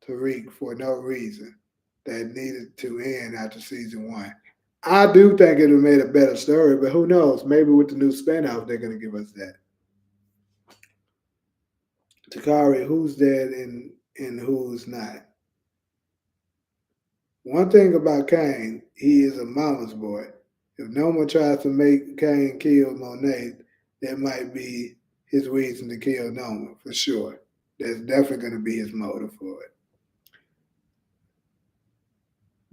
Tariq for no reason that needed to end after season one. I do think it would have made a better story, but who knows? Maybe with the new spinoff, they're going to give us that. Takari, who's dead and who's not? One thing about Kane, he is a mama's boy. If no one tries to make Kane kill Monet, that might be his reason to kill Noma, for sure. That's definitely going to be his motive for it.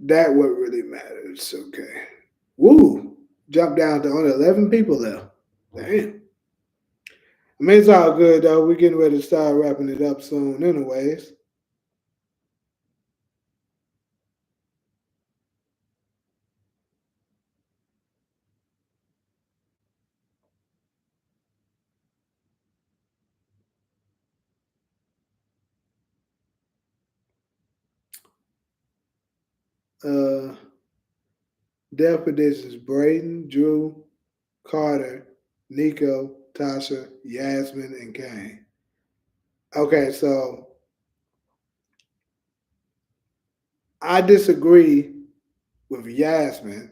That what really matters. Okay. Woo! Jump down to only 11 people left. Damn. I mean, it's all good, though. We're getting ready to start wrapping it up soon, anyways. Uh, Death predictions Braden, Drew, Carter, Nico, Tasha, Yasmin, and Kane. Okay, so I disagree with Yasmin.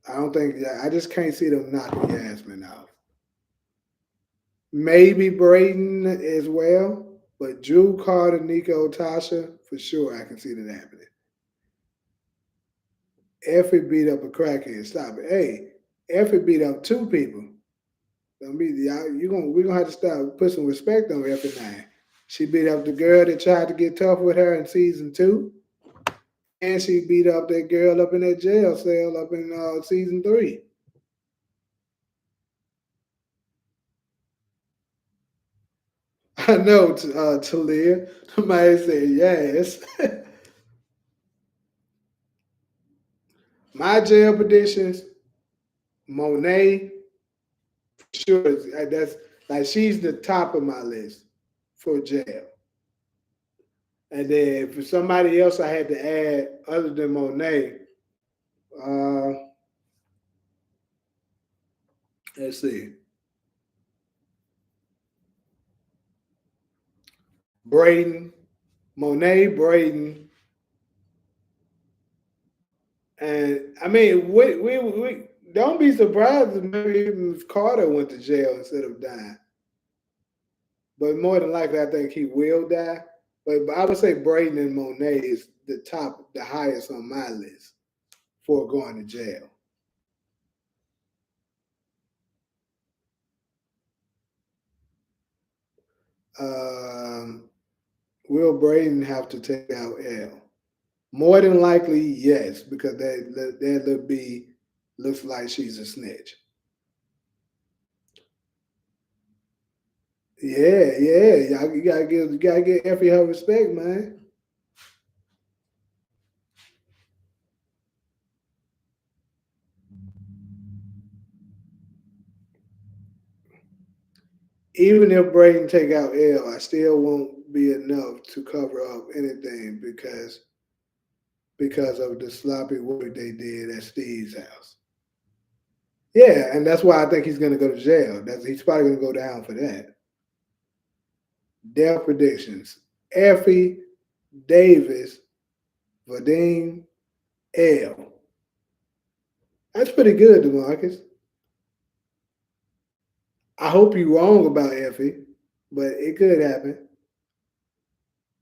I don't think I just can't see them knocking Yasmin out. Maybe Braden as well, but Drew, Carter, Nico, Tasha, for sure I can see that happening. Effie beat up a crackhead. Stop it. Hey, Effie beat up two people. Don't be you gonna we're gonna have to start put some respect on Effie now. She beat up the girl that tried to get tough with her in season two, and she beat up that girl up in that jail cell up in season three. I know, Talia. Somebody said yes. My jail predictions: Monet, sure, that's like she's the top of my list for jail. And then for somebody else, I had to add other than Monet. Uh, let's see, Braden, Monet, Braden, and I mean, we don't be surprised if maybe even if Carter went to jail instead of dying. But more than likely, I think he will die. But I would say Braden and Monet is the top, the highest on my list for going to jail. Um, will Braden have to take out L? More than likely, yes, because that little B looks like she's a snitch. Yeah, yeah, you gotta give Effie her respect, man. Even if Braden take out L, I still won't be enough to cover up anything because of the sloppy work they did at Steve's house. Yeah, and that's why I think he's going to go to jail. He's probably going to go down for that. Death predictions: Effie, Davis, Vadim, L. That's pretty good, Demarcus. I hope you're wrong about Effie, but it could happen.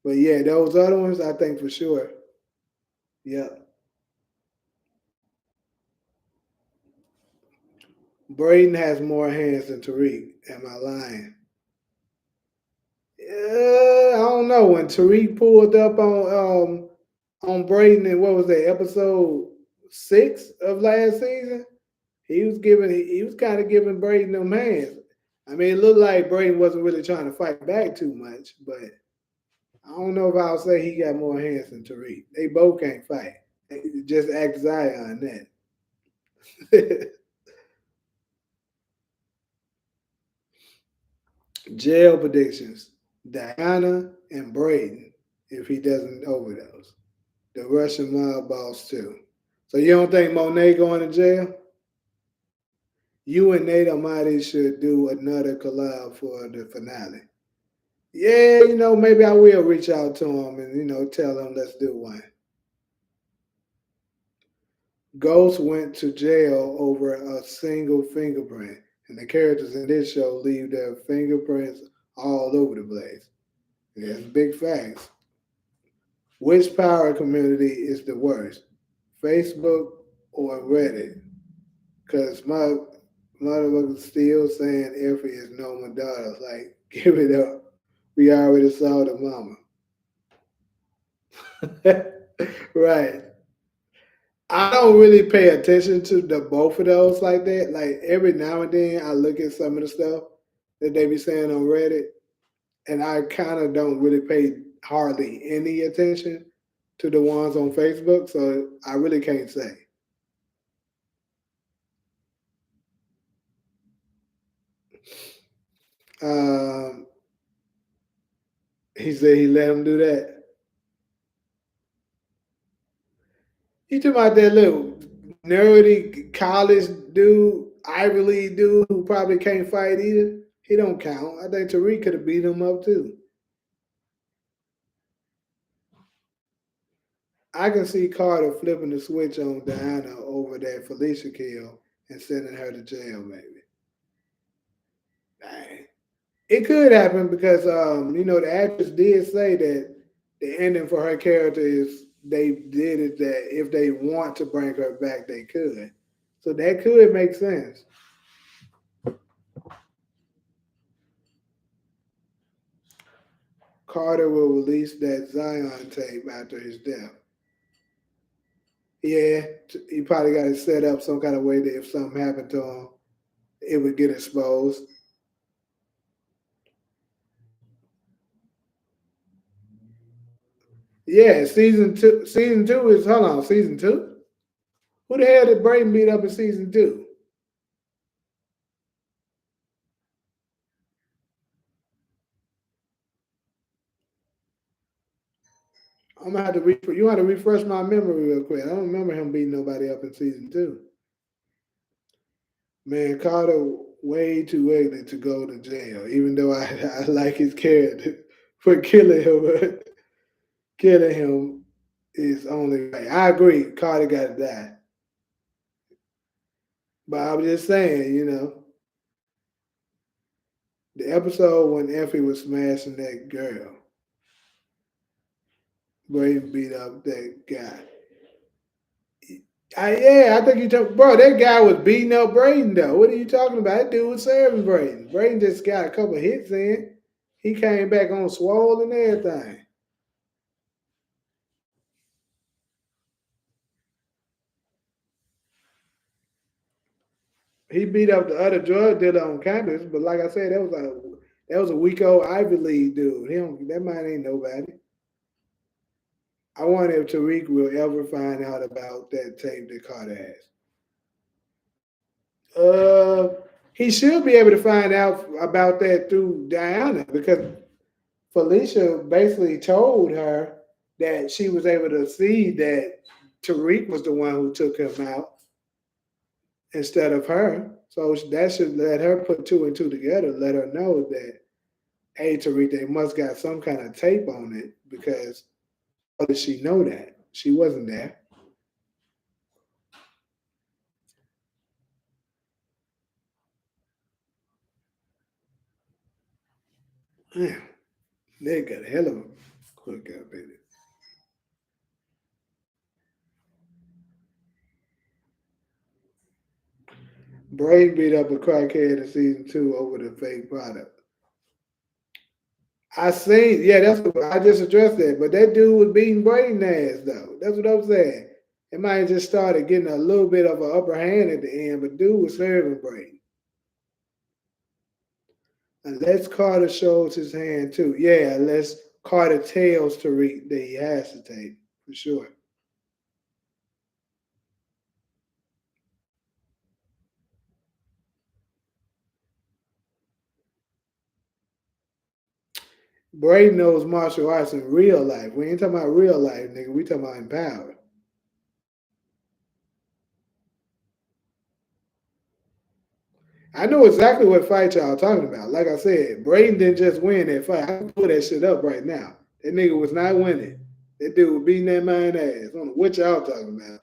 But yeah, those other ones, I think for sure. Yep. Braden has more hands than Tariq. Am I lying? I don't know. When Tariq pulled up on Braden in what was that, episode 6 of last season, he was kind of giving Braden them hands. I mean, it looked like Braden wasn't really trying to fight back too much, but I don't know if I'll say he got more hands than Tariq. They both can't fight. Just act Zion that. Jail predictions: Diana and Braden if he doesn't overdose. The Russian mob boss too. So you don't think Monet going to jail? You and Nate Almighty should do another collab for the finale. Yeah, maybe I will reach out to him and tell him let's do one. Ghost went to jail over a single fingerprint, and the characters in this show leave their fingerprints all over the place. That's big facts. Which power community is the worst? Facebook or Reddit? Because my motherfucker still saying Effie is no Madonna. Like, give it up. We already saw the mama. Right. I don't really pay attention to the both of those like that. Like every now and then I look at some of the stuff that they be saying on Reddit, and I kind of don't really pay hardly any attention to the ones on Facebook, so I really can't say. Um, he said he let him do that. You talking about that little nerdy college dude, Ivy League dude who probably can't fight either? He don't count. I think Tariq could have beat him up too. I can see Carter flipping the switch on Diana over that Felicia kill and sending her to jail, maybe. Dang. It could happen because the actress did say that the ending for her character is they did it that if they want to bring her back, they could. So that could make sense. Carter will release that Zion tape after his death. Yeah, he probably got it set up some kind of way that if something happened to him, it would get exposed. Yeah, season two. Season two is hold on. Season two. Who the hell did Brayden beat up in season two? I'm gonna have to you have to refresh my memory real quick. I don't remember him beating nobody up in season two. Man, Carter way too ugly to go to jail. Even though I like his character for killing him, killing him is only right. I agree. Carter got to die. But I was just saying, the episode when Effie was smashing that girl, Brayden beat up that guy. Yeah, I think you talk, bro. That guy was beating up Braden though. What are you talking about? That dude was serving Braden. Braden just got a couple hits in. He came back on swole and everything. He beat up the other drug dealer on campus, but like I said, that was a weak old Ivy League dude. He don't, that man ain't nobody. I wonder if Tariq will ever find out about that tape that Carter has. He should be able to find out about that through Diana because Felicia basically told her that she was able to see that Tariq was the one who took him out. instead of her. So that should let her put two and two together, let her know that, hey, Tariq, they must got some kind of tape on it because how did she know that? She wasn't there. Man, they got a hell of a quick up in it. Brain beat up a crackhead in season two over the fake product. I seen, yeah, that's what I just addressed that. But that dude was beating Braden ass though. That's what I'm saying. It might have just started getting a little bit of an upper hand at the end, but dude was serving Braden. Unless Carter shows his hand too. Yeah, unless Carter tells Tariq that he has to take, for sure. Braden knows martial arts in real life. We ain't talking about real life, nigga. We talking about empowered. I know exactly what fight y'all talking about. Like I said, Braden didn't just win that fight. I can pull that shit up right now. That nigga was not winning. That dude was beating that man ass. I don't know what y'all talking about.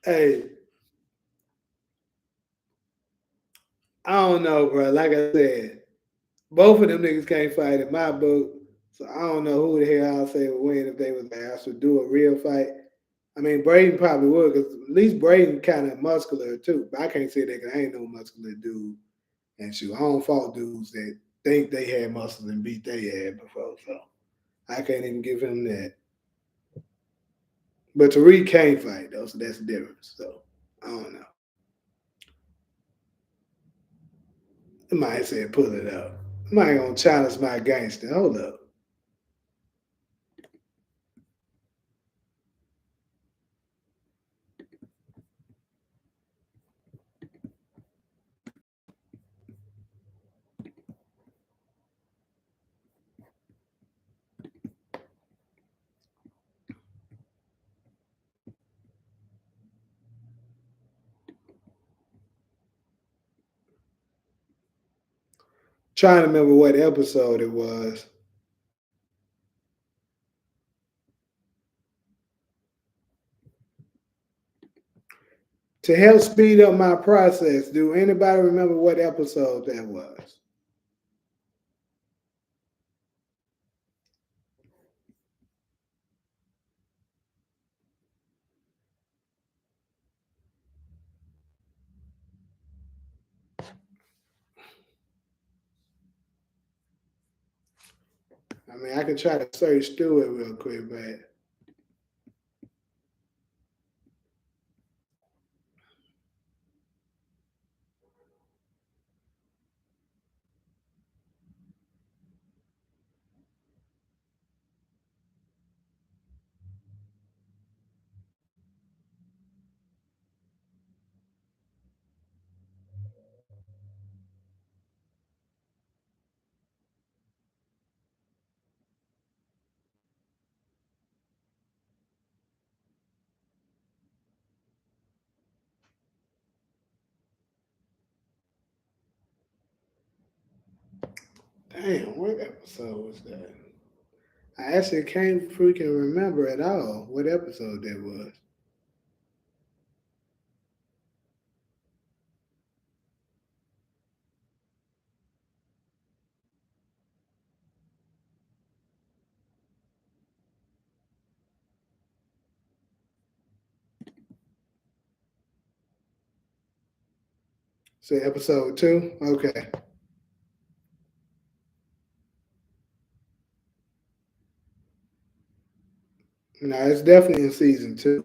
Hey, I don't know, bro. Like I said, both of them niggas can't fight in my book. So I don't know who the hell I'll say would win if they was asked to do a real fight. I mean, Braden probably would, because at least Braden kind of muscular too. But I can't say that because I ain't no muscular dude. And shoot, I don't fault dudes that think they had muscle and beat their ass before. So I can't even give him that. But Tariq can't fight though, so that's the difference. So I don't know. I might say pull it up. I might gonna challenge my gangster. Hold up. Trying to remember what episode it was. To help speed up my process, do anybody remember what episode that was? I mean, I can try to search through it real quick, but damn, what episode was that? I actually can't freaking remember at all what episode that was. Say episode two? Okay. No, it's definitely in season two.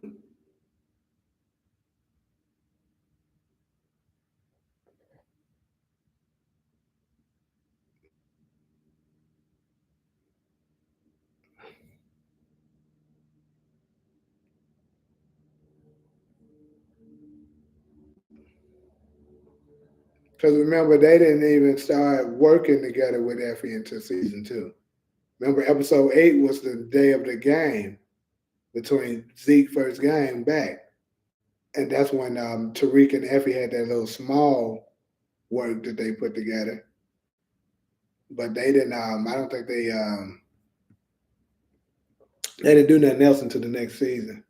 Because remember, they didn't even start working together with Effie until season two. Remember, episode 8 was the day of the game between Zeke first game back. And that's when Tariq and Effie had that little small work that they put together. But they didn't, I don't think they didn't do nothing else until the next season.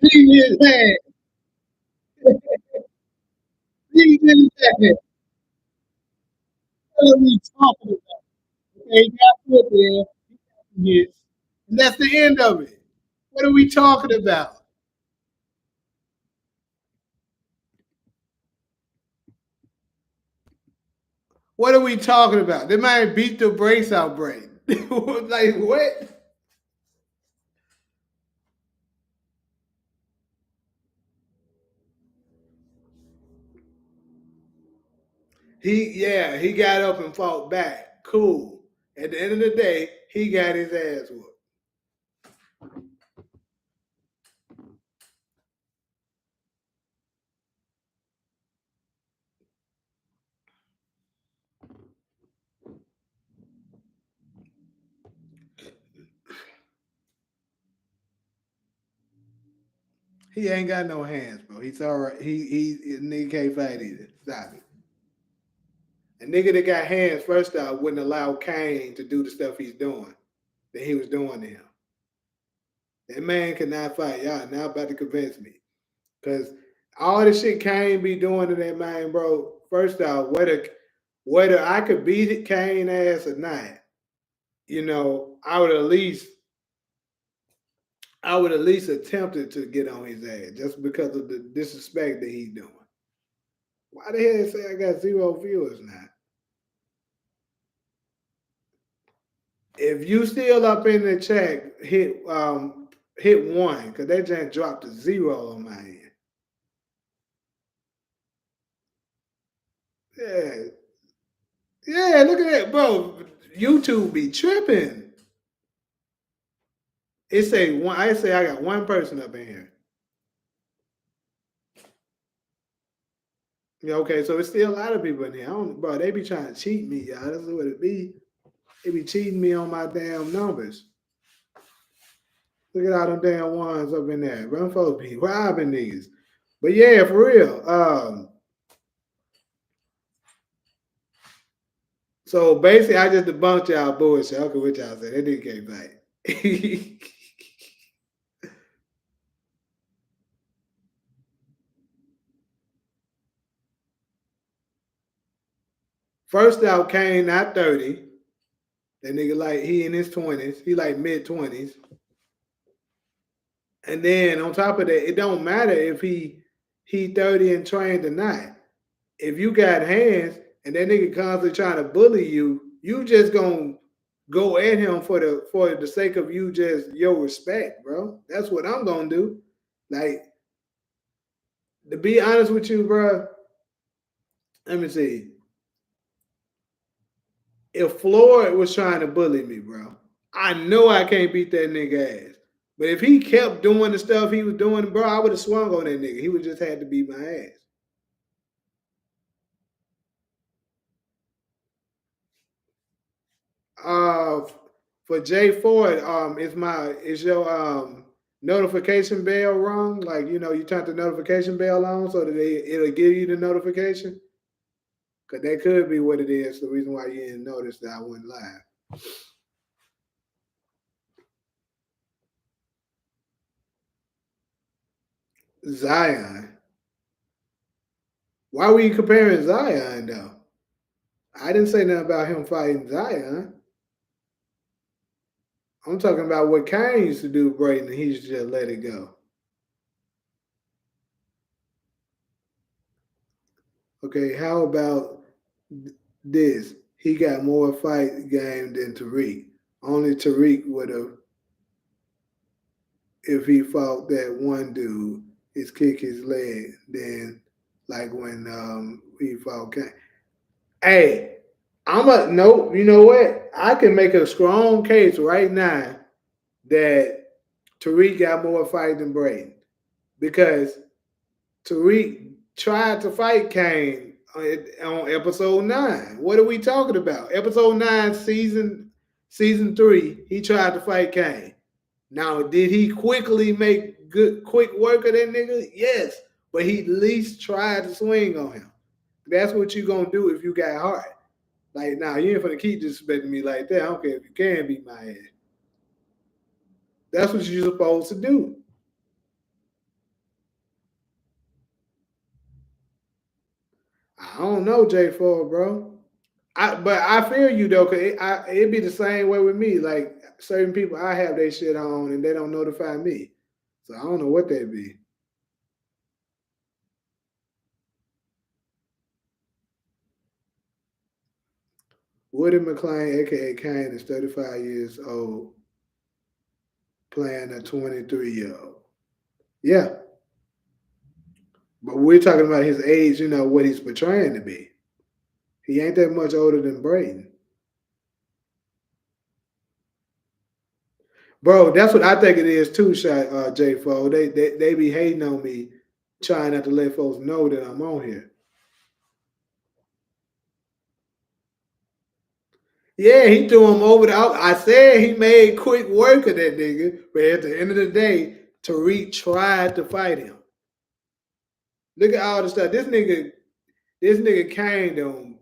Leave his hand. Leave his hand. What are we talking about? Okay, he got put there. Yes. And that's the end of it. What are we talking about? What are we talking about? They might beat the brace outbreak. Like what? He got up and fought back. Cool. At the end of the day, he got his ass whooped. He ain't got no hands, bro. He's all right. He nigga can't fight either. Stop it. A nigga that got hands, first off, wouldn't allow Kane to do the stuff he's doing that he was doing to him. That man cannot fight. Y'all now about to convince me. Cause all the shit Kane be doing to that man, bro. First off, whether I could beat Kane ass or not, I would at least attempted to get on his ass just because of the disrespect that he's doing. Why the hell say I got 0 viewers now? If you still up in the chat, hit one because that just dropped to 0 on my end. Yeah, yeah. Look at that, bro. YouTube be tripping. It say one. I say I got one person up in here. Yeah, okay, so it's still a lot of people in here. Bro, they be trying to cheat me, y'all. That's what it be. They be cheating me on my damn numbers. Look at all them damn ones up in there. Run folks be robbing niggas. But yeah, for real. So basically, I just debunked y'all bullshit. Okay, what y'all said. That nigga can't fight. First out, Kane not 30. That nigga like he in his 20s. He like mid-20s. And then on top of that, it don't matter if he 30 and trained or not. If you got hands and that nigga constantly trying to bully you, you just gonna go at him for the sake of you just your respect, bro. That's what I'm gonna do. Like to be honest with you, bro. Let me see. If Floyd was trying to bully me, bro, I know I can't beat that nigga ass. But if he kept doing the stuff he was doing, bro, I would have swung on that nigga. He would just had to beat my ass. Uh, for Jay Ford, is your notification bell wrong? Like you turn the notification bell on so that it'll give you the notification. Cause that could be what it is. The reason why you didn't notice that I went live. Zion. Why were you comparing Zion though? I didn't say nothing about him fighting Zion. I'm talking about what Kane used to do to Brayton, and he used to just let it go. Okay, how about this? He got more fight game than Tariq. Only Tariq would have, if he fought that one dude, is kick his leg. Then, like when he fought Kane. Hey, I'm a nope. You know what? I can make a strong case right now that Tariq got more fight than Brayton because Tariq tried to fight Kane on episode 9. What are we talking about? Episode 9, season 3. He tried to fight Kane. Now, did he quickly make good quick work of that nigga? Yes, but he at least tried to swing on him. That's what you gonna do if you got heart. Like, now you ain't gonna keep disrespecting me like that. I don't care if you can beat my ass. That's what you're supposed to do. I don't know, J4, bro. But I feel you though, cause it be the same way with me. Like certain people, I have their shit on and they don't notify me, so I don't know what they be. Woody McLean, aka Kane, is 35 years old, playing a 23-year-old. Yeah, but we're talking about his age. What he's portraying to be. He ain't that much older than Brayton, bro. That's what I think it is too. Shot J. Fo. They be hating on me, trying not to let folks know that I'm on here. Yeah, he threw him over the. I said he made quick work of that nigga, but at the end of the day, Tariq tried to fight him. Look at all the stuff. This nigga Kane don't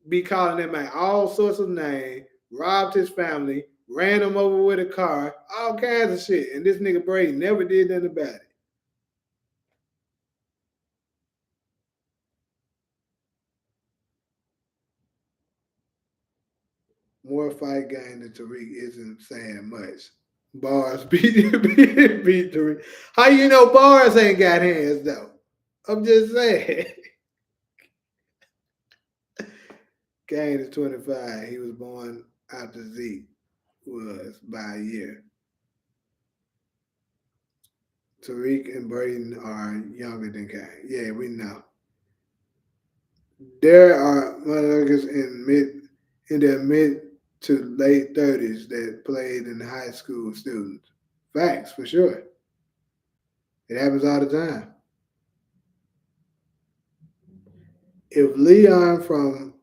be calling that man all sorts of names, robbed his family, ran him over with a car, all kinds of shit. And this nigga Brady never did nothing about it. More fight game than Tariq isn't saying much. Bars beat Tariq. How you know Bars ain't got hands though? I'm just saying. Kane is 25. He was born after Zeke was by a year. Tariq and Braden are younger than Kane. Yeah, we know. There are motherfuckers in their mid to late 30s that played in high school students. Facts for sure. It happens all the time. If Leon from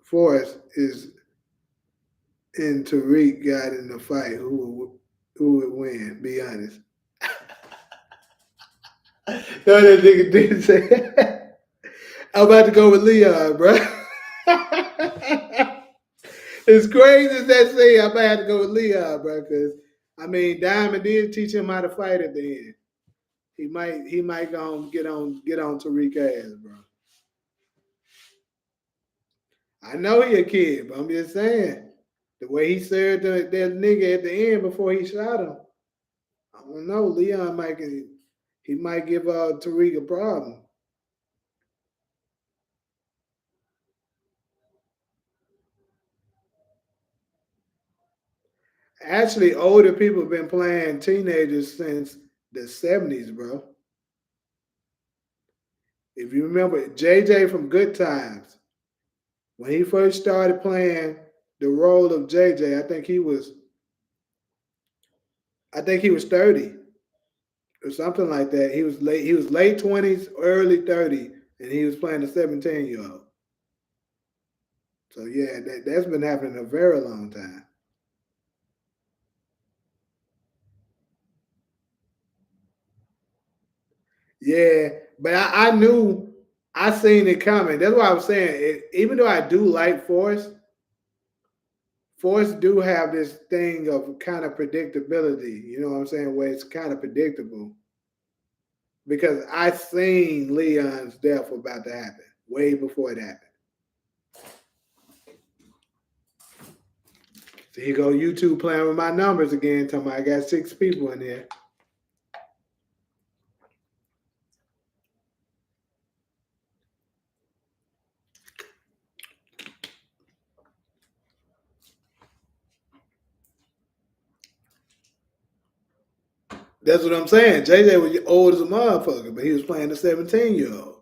Forest is and Tariq got in the fight, who would win? Be honest. No, that nigga did say. I'm about to go with Leon, bro. As crazy as that say, I'm about to go with Leon, bro. Because I mean, Diamond did teach him how to fight at the end. He might go get on Tariq ass, bro. I know he a kid, but I'm just saying the way he served that nigga at the end before he shot him. I don't know. Leon might give Tariq a problem. Actually, older people have been playing teenagers since the 70s, bro. If you remember JJ from Good Times, when he first started playing the role of JJ, I think he was 30 or something like that. He was late 20s, early 30, and he was playing a 17-year-old. So yeah, that's been happening a very long time. Yeah, but I knew I seen it coming. That's why I was saying even though I do like Force do have this thing of kind of predictability. You know what I'm saying? Where it's kind of predictable because I seen Leon's death about to happen way before it happened. So here go YouTube playing with my numbers again. Talking about I got 6 people in there. That's what I'm saying. JJ was old as a motherfucker, but he was playing the 17-year-old.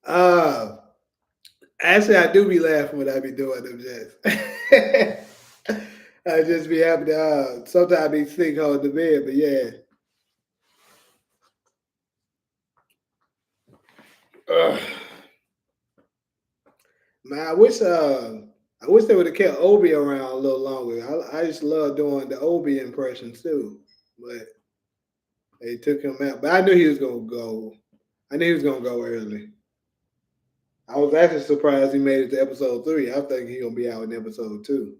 uh, actually, I do be laughing when I be doing them jets. I just be happy to. Sometimes I be sick on the bed, but yeah. Ugh. Man, I wish they would have kept Obi around a little longer. I just love doing the Obi impressions too, but they took him out. But I knew he was gonna go. I knew he was gonna go early. I was actually surprised he made it to episode 3. I think he gonna be out in episode 2.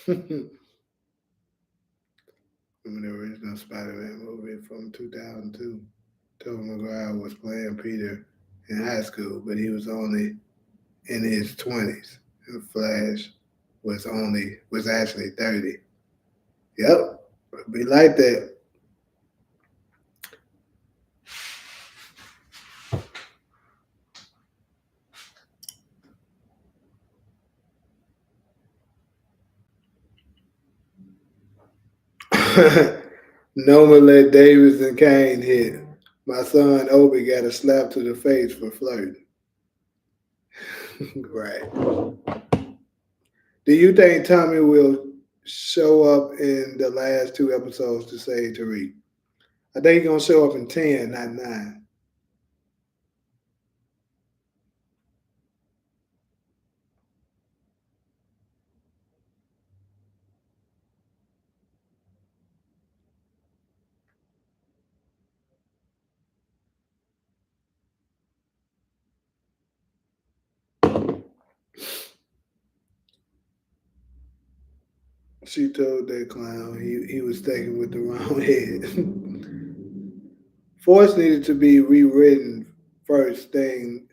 Remember the original Spider-Man movie from 2002. Tobey Maguire was playing Peter in high school, but he was only in his 20s. And Flash was actually 30. Yep, be like that. Noma let Davis and Kane hit. My son Obi got a slap to the face for flirting. Right. Do you think Tommy will show up in the last 2 episodes to save Tariq? I think he's gonna show up in 10, not 9. She told that clown he was taken with the wrong head. Force needed to be rewritten first thing.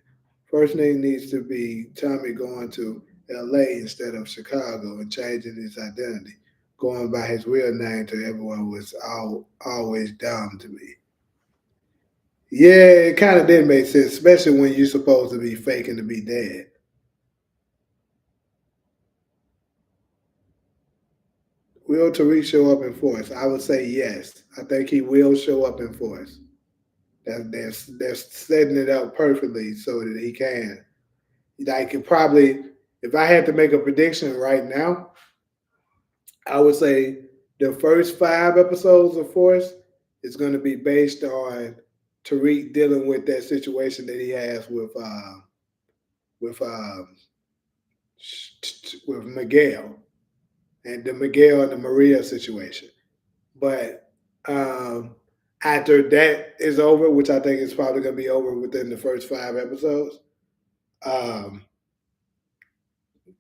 First thing needs to be Tommy going to LA instead of Chicago and changing his identity. Going by his real name to everyone was always dumb to me. Yeah, it kind of did make sense, especially when you're supposed to be faking to be dead. Will Tariq show up in force? I would say yes. I think he will show up in force. They're setting it up perfectly so that he can. I could probably, if I had to make a prediction right now, I would say the first 5 episodes of Force is going to be based on Tariq dealing with that situation that he has with with Miguel and the Miguel and the Maria situation. But um, after that is over, which I think is probably going to be over within the first 5 episodes, um,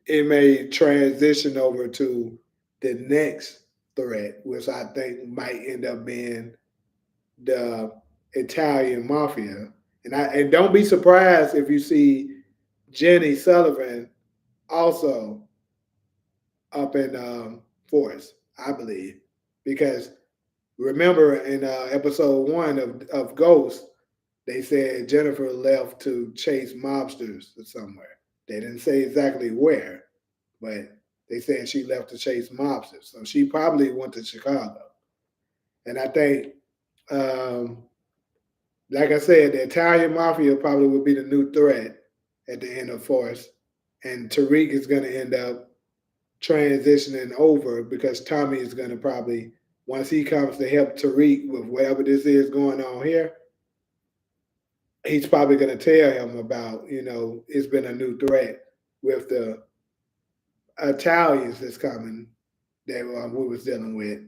it may transition over to the next threat, which I think might end up being the Italian mafia. And don't be surprised if you see Jenny Sullivan also up in Force, I believe, because remember in episode 1 of Ghost, they said Jennifer left to chase mobsters somewhere. They didn't say exactly where, but they said she left to chase mobsters. So she probably went to Chicago. And I think, um, like I said, the Italian mafia probably will be the new threat at the end of Force. And Tariq is going to end up transitioning over because Tommy is going to probably, once he comes to help Tariq with whatever this is going on here, he's probably going to tell him about, it's been a new threat with the Italians that's coming that we was dealing with.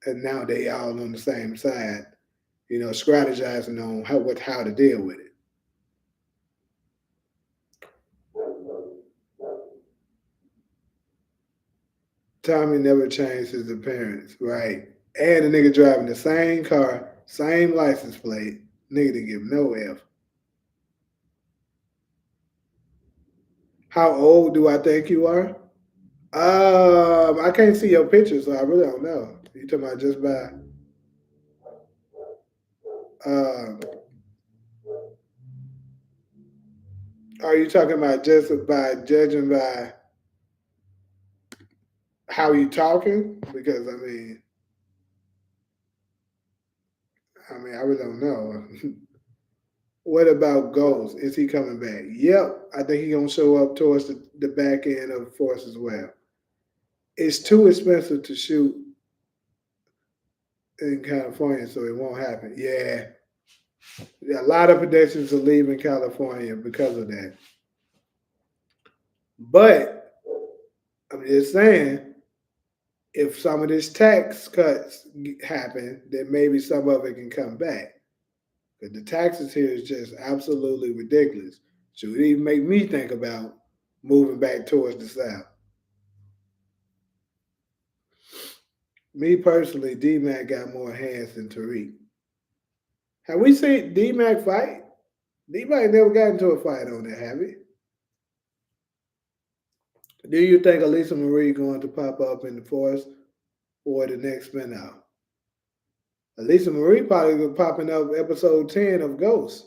And now they all on the same side, strategizing on how to deal with it. Tommy never changed his appearance, right? And the nigga driving the same car, same license plate. Nigga didn't give no F. How old do I think you are? I can't see your picture, so I really don't know. You talking about just by um are you talking about just by judging by how you talking? Because I really don't know. What about Ghost? Is he coming back? Yep, I think he's gonna show up towards the back end of Force as well. It's too expensive to shoot in California, so it won't happen. Yeah, a lot of productions are leaving California because of that. But I'm just saying, if some of this tax cuts happen, then maybe some of it can come back. But the taxes here is just absolutely ridiculous. So it even make me think about moving back towards the south. Me personally, D Mac got more hands than Tariq. Have we seen D Mac fight? D Mac never got into a fight on there, have he? Do you think Elisa Marie going to pop up in the forest or the next spinoff? Elisa Marie probably was popping up episode 10 of Ghost.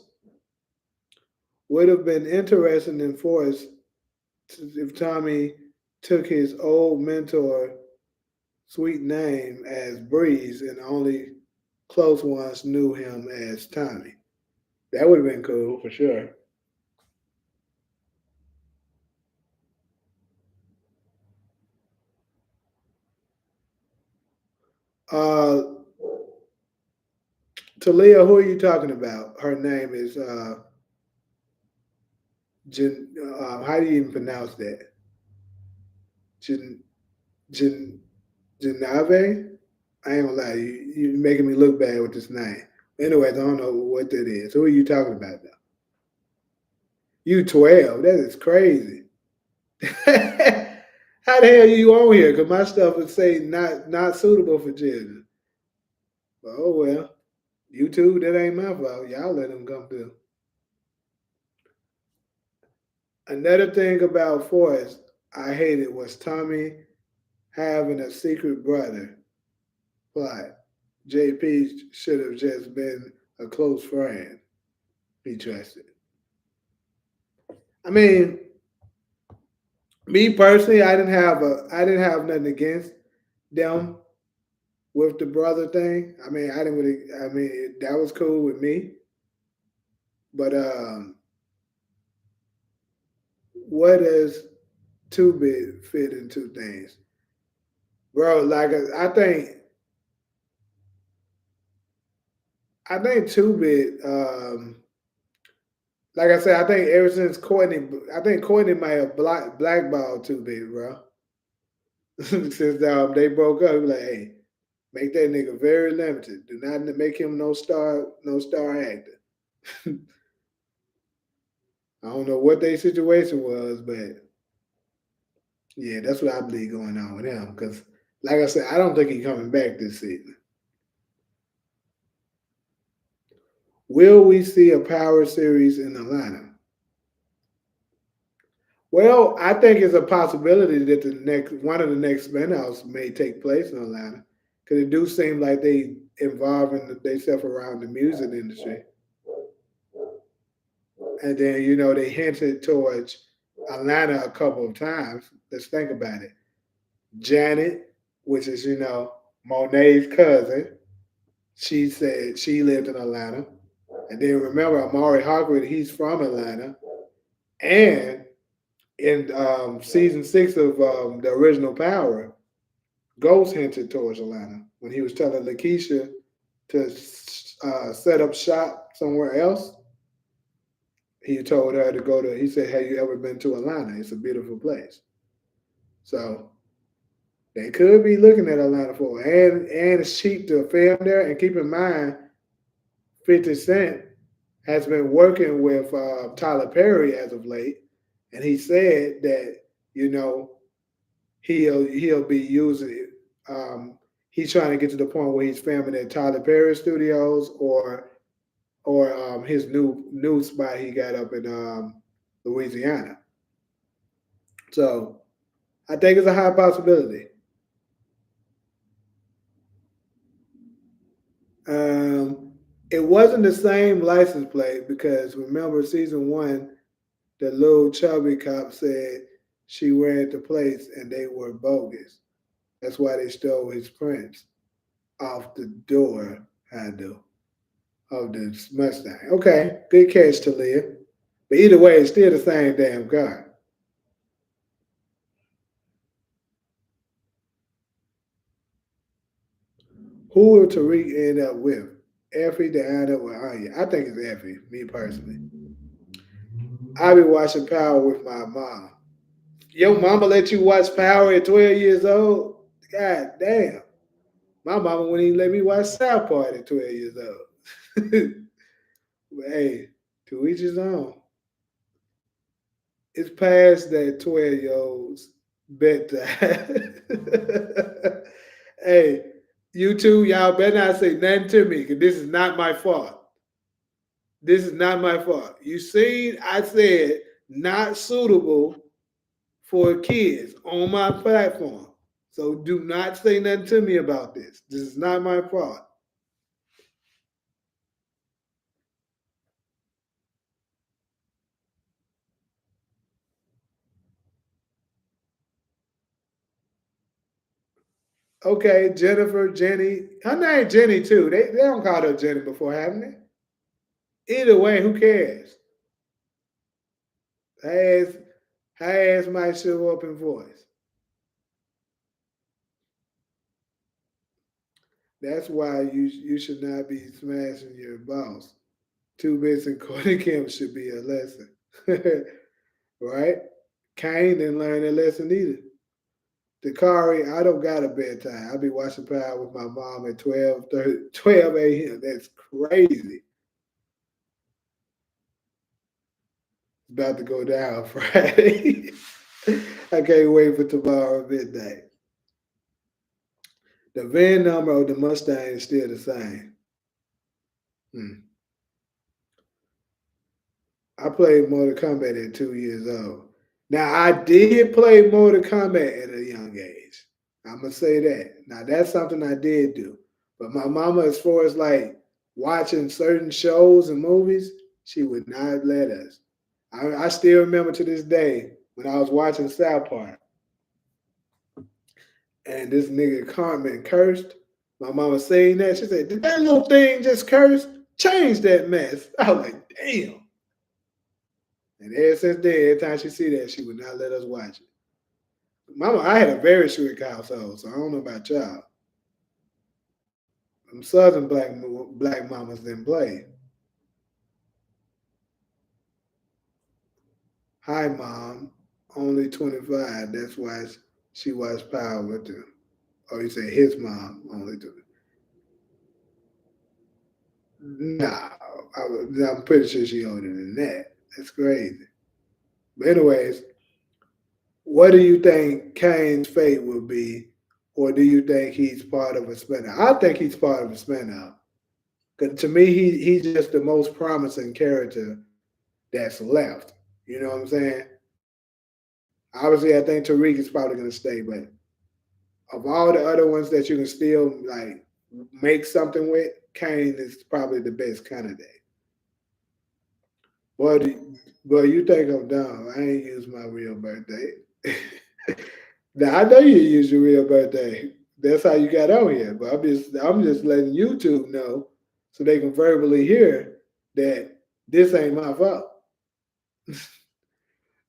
Would have been interesting in Forest if Tommy took his old mentor sweet name as Breeze and only close ones knew him as Tommy. That would have been cool for sure. Uh, Talia, who are you talking about? Her name is how do you even pronounce that? Jan, Jan, Janave? I ain't gonna lie, you're making me look bad with this name. Anyways, I don't know what that is. Who are you talking about now? You 12. That is crazy. How the hell are you on here? Because my stuff would say not suitable for children. But oh well. YouTube, that ain't my fault. Y'all let them come through. Another thing about Forrest I hated was Tommy having a secret brother plot. JP should have just been a close friend. Be trusted. I mean, me personally, I didn't have nothing against them with the brother thing. I mean, I didn't really. I mean, that was cool with me. But what does two bit fit into things, bro? Like I think two bit. Like I said, I think ever since Courtney, I think Courtney might have blackballed two bit, bro. Since they broke up, like, hey, Make that nigga very limited. Do not make him no star actor. I don't know what their situation was, but yeah, that's what I believe going on with him. Because, like I said, I don't think he's coming back this season. Will we see a Power series in Atlanta? Well, I think it's a possibility that the next one of the next spinoffs may take place in Atlanta, because it do seem like they involving themselves around the music industry, and then they hinted towards Atlanta a couple of times. Let's think about it. Janet, which is Monet's cousin, she said she lived in Atlanta, and then remember Amari Hawkwood, he's from Atlanta, and in season 6 of the original Power, Ghost hinted towards Atlanta when he was telling Lakeisha to set up shop somewhere else. He told her to go to. He said, "Have you ever been to Atlanta? It's a beautiful place." So they could be looking at Atlanta for, and it's cheap to film there. And keep in mind, 50 Cent has been working with Tyler Perry as of late, and he said that you know he'll be using it. He's trying to get to the point where he's filming at Tyler Perry Studios or his new spot he got up in Louisiana. So I think it's a high possibility. Um, it wasn't the same license plate because remember season 1, the little chubby cop said she rented the plates and they were bogus. That's why they stole his prints off the door handle of the Mustang. Okay, good catch, Talia. But either way, it's still the same damn car. Who will Tariq end up with? Effie, Diana, or Anya? I think it's Effie, me personally. I be watching Power with my mom. Your mama let you watch Power at 12 years old? God damn. My mama wouldn't even let me watch South Park at 12 years old. But hey, to each his own. It's past that 12-year-old's bedtime. Hey, you two, y'all better not say nothing to me because this is not my fault. This is not my fault. You seen, I said not suitable for kids on my platform. So do not say nothing to me about this. This is not my fault. Okay, Jennifer, Jenny. Her name Jenny too. They don't call her Jenny before, haven't they? Either way, who cares? Her ass, her ass might show up in voice. That's why you should not be smashing your boss. 2 bits and Courtney Kim should be a lesson. Right? Kane didn't learn that lesson either. Dakari, I don't got a bedtime. I be watching Power with my mom at 12 a.m. That's crazy. It's about to go down Friday. I can't wait for tomorrow midnight. The VIN number of the Mustang is still the same. Hmm. I played Mortal Kombat at 2 years old. Now I did play Mortal Kombat at a young age. I'm gonna say that. Now that's something I did do. But my mama, as far as like watching certain shows and movies, she would not let us. I still remember to this day when I was watching South Park and this nigga Cartman cursed. My mama saying that she said, "Did that little thing just curse? Change that mess." I was like, "Damn." And ever since then, every time she see that, she would not let us watch it. Mama, I had a very strict household, so I don't know about y'all. Them Southern black mamas didn't play. Hi, mom. Only 25. That's why she watched Power with them. Or you say his mom only 20. Nah, I'm pretty sure she older than that. That's crazy. But anyways, what do you think Kane's fate will be, or do you think he's part of a spinout? I think he's part of a spinout. Because to me, he's just the most promising character that's left. You know what I'm saying? Obviously, I think Tariq is probably going to stay, but of all the other ones that you can still like make something with, Kane is probably the best candidate. Boy, boy, you think I'm dumb? I ain't used my real birthday. Now I know you use your real birthday. That's how you got on here. But I'm just letting YouTube know so they can verbally hear that this ain't my fault.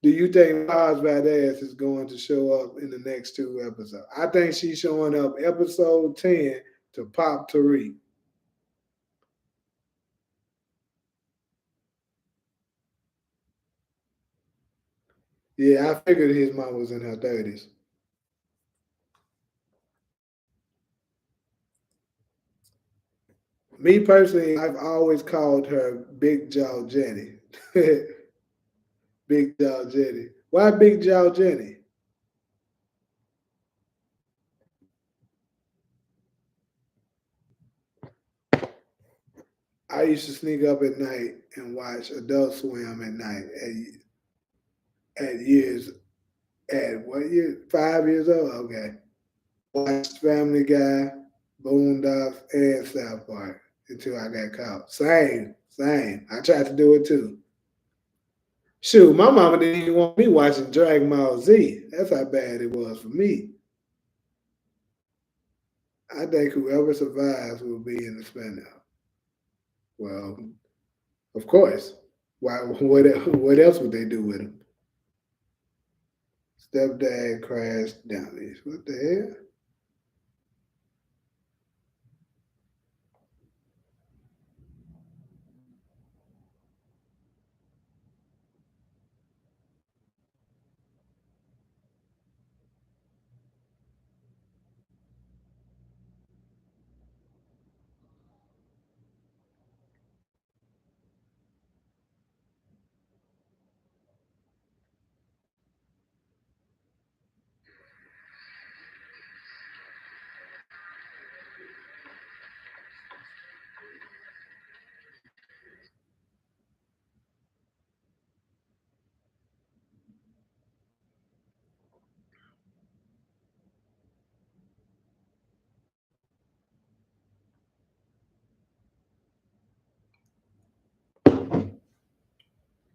Do you think Paz Valdez is going to show up in the next two episodes? I think she's showing up episode 10 to pop Tariq. Yeah, I figured his mom was in her 30s. Me personally, I've always called her Big Jaw Jenny. Big Jaw Jenny. Why Big Jaw Jenny? I used to sneak up at night and watch Adult Swim at night at years at what year? 5 years old. Okay, watched Family Guy, Boondocks, and South Park until I got caught. Same, same. I tried to do it too. Shoot, my mama didn't even want me watching Dragon Ball Z. That's how bad it was for me. I think whoever survives will be in the spinout. Well, of course. Why? What else would they do with him? Stepdad crashed dummies. What the hell?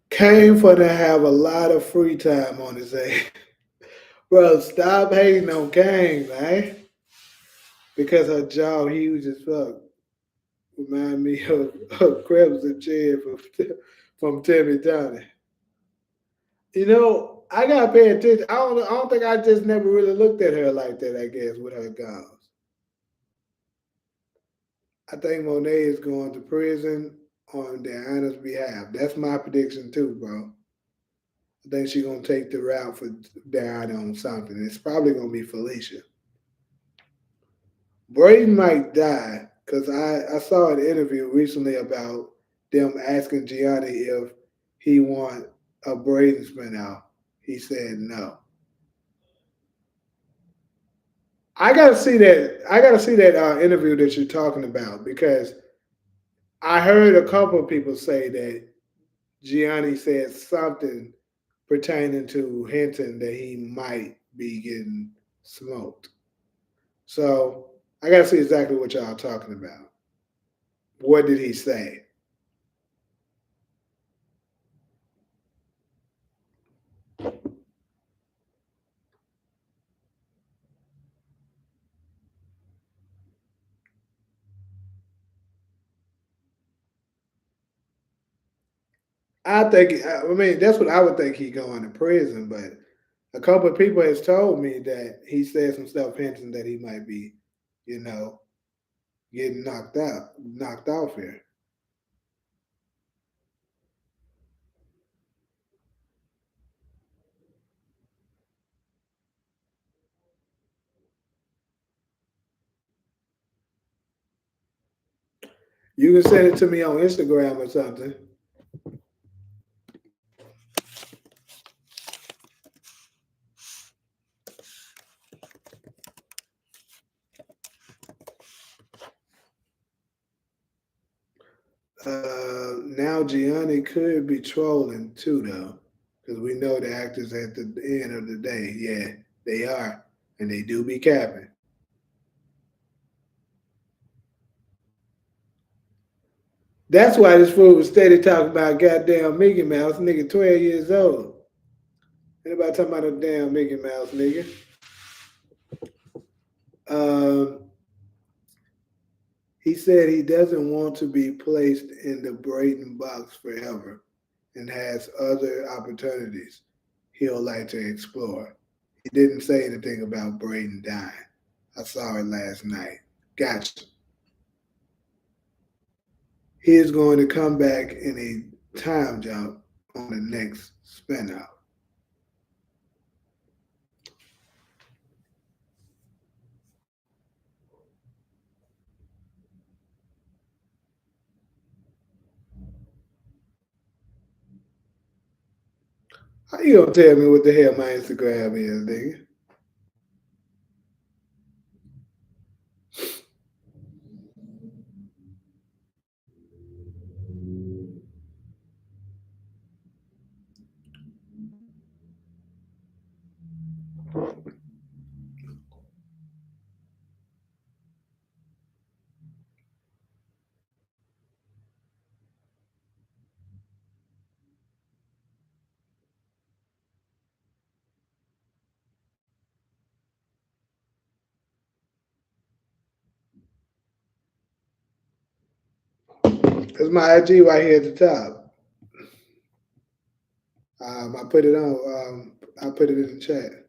Came for to have a lot of free time on his ass. Bro, stop hating on Kane, man. Because her jaw huge as fuck. Remind me of Krebs and Chad from Timmy Tony. You know, I gotta pay attention. I don't think I just never really looked at her like that, I guess, with her gowns. I think Monet is going to prison on Diana's behalf. That's my prediction too, bro. I think she's gonna take the route for Diana on something. It's probably gonna be Felicia. Braden might die because I saw an interview recently about them asking Gianni if he want a Braden spin out. He said no. I gotta see that. I gotta see that interview that you're talking about because I heard a couple of people say that Gianni said something pertaining to Hinton that he might be getting smoked. So I gotta see exactly what y'all talking about. What did he say? I think I mean that's what I would think he going to prison, but a couple of people has told me that he said some stuff hinting that he might be, you know, getting knocked off here. You can send it to me on Instagram or something. Now Gianni could be trolling too, though, because we know the actors at the end of the day, yeah, they are, and they do be capping. That's why this fool was steady talking about goddamn Mickey Mouse, nigga, 12 years old. Anybody talking about a damn Mickey Mouse, nigga? Um, he said he doesn't want to be placed in the Brayton box forever and has other opportunities he'll like to explore. He didn't say anything about Brayton dying. I saw it last night. Gotcha. He is going to come back in a time jump on the next spin out. How you gonna tell me what the hell my Instagram is, nigga? That's my IG right here at the top. I put it on. I put it in the chat.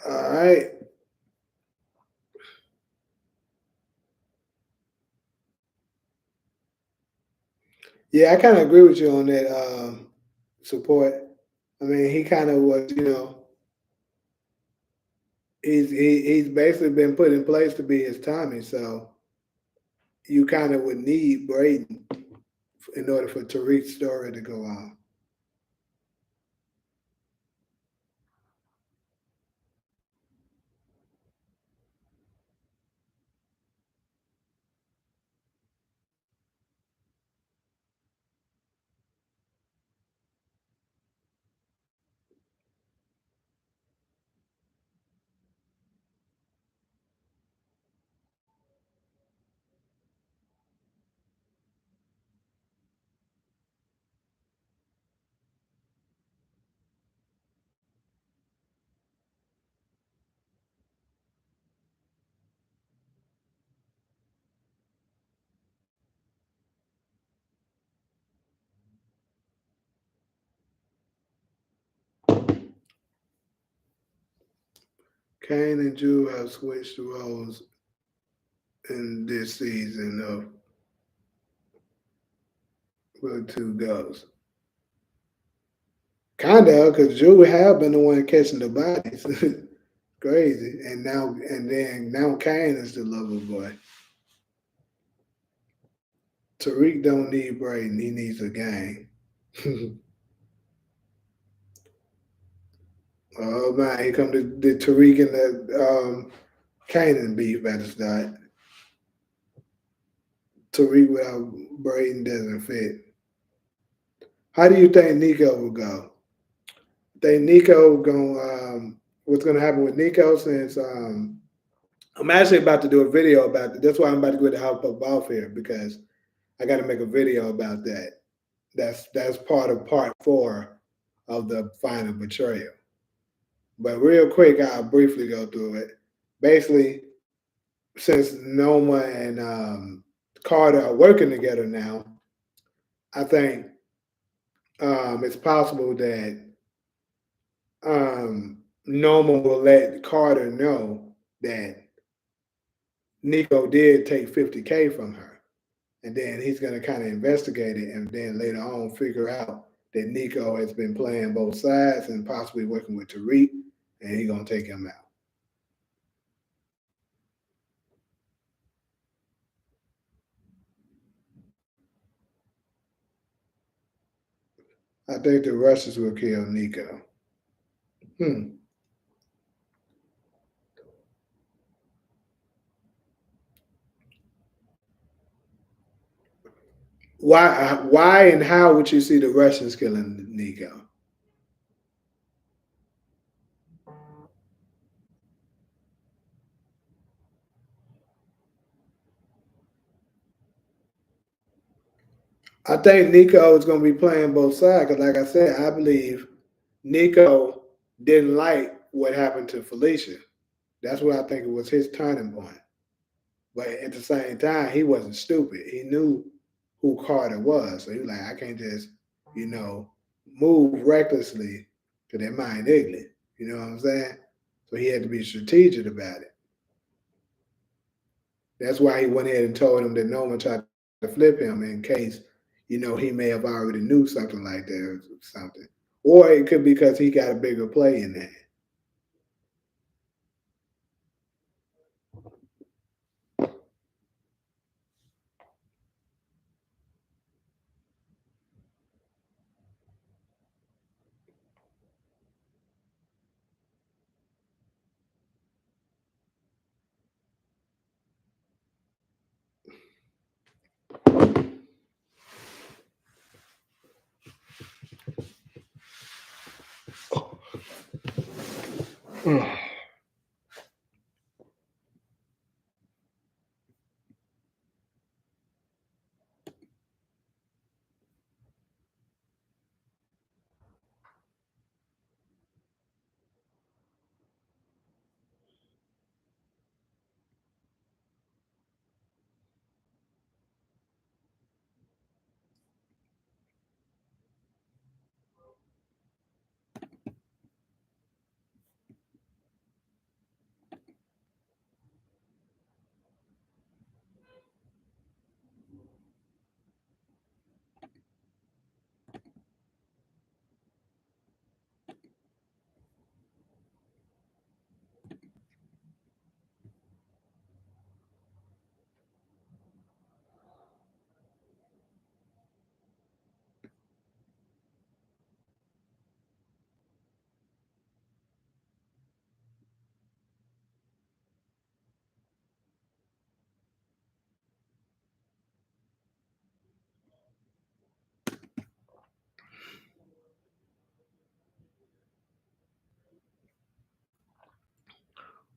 All right. Yeah, I kind of agree with you on that support. I mean, he kind of was, he's basically been put in place to be his Tommy. So you kind of would need Braden in order for Tariq's story to go on. Kane and Drew have switched roles in this season of where two goes. Kinda, because Drew have been the one catching the bodies. Crazy. And now Kane is the lover boy. Tariq don't need Braden, he needs a gang. Oh man, here come the Tariq and the Kanan beef better start. Tariq without Braden doesn't fit. How do you think Nico will go? Think Nico going what's gonna happen with Nico since I'm actually about to do a video about it. That's why I'm about to go to hop up off here because I got to make a video about that. That's part of part four of the final betrayal. But real quick, I'll briefly go through it. Basically, since Noma and Carter are working together now, I think it's possible that Noma will let Carter know that Nico did take 50K from her. And then he's going to kind of investigate it and then later on figure out that Nico has been playing both sides and possibly working with Tariq, and he's going to take him out. I think the Russians will kill Nico. Hmm. Why, and how would you see the Russians killing Nico? I think Nico is going to be playing both sides because, like I said, I believe Nico didn't like what happened to Felicia. That's what I think it was his turning point. But at the same time, he wasn't stupid. He knew who Carter was. So he was like, I can't just, you know, move recklessly because their mind ignorant. You know what I'm saying? So he had to be strategic about it. That's why he went ahead and told him that no one tried to flip him in case, he may have already knew something like that or something. Or it could be because he got a bigger play in that.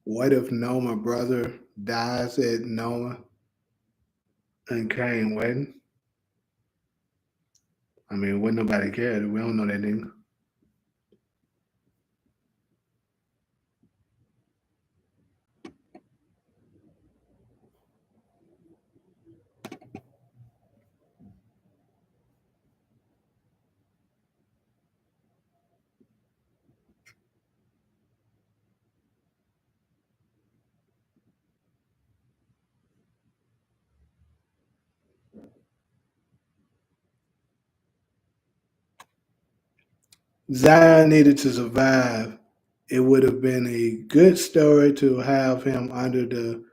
What if Noma brother dies at Noma and Kane wedding? I mean, wouldn't nobody care? We don't know that nigga. Zion needed to survive. It would have been a good story to have him under the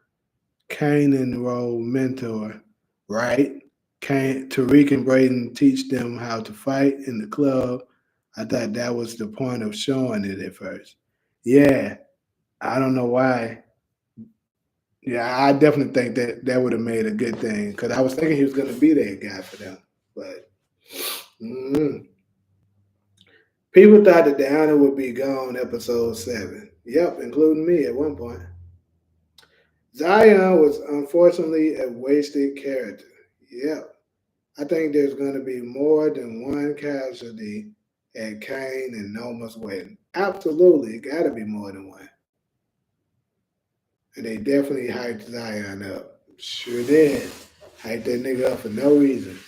Kanan role mentor, right? Tariq and Braden teach them how to fight in the club. I thought that was the point of showing it at first. Yeah, I don't know why. Yeah, I definitely think that that would have made a good thing because I was thinking he was going to be that guy for them. But mm, people thought that the honor would be gone episode 7. Yep, including me at one point. Zion was unfortunately a wasted character. Yep. I think there's going to be more than one casualty at Kane and Noma's wedding. Absolutely, it got to be more than one. And they definitely hyped Zion up. Sure did. Hyped that nigga up for no reason.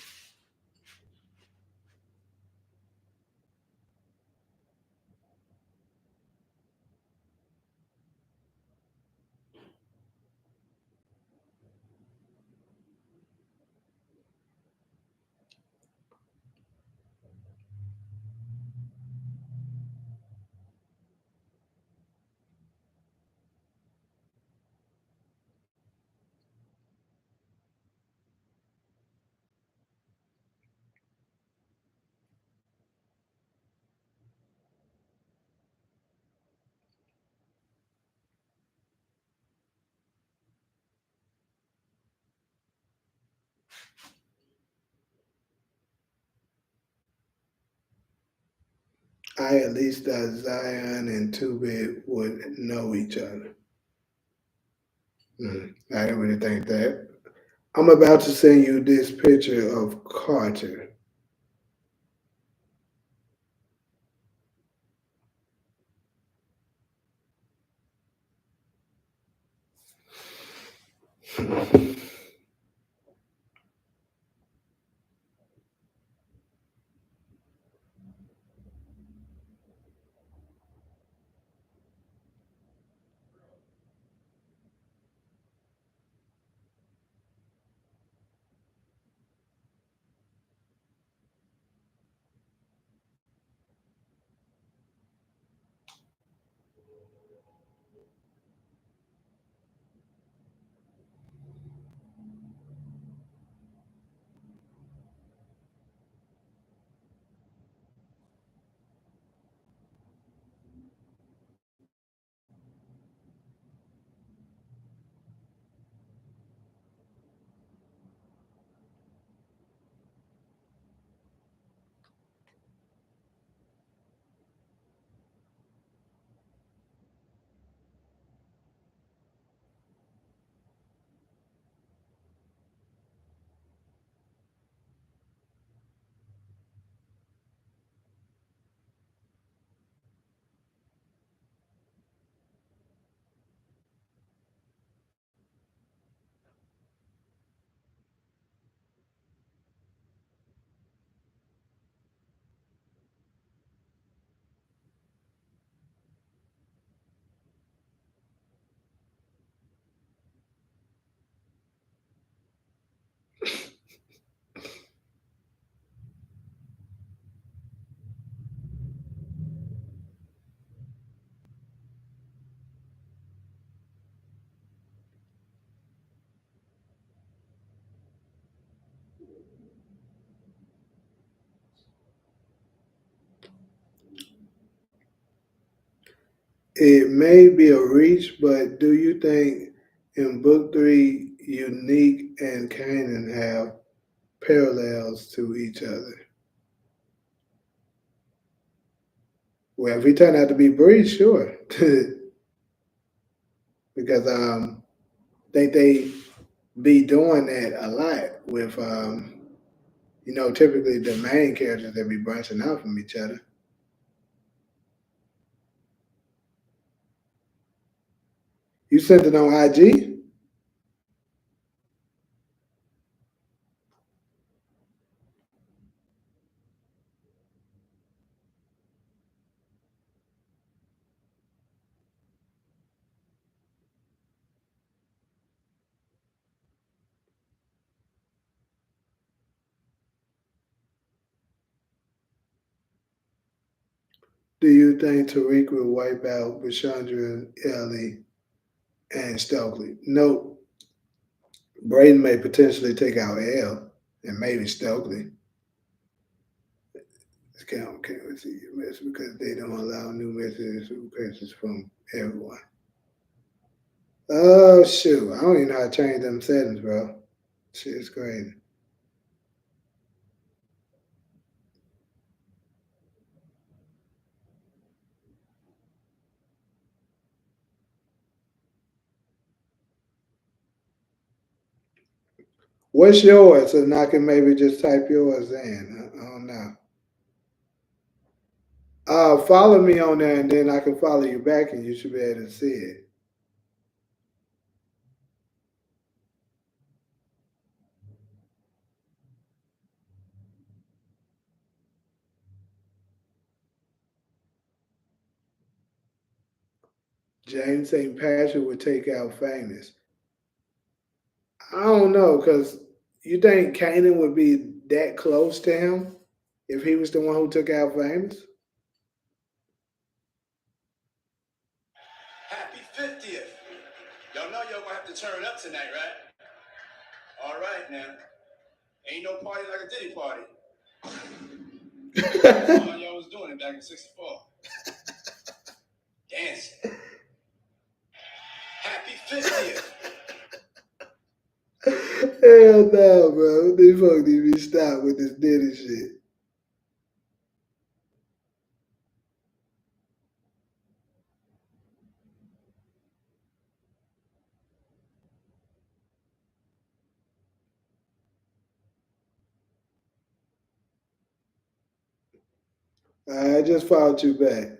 I at least thought Zion and Two Bit would know each other. I didn't really think that. I'm about to send you this picture of Carter. It may be a reach, but do you think in book 3, Unique and Kanan have parallels to each other? Well, if he turned out to be Bree, sure. Because I think they be doing that a lot with, typically the main characters that be branching out from each other. You sent it on IG? Do you think Tariq will wipe out Bashandra, Ellie, and Stokely? No, Braden may potentially take out L and maybe Stokely. Can't receive your message because they don't allow new messages requests from everyone. Oh shoot, I don't even know how to change them settings, bro. Shit's crazy. What's yours? And I can maybe just type yours in. I don't know. Follow me on there, and then I can follow you back, and you should be able to see it. James St. Patrick would take out famous. I don't know, because you think Kanan would be that close to him if he was the one who took out famous? Happy 50th. Y'all know y'all gonna have to turn up tonight, right? All right, now. Ain't no party like a Diddy party. All y'all was doing it back in 64. Dancing. Happy 50th. Hell no, bro. These folks need to be stopped with this Diddy shit. I just followed you back.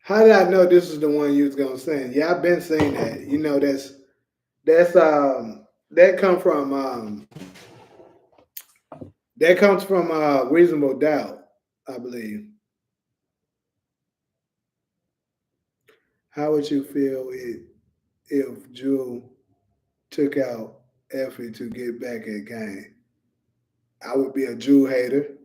How did I know this is the one you was gonna sing? Yeah, I've been saying that. You know, that come from that comes from reasonable doubt, I believe. How would you feel if Drew took out Effie to get back at Kane? I would be a Drew hater.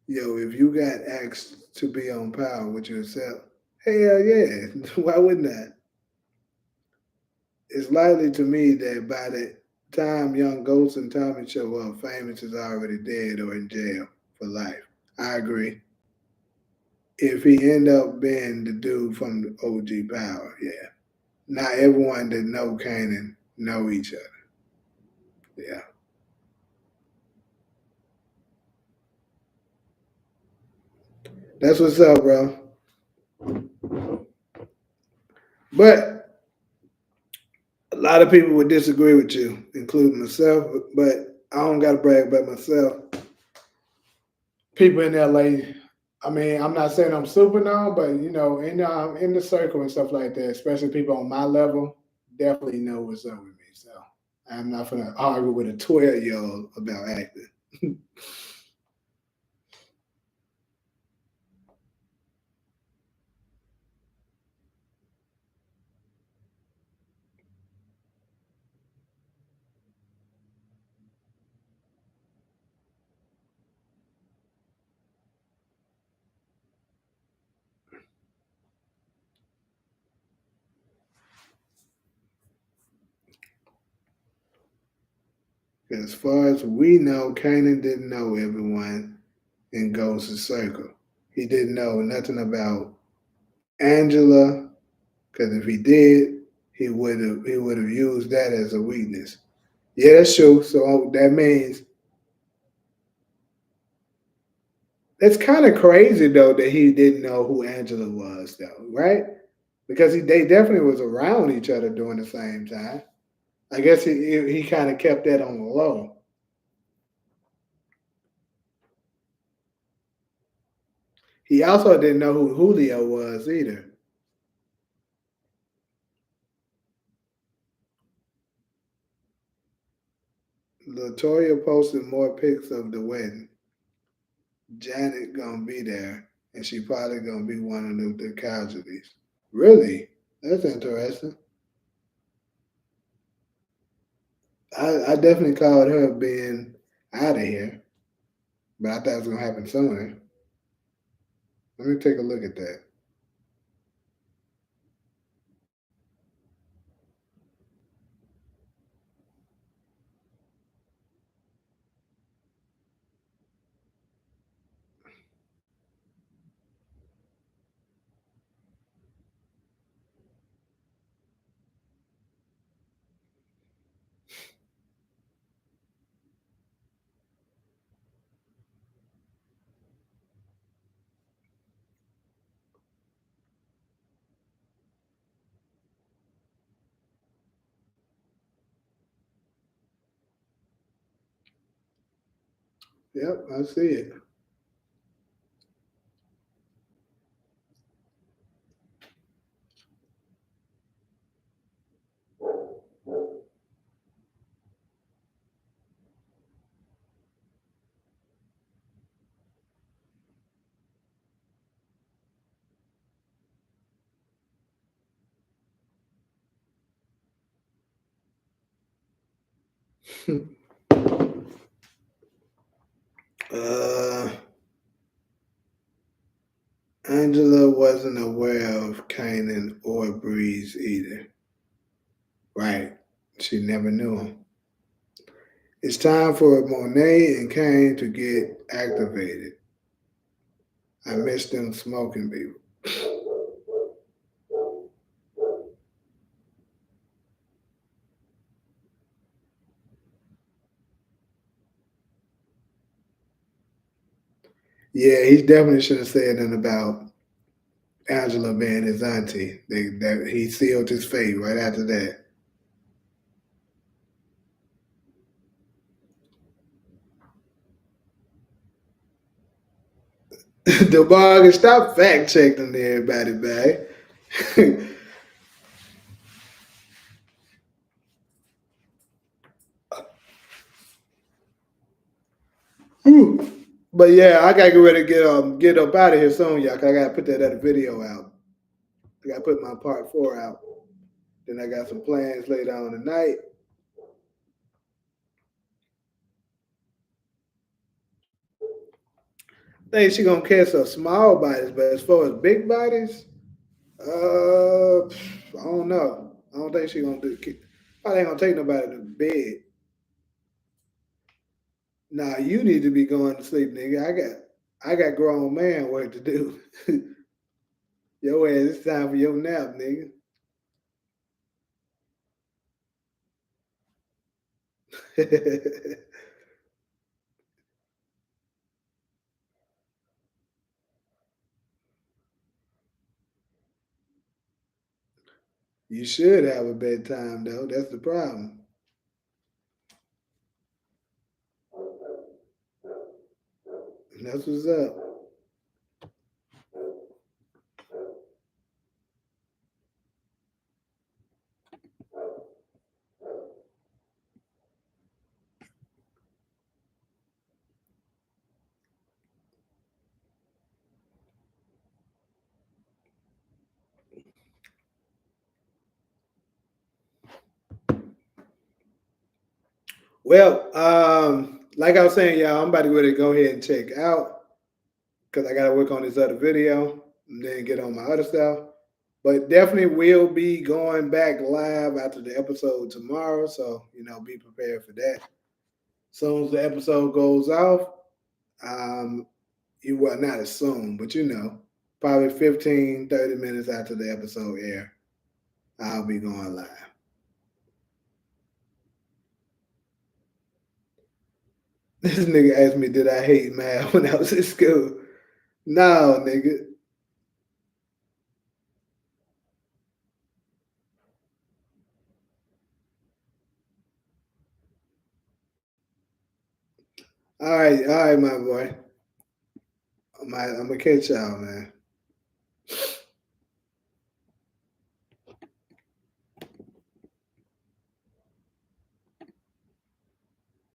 Yo, if you got asked to be on Power, would you accept? Hell yeah. Why wouldn't I? It's likely to me that by the time young Ghost and Tommy show up, Famous is already dead or in jail for life. I agree. If he end up being the dude from the OG Power, yeah. Not everyone that know Kanan know each other. Yeah. That's what's up, bro. But a lot of people would disagree with you, including myself. But I don't got to brag about myself. People in LA. I mean, I'm not saying I'm super known, but in the circle and stuff like that, especially people on my level, definitely know what's up with me. So I'm not gonna argue with a 12-year-old about acting. As far as we know, Kanan didn't know everyone. in Ghost's circle. He didn't know nothing about Angela, because if he did, he would have used that as a weakness. Yeah, that's true. So that means it's kind of crazy though that he didn't know who Angela was though, right? Because they definitely was around each other during the same time. I guess he kind of kept that on the low. He also didn't know who Julio was either. Latoya posted more pics of the wedding. Janet gonna be there, and she probably gonna be one of the casualties. Really? That's interesting. I definitely called her being out of here, but I thought it was gonna happen sooner. Let me take a look at that. Yep, I see it. uh, Angela wasn't aware of Kanan or Breeze either. Right. She never knew him. It's time for Monet and Kane to get activated. I miss them smoking people. Yeah, he definitely should have said nothing about Angela being his auntie. That he sealed his fate right after that. The bug stop fact checking everybody, man. Whew. But yeah, I gotta get ready to get up out of here soon, y'all. 'Cause I gotta put that other video out. I gotta put my part 4 out. Then I got some plans later on tonight. I think she gonna catch some small bodies, but as far as big bodies, I don't know. I don't think she gonna do. Probably ain't gonna take nobody to bed. Nah, you need to be going to sleep, nigga. I got grown man work to do. Your ass, it's time for your nap, nigga. You should have a bedtime though. That's the problem. That's what's up. Well, like I was saying, y'all, I'm about to go ahead and check out because I got to work on this other video and then get on my other stuff. But definitely will be going back live after the episode tomorrow. So, be prepared for that. As soon as the episode goes off, um, You well, not as soon, but probably 15, 30 minutes after the episode air, I'll be going live. This nigga asked me, did I hate math when I was in school? No, nigga. All right, my boy. I'm gonna catch y'all, man.